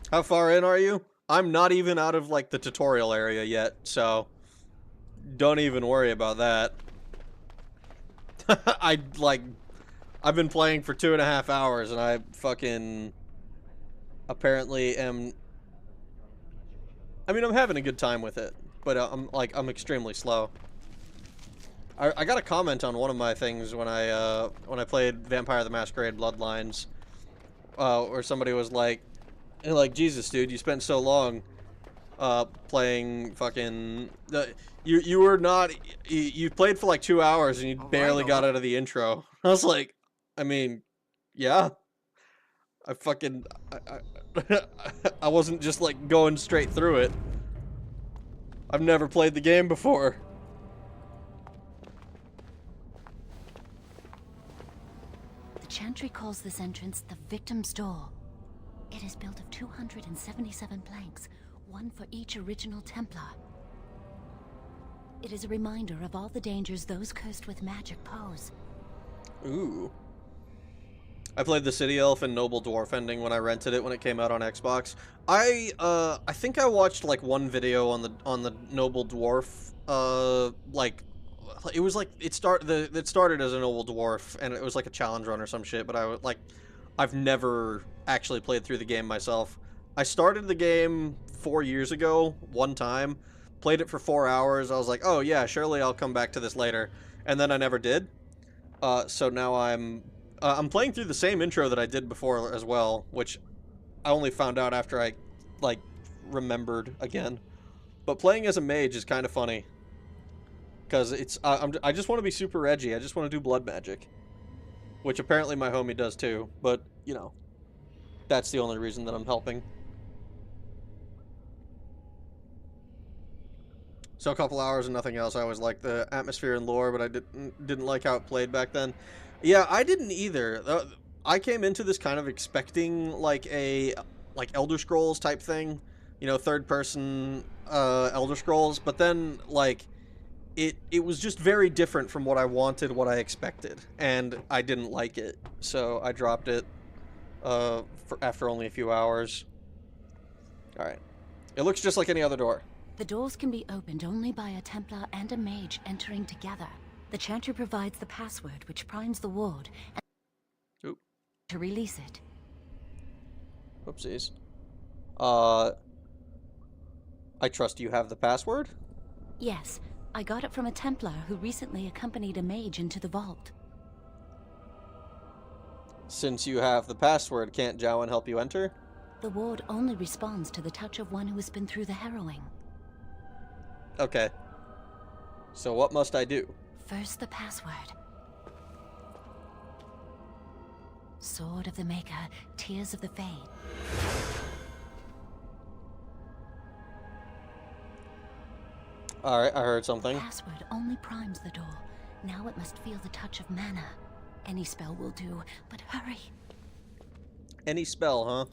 How far in are you? I'm not even out of, like, the tutorial area yet, so... Don't even worry about that. I've been playing for 2.5 hours, and I fucking... apparently am... I mean, I'm having a good time with it, but I'm extremely slow. I got a comment on one of my things when I played Vampire the Masquerade Bloodlines, where somebody was like, Jesus, dude, you spent so long playing fucking... You were not... You played for like 2 hours and you barely got out of the intro. I was like, I mean, yeah. I fucking... I wasn't just like going straight through it. I've never played the game before. The Chantry calls this entrance the Victim's Door. It is built of 277 planks, one for each original Templar. It is a reminder of all the dangers those cursed with magic pose. Ooh. I played the City Elf and Noble Dwarf ending when I rented it when it came out on Xbox. I think I watched like one video on the Noble Dwarf. Like it was like it started as a Noble Dwarf and it was like a challenge run or some shit. But I've never actually played through the game myself. I started the game 4 years ago, one time, played it for 4 hours. I was like, oh yeah, surely I'll come back to this later, and then I never did. So now I'm playing through the same intro that I did before as well, which I only found out after I, like, remembered again. But playing as a mage is kind of funny. Because it's, I just want to be super edgy. I just want to do blood magic. Which apparently my homie does too. But, you know, that's the only reason that I'm helping. So a couple hours and nothing else. I always liked the atmosphere and lore, but I didn't like how it played back then. Yeah, I didn't either. I came into this kind of expecting like a Elder Scrolls type thing, you know, third person Elder Scrolls, but then like it was just very different from what I wanted, what I expected, and I didn't like it. So I dropped it after only a few hours. All right. It looks just like any other door. The doors can be opened only by a Templar and a mage entering together. The Chantry provides the password, which primes the ward, and to release it. Oopsies. I trust you have the password? Yes, I got it from a Templar who recently accompanied a mage into the vault. Since you have the password, can't Jowan help you enter? The ward only responds to the touch of one who has been through the harrowing. Okay. So what must I do? First, the password. Sword of the Maker, Tears of the Fade. Alright, I heard something. The password only primes the door. Now it must feel the touch of mana. Any spell will do, but hurry. Any spell, huh?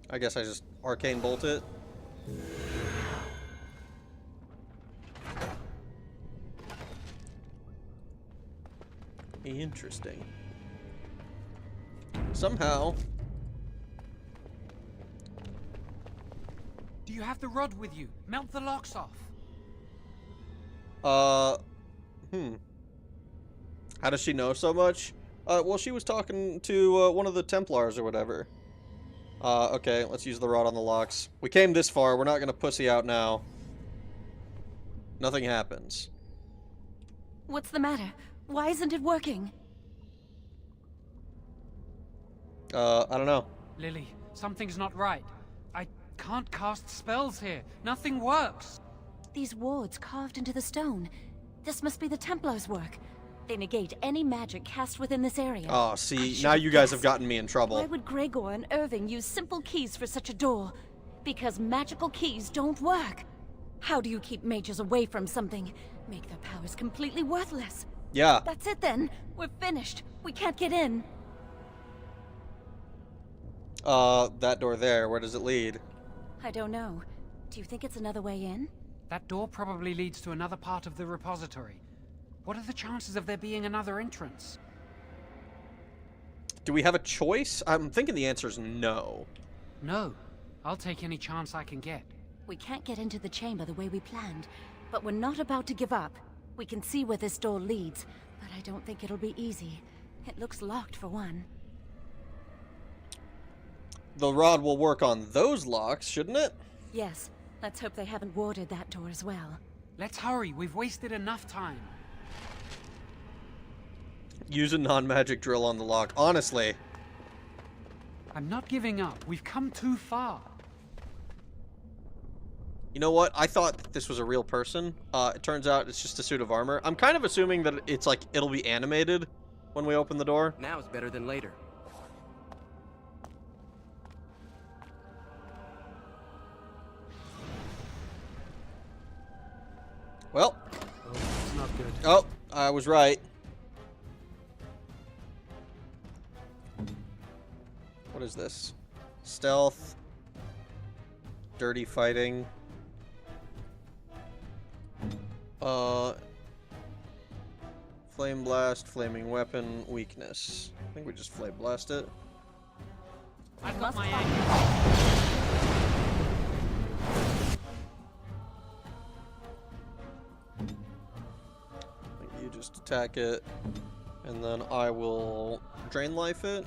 I guess I just arcane bolt it. Interesting. Somehow. Do you have the rod with you? Melt the locks off. How does she know so much? Well, she was talking to one of the Templars or whatever. Okay, let's use the rod on the locks. We came this far, we're not gonna pussy out now. Nothing happens. What's the matter? Why isn't it working? I don't know. Lily, something's not right. I can't cast spells here. Nothing works. These wards carved into the stone. This must be the Templars' work. They negate any magic cast within this area. Oh, see, now you guys have gotten me in trouble. Why would Gregor and Irving use simple keys for such a door? Because magical keys don't work. How do you keep mages away from something? Make their powers completely worthless. Yeah. That's it then. We're finished. We can't get in. That door there, where does it lead? I don't know. Do you think it's another way in? That door probably leads to another part of the repository. What are the chances of there being another entrance? Do we have a choice? I'm thinking the answer is no. No. I'll take any chance I can get. We can't get into the chamber the way we planned, but we're not about to give up. We can see where this door leads, but I don't think it'll be easy. It looks locked for one. The rod will work on those locks, shouldn't it? Yes. Let's hope they haven't warded that door as well. Let's hurry. We've wasted enough time. Use a non-magic drill on the lock. Honestly. I'm not giving up. We've come too far. You know what? I thought that this was a real person. It turns out it's just a suit of armor. I'm kind of assuming that it's like, it'll be animated when we open the door. Now is better than later. Well. Oh, it's not good. Oh, I was right. What is this? Stealth. Dirty fighting. Flame blast, flaming weapon, weakness. I think we just flame blast it. I've got my angle. You just attack it, and then I will drain life it.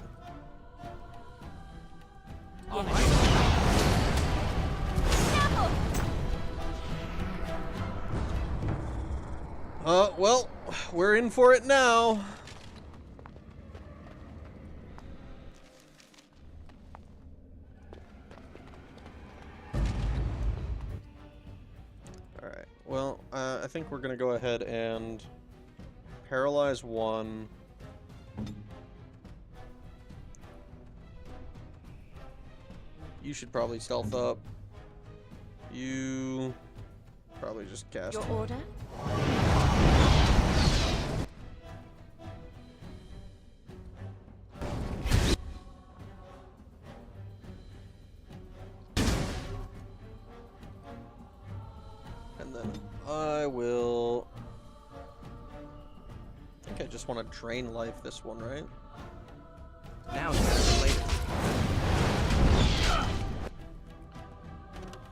Well, we're in for it now. Alright, well, I think we're gonna go ahead and paralyze one. You should probably stealth up. You probably just cast. Your order? And then I will. I think I just want to drain life this one, right? Now it's better than later.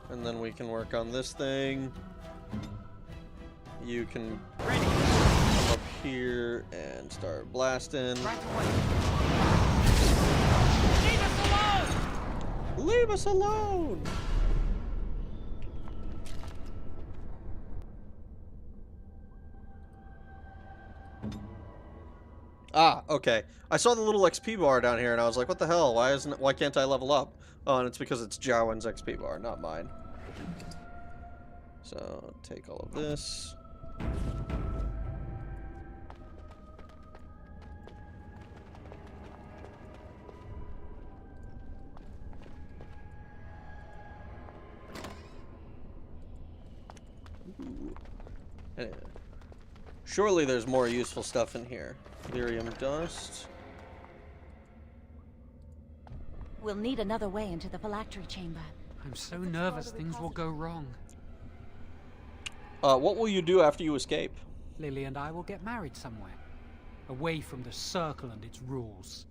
And then we can work on this thing. You can come up here and start blasting. Leave us alone! Leave us alone! Ah, okay. I saw the little XP bar down here, and I was like, "What the hell? Why can't I level up?" Oh, and it's because it's Jowen's XP bar, not mine. So take all of this. Ooh. Anyway. Surely there's more useful stuff in here. Lyrium dust. We'll need another way into the phylactery chamber. I'm so nervous things will go wrong. What will you do after you escape? Lily and I will get married somewhere. Away from the circle and its rules.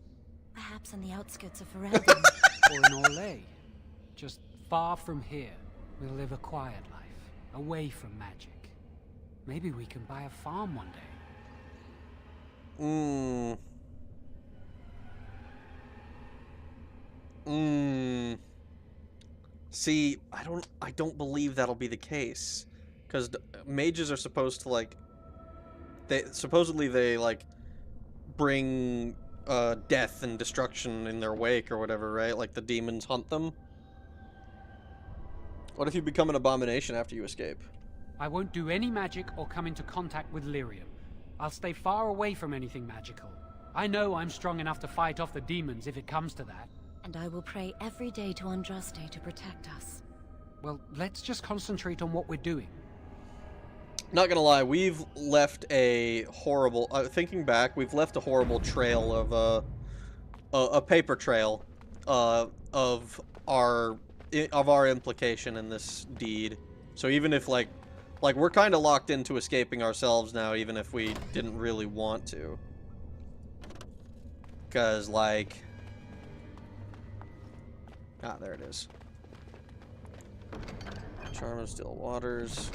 Perhaps in the outskirts of Ferelden. Or in Orlais. Just far from here. We'll live a quiet life. Away from magic. Maybe we can buy a farm one day. See, I don't believe that'll be the case. Because mages are supposed to, like... Supposedly they, like, bring death and destruction in their wake or whatever, right? Like the demons hunt them. What if you become an abomination after you escape? I won't do any magic or come into contact with Lyrium. I'll stay far away from anything magical. I know I'm strong enough to fight off the demons if it comes to that. And I will pray every day to Andraste to protect us. Well, let's just concentrate on what we're doing. Not gonna lie, we've left a horrible... thinking back, we've left a horrible trail of, a paper trail of our implication in this deed. So even if like we're kind of locked into escaping ourselves now, even if we didn't really want to. Because like, there it is. Charm of Still Waters.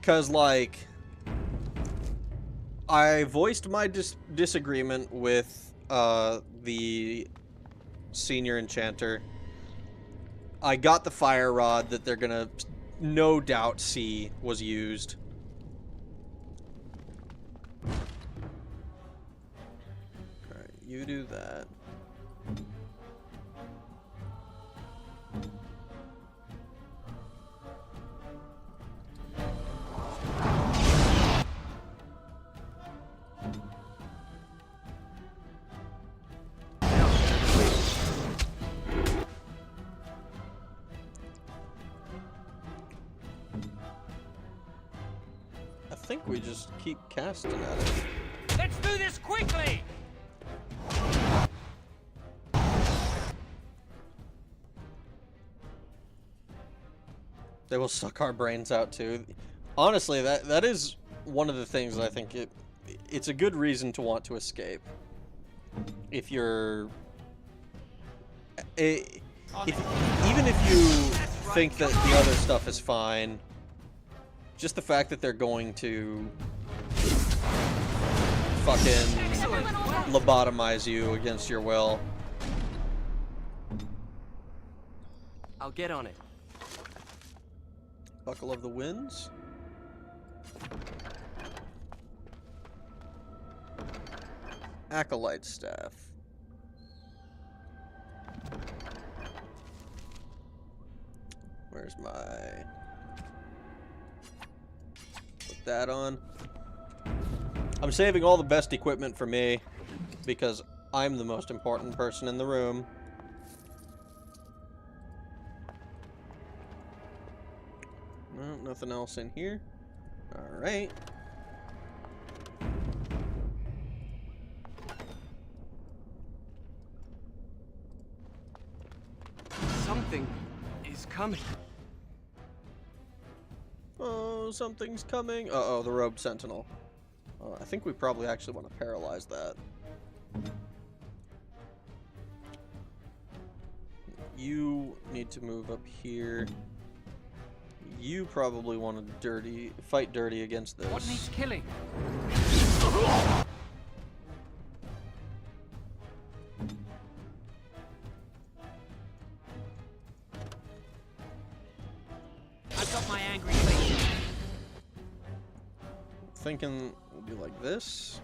Because like, I voiced my disagreement with the senior enchanter. I got the fire rod that they're gonna no doubt see was used. Alright, you do that. I think we just keep casting at it. Let's do this quickly! They will suck our brains out too. Honestly, that is one of the things that I think it's a good reason to want to escape. If you're even if you think that the other stuff is fine, just the fact that they're going to fucking lobotomize you against your will. I'll get on it. Buckle of the Winds. Acolyte Staff. Where's my... Put that on. I'm saving all the best equipment for me, because I'm the most important person in the room. No, nothing else in here. Alright. Something is coming. Oh, something's coming. Uh-oh, the Robed Sentinel. I think we probably actually want to paralyze that. You need to move up here. You probably want to fight dirty against this. What needs killing? I've got my angry face. Thinking we'll do like this.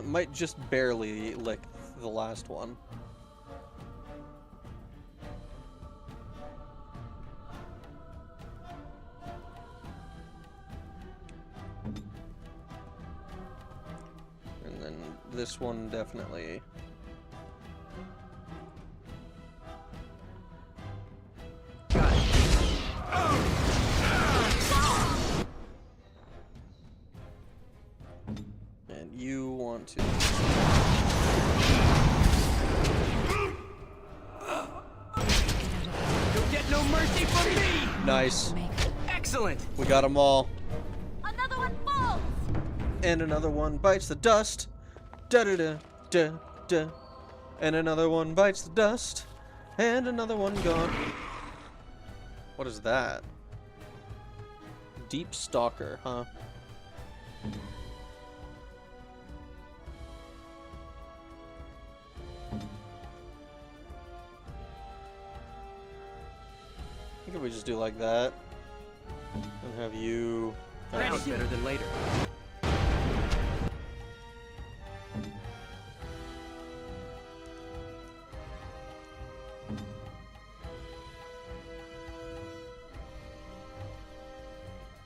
Might just barely lick the last one. And then this one definitely. And you want to... You'll get no mercy from me! Nice. Excellent! We got them all. Another one falls! And another one bites the dust. Da-da-da-da-da. And another one bites the dust. And another one gone. What is that? Deep Stalker, huh? I think if we just do like that, and have you... Now it's better than later.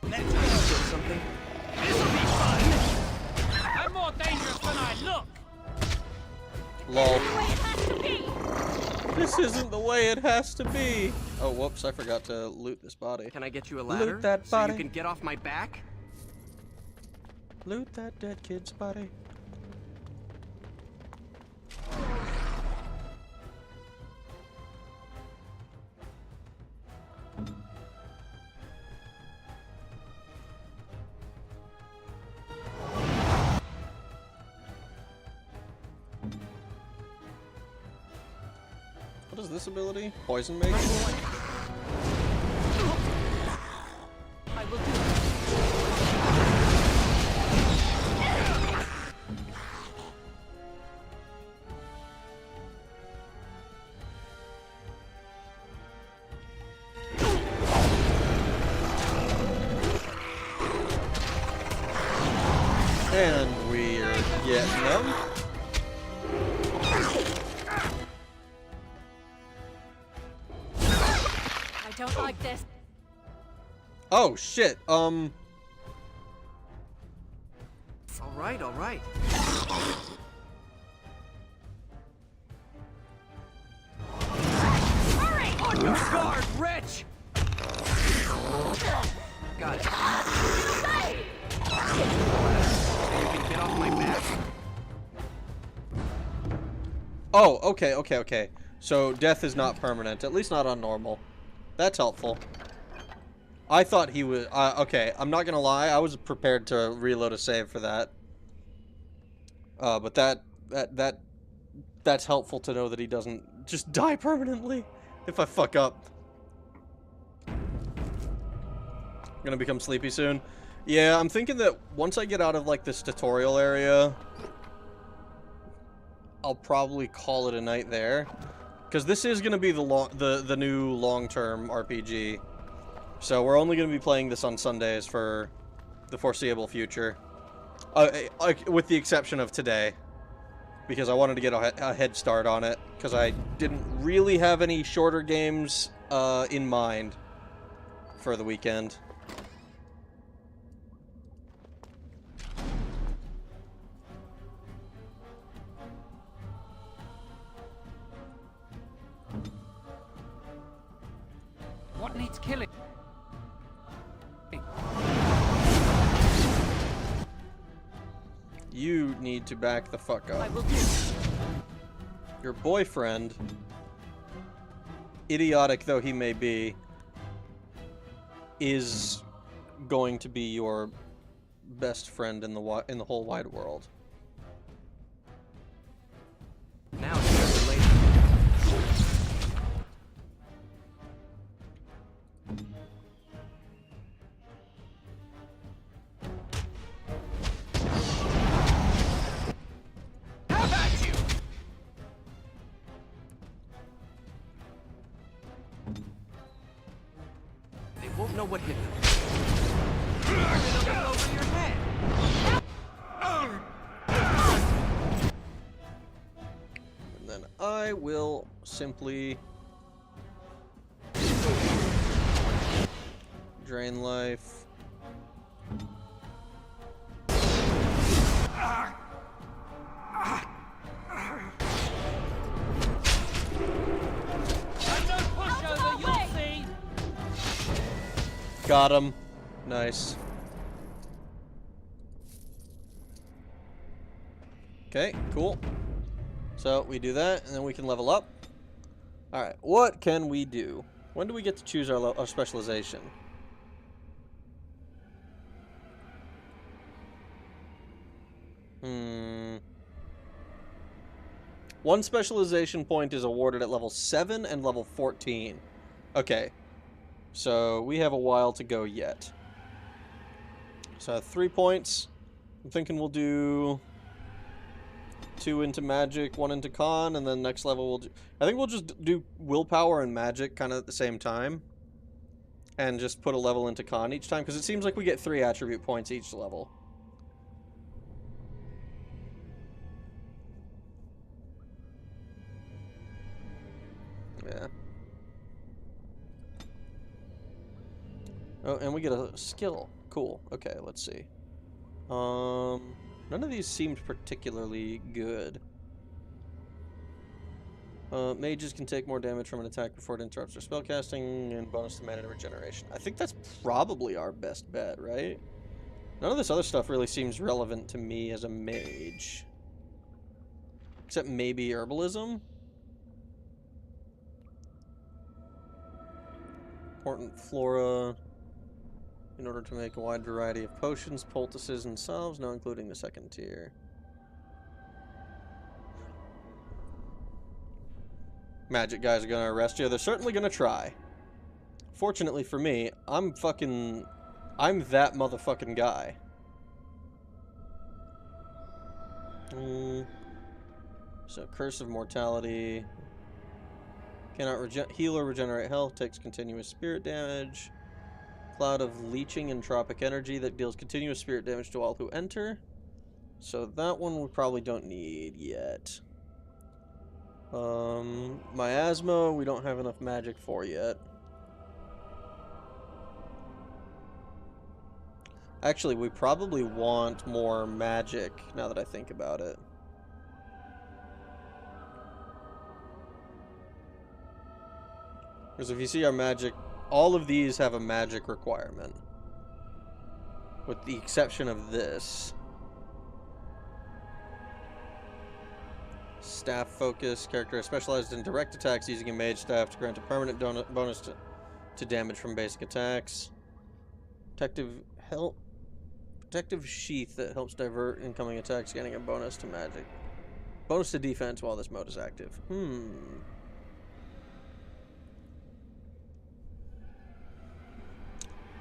Let's do something. This'll be fun! I'm more dangerous than I look! Lol. This isn't the way it has to be. Oh, whoops, I forgot to loot this body. Can I get you a ladder Loot that so body. you can get off my back? Loot that dead kid's body. What is this ability? Poison Mage? I will do And we're getting them. I don't like this. Oh shit. All right, all right. Hurry! On your guard, wretch! Got it. So you can get off my back? Oh, okay, okay, okay. So death is not permanent, at least not on normal. That's helpful. I thought he was okay, I'm not gonna lie, I was prepared to reload a save for that. But that's helpful to know that he doesn't just die permanently if I fuck up. Gonna become sleepy soon. Yeah, I'm thinking that once I get out of like this tutorial area, I'll probably call it a night there, because this is gonna be the new long-term RPG. So we're only gonna be playing this on Sundays for the foreseeable future, with the exception of today, because I wanted to get a head start on it, because I didn't really have any shorter games in mind for the weekend. What needs killing? You need to back the fuck up. I will do. Your boyfriend, idiotic though he may be, is going to be your best friend in the whole wide world. Now it's just late. How about you? They won't know what hit them. It'll go over your head. And then I will simply drain life. I'm no pushover, you'll see. Got him. Nice. Okay, cool. So we do that, and then we can level up. Alright, what can we do? When do we get to choose our specialization? One specialization point is awarded at level 7 and level 14. Okay. So we have a while to go yet. So 3 points. I'm thinking we'll do 2 into magic, 1 into con, and then next level we'll do... I think we'll just do willpower and magic kind of at the same time. And just put a level into con each time, because it seems like we get 3 attribute points each level. Yeah. Oh, and we get a skill. Cool. Okay, let's see. None of these seemed particularly good. Mages can take more damage from an attack before it interrupts their spellcasting, and bonus to mana regeneration. I think that's probably our best bet, right? None of this other stuff really seems relevant to me as a mage. Except maybe herbalism? Important flora. In order to make a wide variety of potions, poultices, and salves, now including the second tier. Magic guys are gonna arrest you. They're certainly gonna try. Fortunately for me, I'm that motherfucking guy. So, Curse of Mortality. Cannot heal or regenerate health. Takes continuous spirit damage. Cloud of Leeching and Tropic Energy that deals continuous spirit damage to all who enter. So that one we probably don't need yet. Miasma, we don't have enough magic for yet. Actually, we probably want more magic, now that I think about it. Because if you see our magic, all of these have a magic requirement. With the exception of this. Staff focus. Character is specialized in direct attacks using a mage staff to grant a permanent bonus to damage from basic attacks. Protective sheath that helps divert incoming attacks, getting a bonus to magic. Bonus to defense while this mode is active.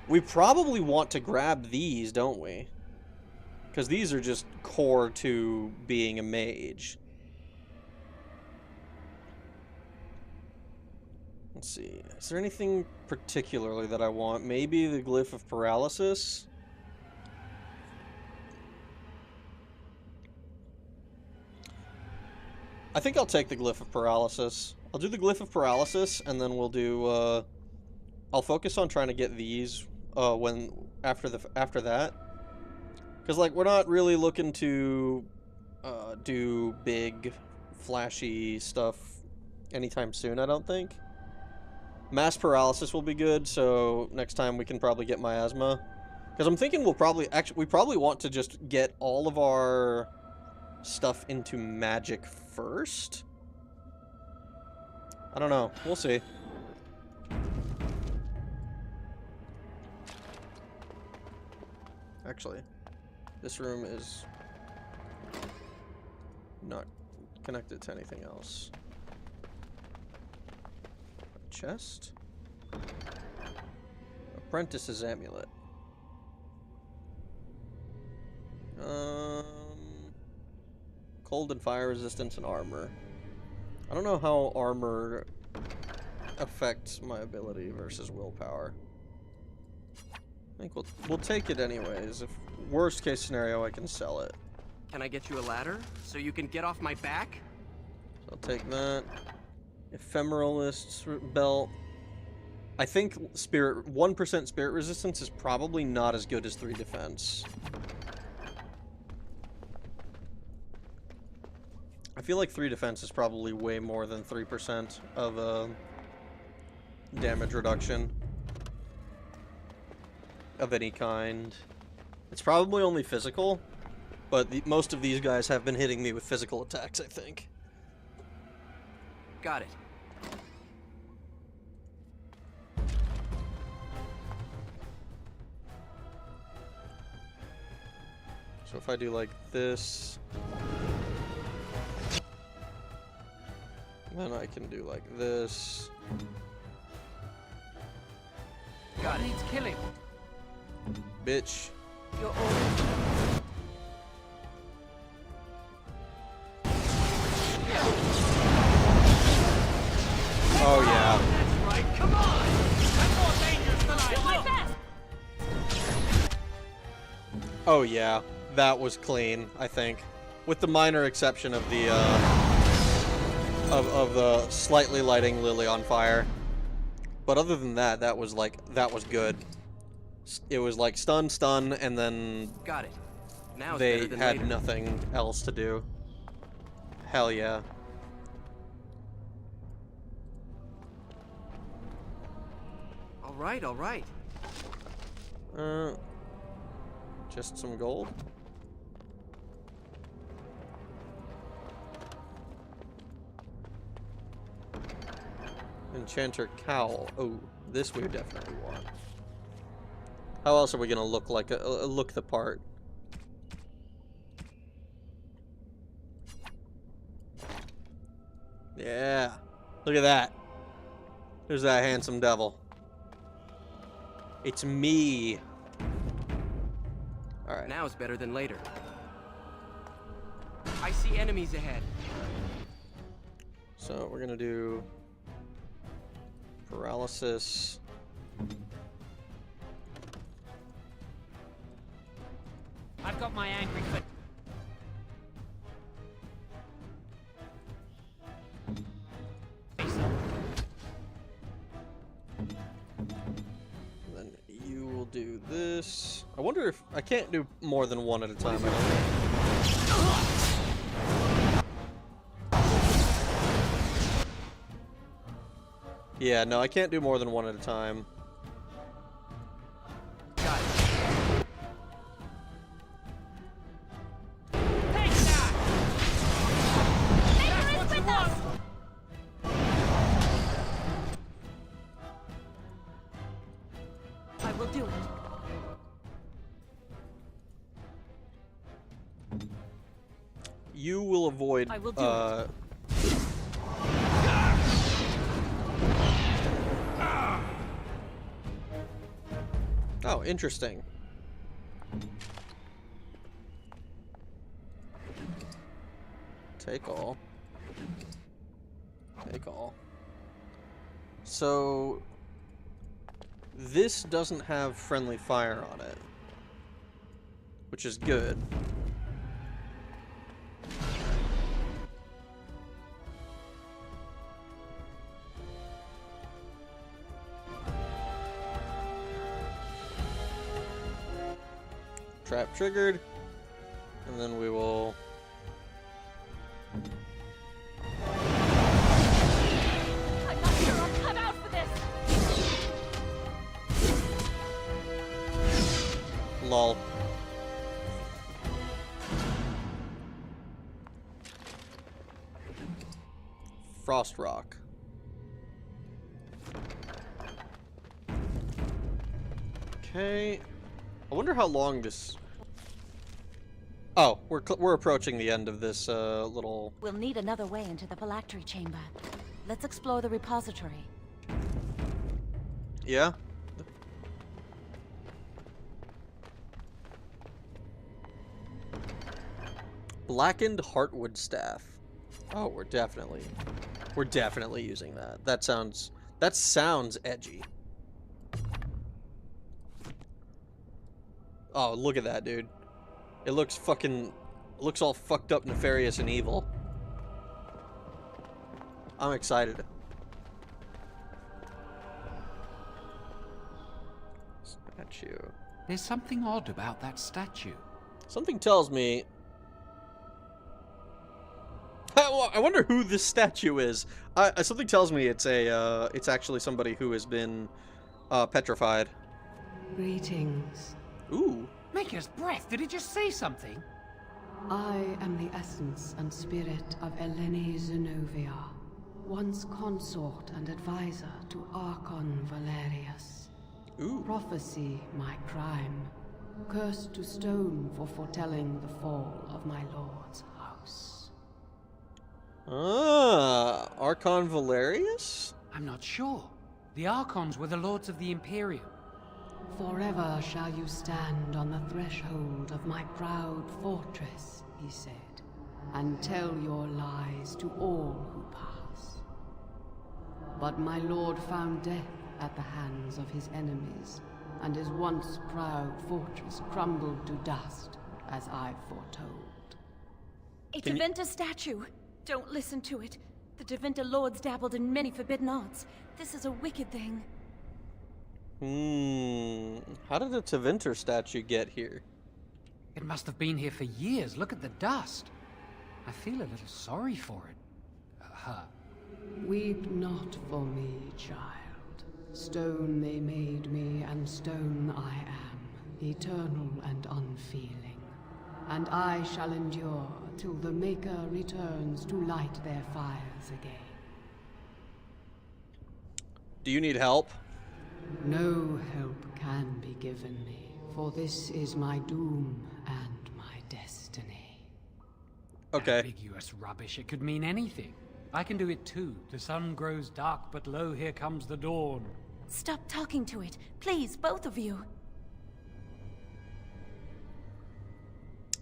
We probably want to grab these, don't we? Because these are just core to being a mage. Let's see. Is there anything particularly that I want? Maybe the Glyph of Paralysis? I think I'll take the Glyph of Paralysis. I'll do the Glyph of Paralysis, and then we'll do, I'll focus on trying to get these, after that. Because, like, we're not really looking to, do big, flashy stuff anytime soon, I don't think. Mass Paralysis will be good, so next time we can probably get Miasma. Because I'm thinking we probably want to just get all of our stuff into magic first? I don't know. We'll see. Actually, this room is not connected to anything else. A chest? Apprentice's Amulet. Cold and fire resistance and armor. I don't know how armor affects my ability versus willpower. I think we'll take it anyways. If worst case scenario, I can sell it. Can I get you a ladder so you can get off my back? So I'll take that. Ephemeralist's belt. I think 1% spirit resistance is probably not as good as 3 defense. I feel like 3 defense is probably way more than 3% of damage reduction of any kind. It's probably only physical, but most of these guys have been hitting me with physical attacks, I think. Got it. So if I do like this, then I can do like this. Got it. Needs killing. Bitch. You're all... Oh yeah. That's right, come on! I'm more dangerous than I look! Oh yeah, that was clean, I think. With the minor exception of the, of the slightly lighting Lily on fire. But other than that, that was good. It was like stun, and then got it. Now they had nothing else to do. Hell yeah. All right. Just some gold. Enchanter cowl. Oh, this we definitely want. How else are we gonna look like look the part? Yeah, look at that. There's that handsome devil. It's me. All right. Now is better than later. I see enemies ahead. So we're gonna do paralysis. I've got my angry foot. Then you will do this. I wonder if I can't do more than one at a time. I don't think. Yeah, no, I can't do more than one at a time. I will do it. You will avoid. I will do it. Oh, interesting. Take all. Take all. So this doesn't have friendly fire on it, which is good. Trap triggered, and then we will. I'm not sure I'm cut out for this. Lol. Frost rock. Okay. I wonder how long this. Oh, we're approaching the end of this little. We'll need another way into the phylactery chamber. Let's explore the repository. Yeah. Blackened heartwood staff. Oh, we're definitely using that. That sounds edgy. Oh, look at that, dude. It looks all fucked up, nefarious, and evil. I'm excited. Statue. There's something odd about that statue. Something tells me. I wonder who this statue is. Something tells me it's actually somebody who has been petrified. Greetings. Ooh. Maker's breath, did it just say something? I am the essence and spirit of Eleni Zenobia, once consort and advisor to Archon Valerius. Ooh. Prophecy my crime, cursed to stone for foretelling the fall of my lord's house. Ah, Archon Valerius? I'm not sure. The Archons were the lords of the Imperium. Forever shall you stand on the threshold of my proud fortress, he said, and tell your lies to all who pass. But my lord found death at the hands of his enemies, and his once proud fortress crumbled to dust, as I foretold. A Tevinter statue! Don't listen to it. The Tevinter lords dabbled in many forbidden arts. This is a wicked thing. How did a Tevinter statue get here? It must have been here for years. Look at the dust. I feel a little sorry for it. Her. Weep not for me, child. Stone they made me, and stone I am, eternal and unfeeling. And I shall endure till the Maker returns to light their fires again. Do you need help? No help can be given me, for this is my doom and my destiny. Okay. Ambiguous rubbish. It could mean anything. I can do it too. The sun grows dark, but lo, here comes the dawn. Stop talking to it. Please, both of you.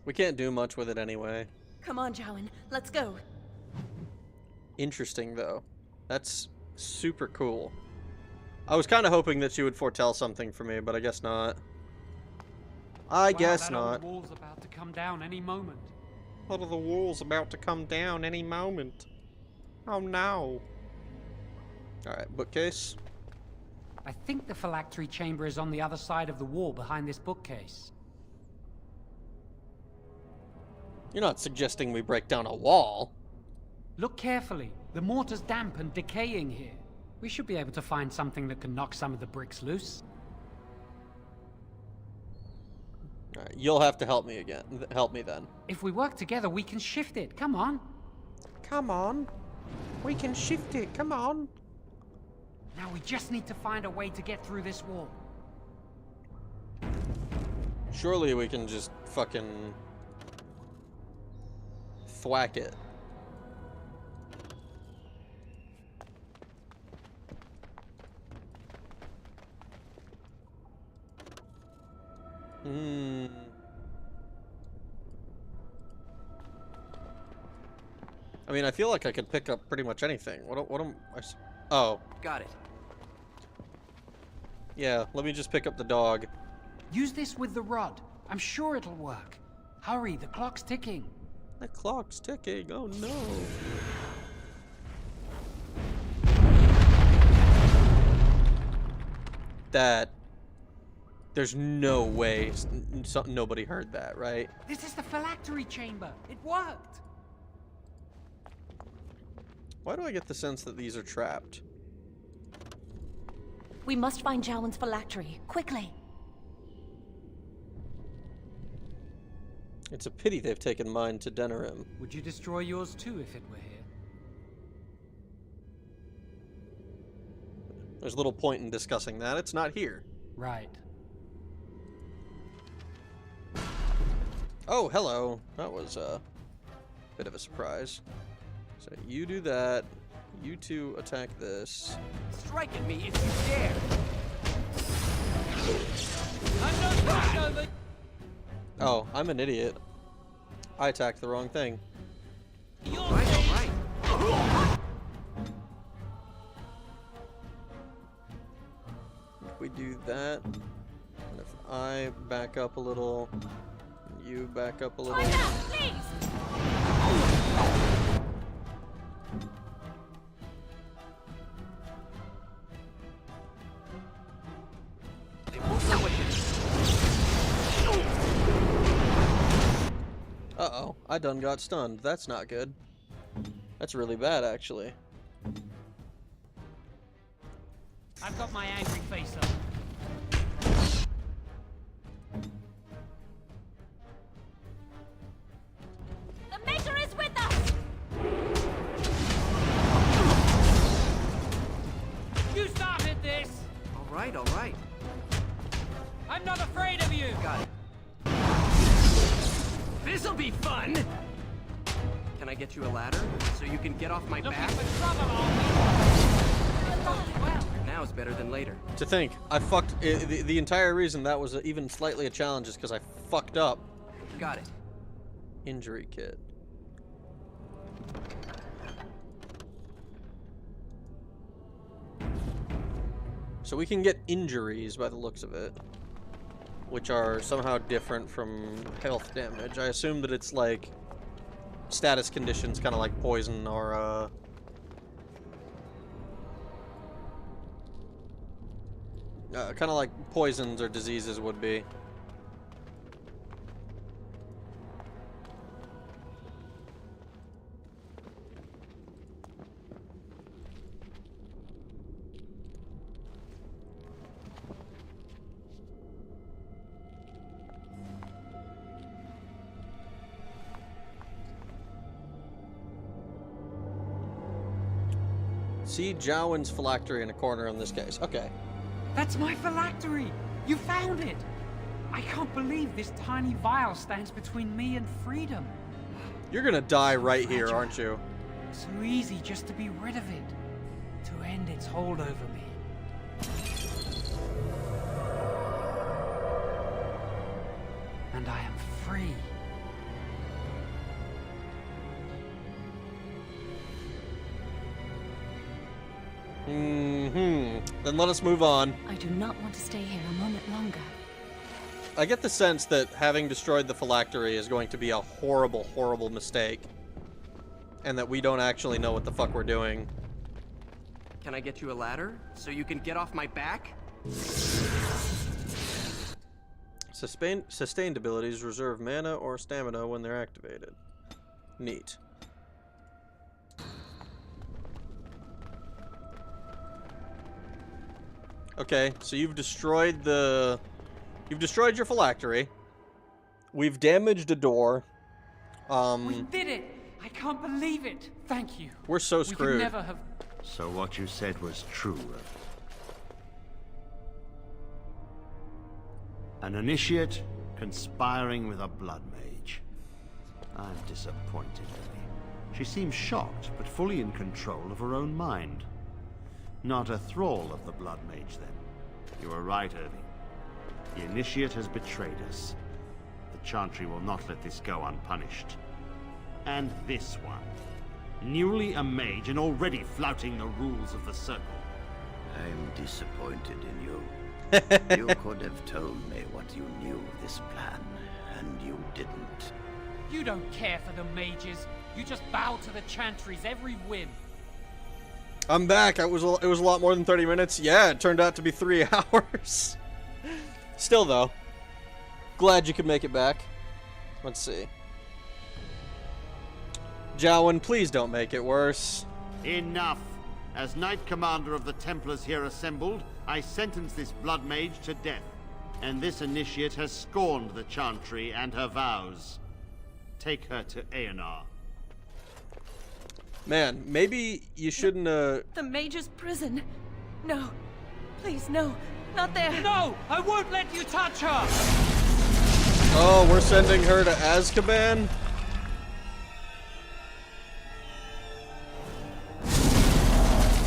We can't do much with it anyway. Come on, Jowan. Let's go. Interesting, though. That's super cool. I was kind of hoping that she would foretell something for me, but I guess not. I guess not. The wall's about to come down any moment. What are the walls about to come down any moment? Oh no. Alright, bookcase. I think the phylactery chamber is on the other side of the wall behind this bookcase. You're not suggesting we break down a wall? Look carefully. The mortar's damp and decaying here. We should be able to find something that can knock some of the bricks loose. Alright, you'll have to help me again. Help me then. If we work together, we can shift it. Come on. Come on. We can shift it. Come on. Now we just need to find a way to get through this wall. Surely we can just fucking thwack it. I mean, I feel like I could pick up pretty much anything. What am I? Oh. Got it. Yeah, let me just pick up the dog. Use this with the rod. I'm sure it'll work. Hurry, the clock's ticking. The clock's ticking. Oh no. That. There's no way nobody heard that, right? This is the phylactery chamber. It worked. Why do I get the sense that these are trapped? We must find Jowan's phylactery. Quickly. It's a pity they've taken mine to Denerim. Would you destroy yours too if it were here? There's little point in discussing that. It's not here. Right. Oh, hello. That was a bit of a surprise. So you do that. You two attack this. Strike at me if you dare. I'm not pushover. Oh, I'm an idiot. I attacked the wrong thing. All right. If we do that, and if I back up a little, and you back up a little. Uh-oh, I done got stunned. That's not good. That's really bad, actually. I've got my angry face up. The Maker is with us! You started this! All right. I'm not afraid of you! Got it. This'll be fun! Can I get you a ladder so you can get off my back? For trouble, Now's better than later. To think, I fucked. The entire reason that was even slightly a challenge is because I fucked up. Got it. Injury kit. So we can get injuries by the looks of it, which are somehow different from health damage. I assume that it's like status conditions, kind of like poison or kind of like poisons or diseases would be. See Jowen's phylactery in a corner in this case. Okay. That's my phylactery! You found it! I can't believe this tiny vial stands between me and freedom. You're gonna die right here, aren't you? So easy just to be rid of it. To end its hold over me. And I am free. Then let us move on. I do not want to stay here a moment longer. I get the sense that having destroyed the phylactery is going to be a horrible, horrible mistake. And that we don't actually know what the fuck we're doing. Can I get you a ladder so you can get off my back? Sustained abilities reserve mana or stamina when they're activated. Neat. Okay, so you've destroyed your phylactery. We've damaged a door. We did it! I can't believe it! Thank you. We're so screwed. We could never have... So what you said was true. An initiate conspiring with a blood mage. I'm disappointed, Lily. She seems shocked, but fully in control of her own mind. Not a thrall of the blood mage, then. You were right, Irving. The initiate has betrayed us. The Chantry will not let this go unpunished. And this one. Newly a mage and already flouting the rules of the Circle. I'm disappointed in you. You could have told me what you knew of this plan, and you didn't. You don't care for the mages. You just bow to the Chantry's every whim. I'm back. It was a lot more than 30 minutes. Yeah, it turned out to be 3 hours. Still, though. Glad you could make it back. Let's see. Jowen, please don't make it worse. Enough. As Knight Commander of the Templars here assembled, I sentence this blood mage to death. And this initiate has scorned the Chantry and her vows. Take her to Aenar. Man, maybe you shouldn't, The mage's prison. No. Please, no. Not there. No! I won't let you touch her! Oh, we're sending her to Azkaban?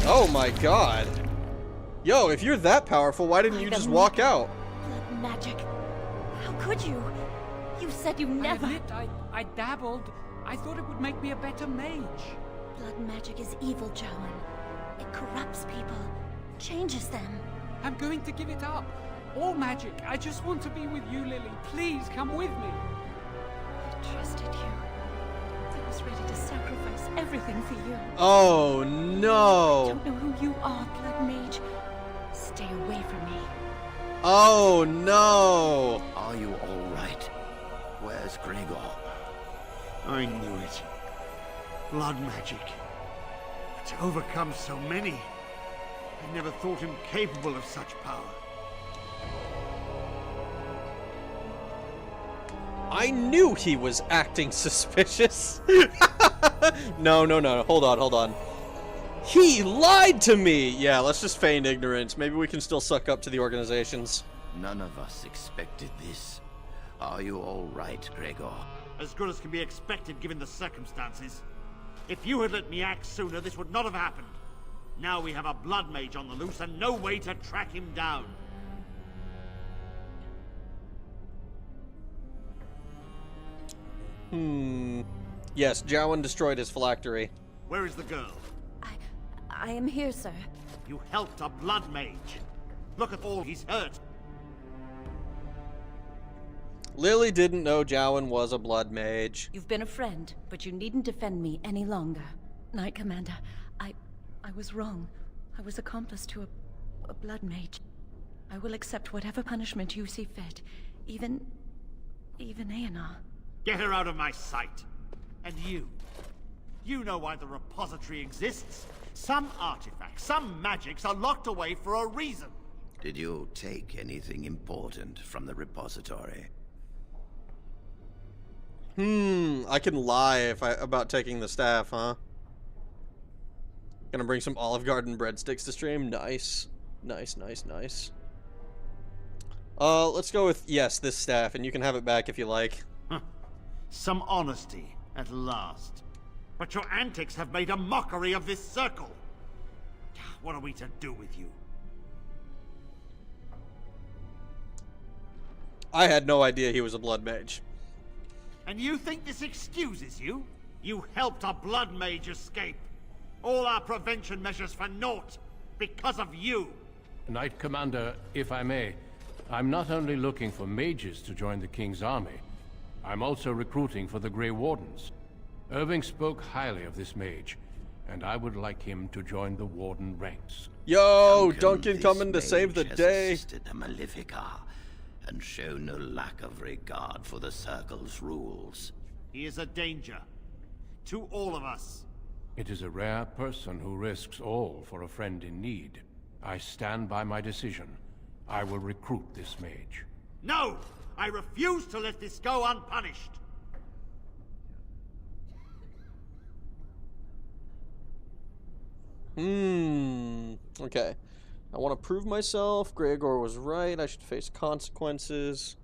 Oh my god. Yo, if you're that powerful, why didn't you just walk out? Blood magic. How could you? You said you never... I dabbled. I thought it would make me a better mage. Blood magic is evil, Jowen. It corrupts people, changes them. I'm going to give it up. All magic. I just want to be with you, Lily. Please, come with me. I trusted you. I was ready to sacrifice everything for you. Oh, no. I don't know who you are, Blood Mage. Stay away from me. Oh, no. Are you all right? Where's Gregor? I knew it. Blood magic. To overcome so many. I never thought him capable of such power. I knew he was acting suspicious. No. Hold on. He lied to me! Yeah, let's just feign ignorance. Maybe we can still suck up to the organizations. None of us expected this. Are you all right, Gregor? As good as can be expected given the circumstances. If you had let me act sooner, this would not have happened. Now we have a blood mage on the loose and no way to track him down. Yes, Jowen destroyed his phylactery. Where is the girl? I am here, sir. You helped a blood mage. Look at all he's hurt. Lily didn't know Jowen was a blood mage. You've been a friend, but you needn't defend me any longer. Knight Commander, I was wrong. I was accomplice to a blood mage. I will accept whatever punishment you see fit. Even Aenar. Get her out of my sight. And you. You know why the repository exists. Some artifacts, some magics are locked away for a reason. Did you take anything important from the repository? I can lie about taking the staff, huh? Gonna bring some Olive Garden breadsticks to stream. Nice. Nice, nice, nice. Let's go with, yes, this staff, and you can have it back if you like. Some honesty, at last. But your antics have made a mockery of this circle. What are we to do with you? I had no idea he was a blood mage. And you think this excuses you? You helped a blood mage escape. All our prevention measures for naught, because of you. Knight Commander, if I may, I'm not only looking for mages to join the King's army, I'm also recruiting for the Grey Wardens. Irving spoke highly of this mage, and I would like him to join the Warden ranks. Yo, Duncan coming to save the day. Assisted a Malefica and show no lack of regard for the Circle's rules. He is a danger. To all of us. It is a rare person who risks all for a friend in need. I stand by my decision. I will recruit this mage. No! I refuse to let this go unpunished! Okay. I want to prove myself. Gregor was right. I should face consequences.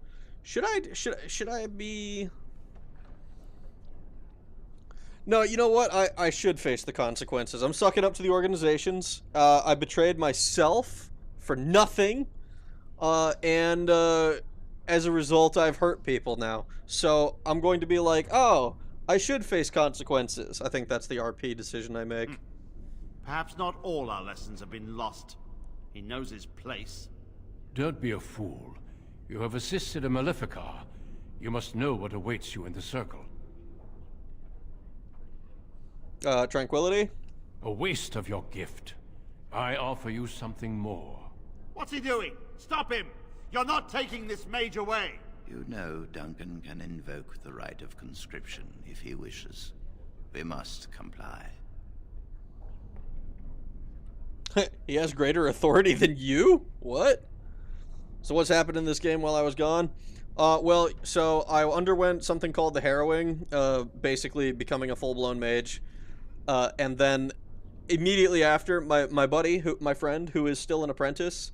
Should I be... No, you know what? I should face the consequences. I'm sucking up to the organizations. I betrayed myself for nothing. And as a result, I've hurt people now. So I'm going to be like, oh, I should face consequences. I think that's the RP decision I make. Perhaps not all our lessons have been lost. He knows his place. Don't be a fool. You have assisted a Maleficar. You must know what awaits you in the Circle. Tranquility? A waste of your gift. I offer you something more. What's he doing? Stop him! You're not taking this mage away! You know Duncan can invoke the right of conscription if he wishes. We must comply. He has greater authority than you? What? So what's happened in this game while I was gone? Well, so I underwent something called the harrowing, basically becoming a full-blown mage. And then immediately after, my buddy, my friend, who is still an apprentice,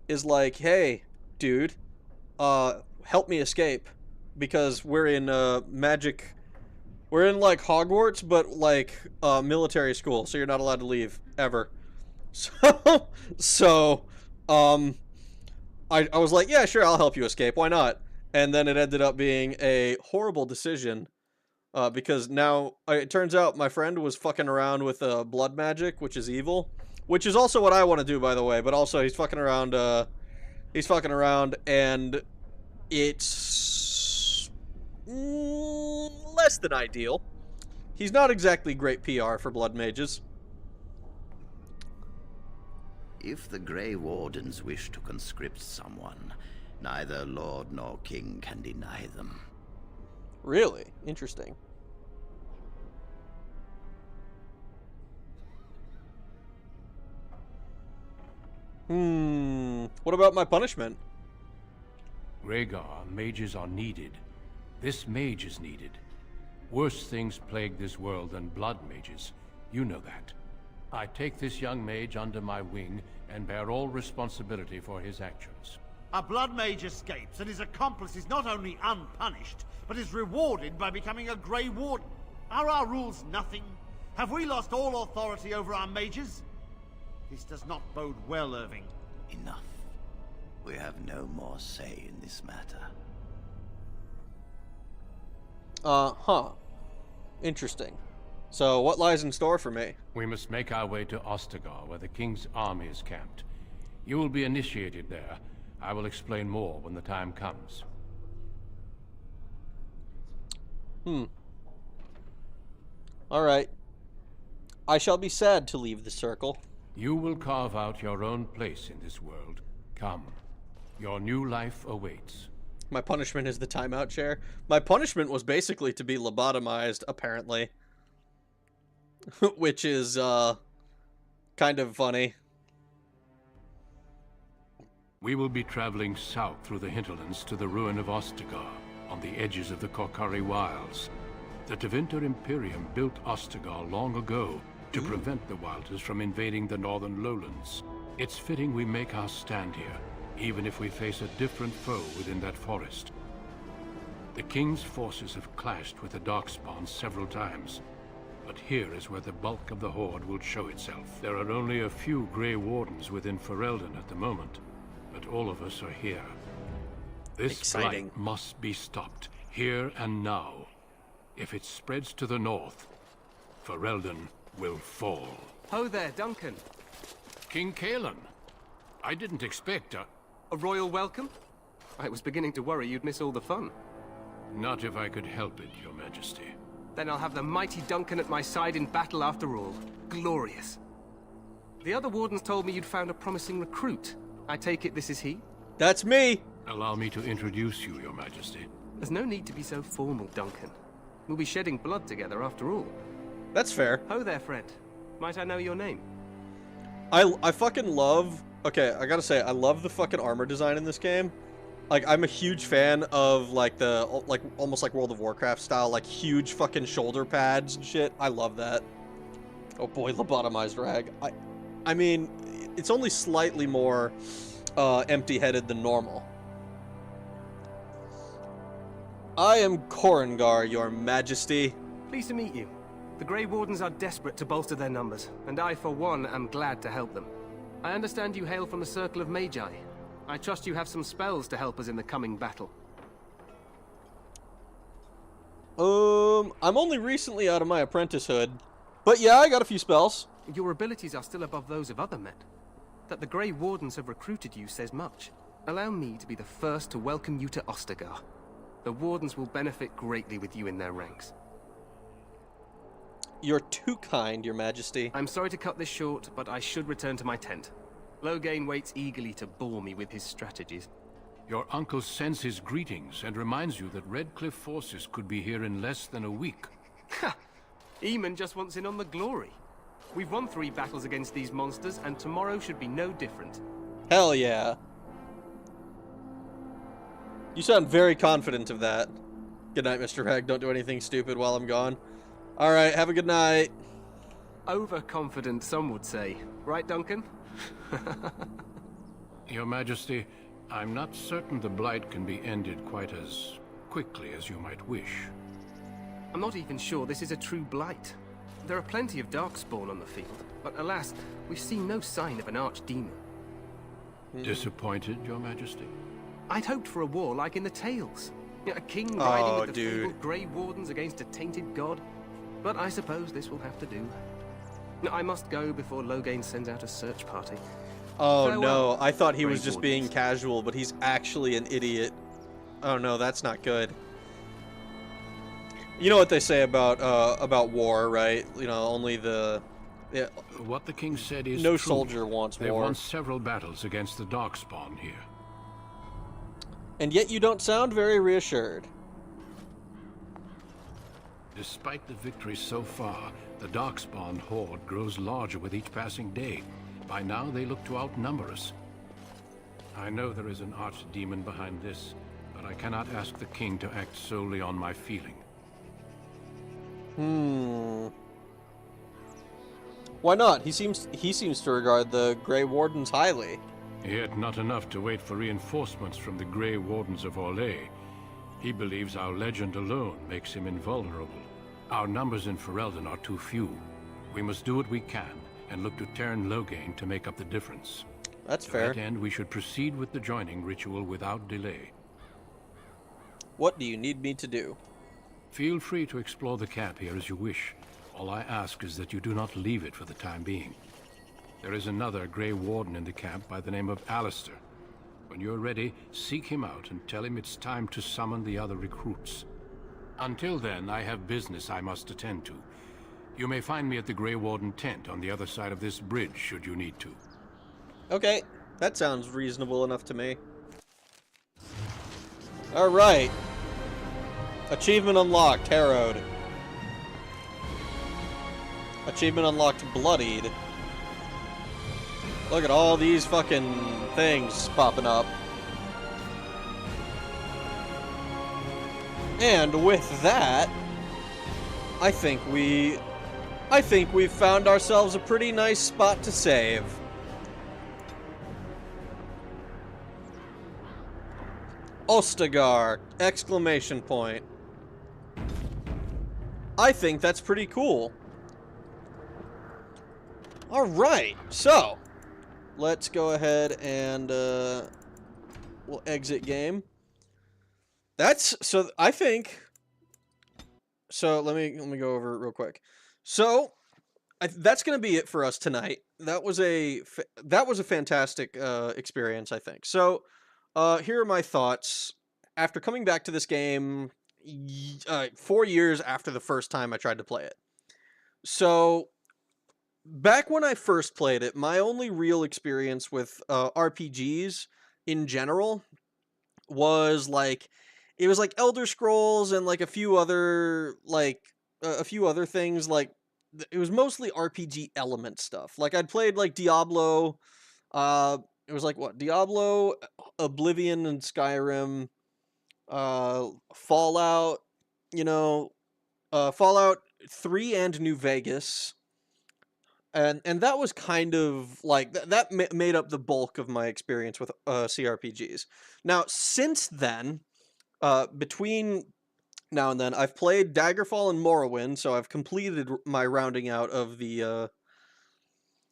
is like, hey, dude, help me escape. Because we're in magic... We're in, like, Hogwarts, but, like, military school, so you're not allowed to leave, ever. So, I was like, yeah, sure, I'll help you escape, why not? And then it ended up being a horrible decision, because now, it turns out my friend was fucking around with blood magic, which is evil, which is also what I want to do, by the way, but also he's fucking around, and it's less than ideal. He's not exactly great PR for blood mages. If the Grey Wardens wish to conscript someone, neither Lord nor King can deny them. Really? Interesting. What about my punishment? Rhaegar, mages are needed. This mage is needed. Worse things plague this world than blood mages. You know that. I take this young mage under my wing and bear all responsibility for his actions. A blood mage escapes and his accomplice is not only unpunished, but is rewarded by becoming a Grey Warden. Are our rules nothing? Have we lost all authority over our mages? This does not bode well, Irving. Enough. We have no more say in this matter. Interesting. So, what lies in store for me? We must make our way to Ostagar, where the King's army is camped. You will be initiated there. I will explain more when the time comes. Alright. I shall be sad to leave the circle. You will carve out your own place in this world. Come. Your new life awaits. My punishment is the timeout chair. My punishment was basically to be lobotomized, apparently. Which is, kind of funny. We will be traveling south through the hinterlands to the ruin of Ostagar, on the edges of the Korkari Wilds. The Tevinter Imperium built Ostagar long ago, to prevent the Wilders from invading the northern lowlands. It's fitting we make our stand here, even if we face a different foe within that forest. The King's forces have clashed with the Darkspawn several times, but here is where the bulk of the Horde will show itself. There are only a few Grey Wardens within Ferelden at the moment, but all of us are here. This blight must be stopped, here and now. If it spreads to the north, Ferelden will fall. Ho there, Duncan. King Kalen. I didn't expect a royal welcome? I was beginning to worry you'd miss all the fun. Not if I could help it, Your Majesty. Then I'll have the mighty Duncan at my side in battle after all. Glorious. The other wardens told me you'd found a promising recruit. I take it this is he? That's me! Allow me to introduce you, Your Majesty. There's no need to be so formal, Duncan. We'll be shedding blood together after all. That's fair. Ho there, friend. Might I know your name? I fucking love... Okay, I gotta say, I love the fucking armor design in this game. Like, I'm a huge fan of, like, the... Like, almost like World of Warcraft style, like, huge fucking shoulder pads and shit. I love that. Oh boy, lobotomized rag. I mean, it's only slightly more empty-headed than normal. I am Korengar, Your Majesty. Pleased to meet you. The Grey Wardens are desperate to bolster their numbers, and I, for one, am glad to help them. I understand you hail from the Circle of Magi. I trust you have some spells to help us in the coming battle. I'm only recently out of my apprenticehood. But yeah, I got a few spells. Your abilities are still above those of other men. That the Grey Wardens have recruited you says much. Allow me to be the first to welcome you to Ostagar. The Wardens will benefit greatly with you in their ranks. You're too kind, Your Majesty. I'm sorry to cut this short, but I should return to my tent. Loghain waits eagerly to bore me with his strategies. Your uncle sends his greetings and reminds you that Redcliffe forces could be here in less than a week. Ha! Eamon just wants in on the glory. We've won 3 battles against these monsters, and tomorrow should be no different. Hell yeah. You sound very confident of that. Good night, Mr. Rag. Don't do anything stupid while I'm gone. Alright, have a good night. Overconfident, some would say. Right, Duncan? Your Majesty, I'm not certain the Blight can be ended quite as quickly as you might wish. I'm not even sure this is a true Blight. There are plenty of Darkspawn on the field, but alas, we've seen no sign of an archdemon. Disappointed, Your Majesty? I'd hoped for a war like in the Tales. A king riding with the fabled Grey Wardens against a tainted god. But I suppose this will have to do. I must go before Loghain sends out a search party. Oh Farewell, no, I thought he was Grey just Wardens. being casual, but he's actually an idiot. Oh no, that's not good. You know what they say about war, right? You know, only the... Yeah, what the king said is no true. soldier wants They've war. won several battles against the Darkspawn here. And yet you don't sound very reassured. Despite the victories so far, the Darkspawn horde grows larger with each passing day. By now, they look to outnumber us. I know there is an archdemon behind this, but I cannot ask the king to act solely on my feeling. Why not? He seems to regard the Grey Wardens highly. Yet not enough to wait for reinforcements from the Grey Wardens of Orlais. He believes our legend alone makes him invulnerable. Our numbers in Ferelden are too few. We must do what we can, and look to Teyrn Loghain to make up the difference. That's fair. To that end, we should proceed with the joining ritual without delay. What do you need me to do? Feel free to explore the camp here as you wish. All I ask is that you do not leave it for the time being. There is another Grey Warden in the camp by the name of Alistair. When you're ready, seek him out and tell him it's time to summon the other recruits. Until then, I have business I must attend to. You may find me at the Grey Warden tent on the other side of this bridge, should you need to. Okay, that sounds reasonable enough to me. Alright. Achievement unlocked, Harrowed. Achievement unlocked, Bloodied. Look at all these fucking things popping up. And with that, I think we I think we've found ourselves a pretty nice spot to save. Ostagar! Exclamation point. I think that's pretty cool. Alright, so let's go ahead and we'll exit game. So I think, so let me go over it real quick. So that's going to be it for us tonight. That was a fantastic experience, I think. So here are my thoughts after coming back to this game 4 years after the first time I tried to play it. So back when I first played it, my only real experience with RPGs in general was like, it was like Elder Scrolls and like a few other things. Like it was mostly RPG element stuff. Like I'd played like Diablo. It was like what? Diablo, Oblivion, and Skyrim. Fallout. Fallout 3 and New Vegas. And that was kind of like that made up the bulk of my experience with CRPGs. Now, since then, between now and then, I've played Daggerfall and Morrowind, so I've completed my rounding out of the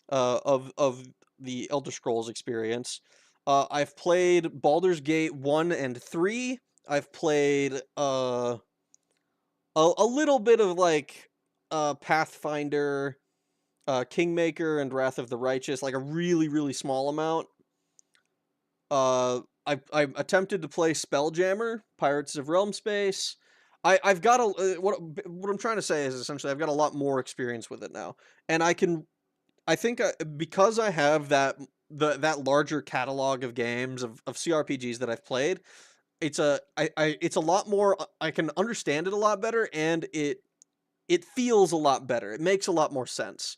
Elder Scrolls experience. I've played Baldur's Gate 1 and 3. I've played a little bit of like Pathfinder, Kingmaker, and Wrath of the Righteous, like a really, really small amount. I attempted to play Spelljammer, Pirates of Realm Space. I've got what I'm trying to say is essentially I've got a lot more experience with it now, and I think because I have that larger catalog of games of CRPGs that I've played, it's a lot more. I can understand it a lot better, and it feels a lot better. It makes a lot more sense.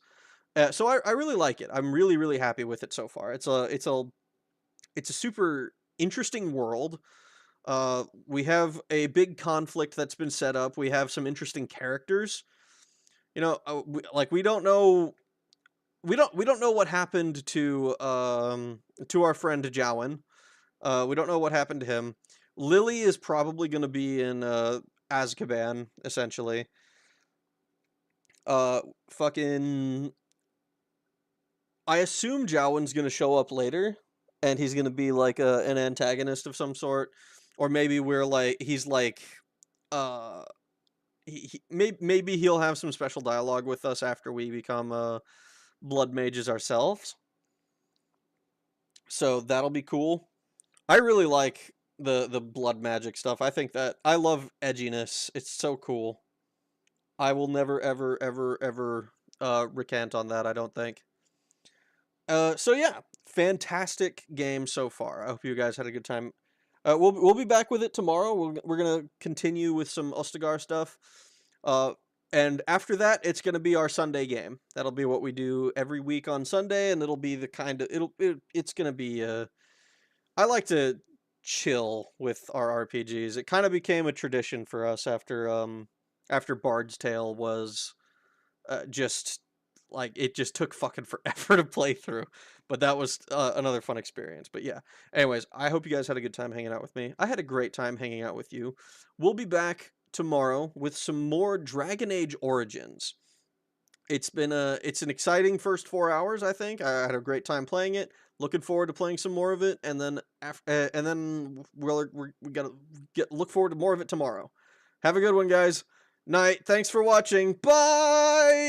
So I really like it. I'm really, really happy with it so far. It's a super interesting world. We have a big conflict that's been set up. We have some interesting characters. We don't know what happened to our friend Jowen. We don't know what happened to him. Lily is probably going to be in Azkaban, essentially. I assume Jowen's going to show up later, and he's going to be like an antagonist of some sort, or maybe maybe he'll have some special dialogue with us after we become blood mages ourselves. So that'll be cool. I really like the blood magic stuff. I think that I love edginess. It's so cool. I will never ever ever ever recant on that, I don't think. So yeah, fantastic game so far. I hope you guys had a good time. We'll be back with it tomorrow. We're gonna continue with some Ostagar stuff. And after that, it's gonna be our Sunday game. That'll be what we do every week on Sunday, and it'll be the kind of it's gonna be. I like to chill with our RPGs. It kind of became a tradition for us after Bard's Tale was just like it just took fucking forever to play through, but that was another fun experience. But yeah, anyways, I hope you guys had a good time hanging out with me. I had a great time hanging out with you. We'll be back tomorrow with some more Dragon Age Origins. It's an exciting first 4 hours. I think I had a great time playing it. Looking forward to playing some more of it, and then we're gonna look forward to more of it tomorrow. Have a good one, guys. Night. Thanks for watching. Bye.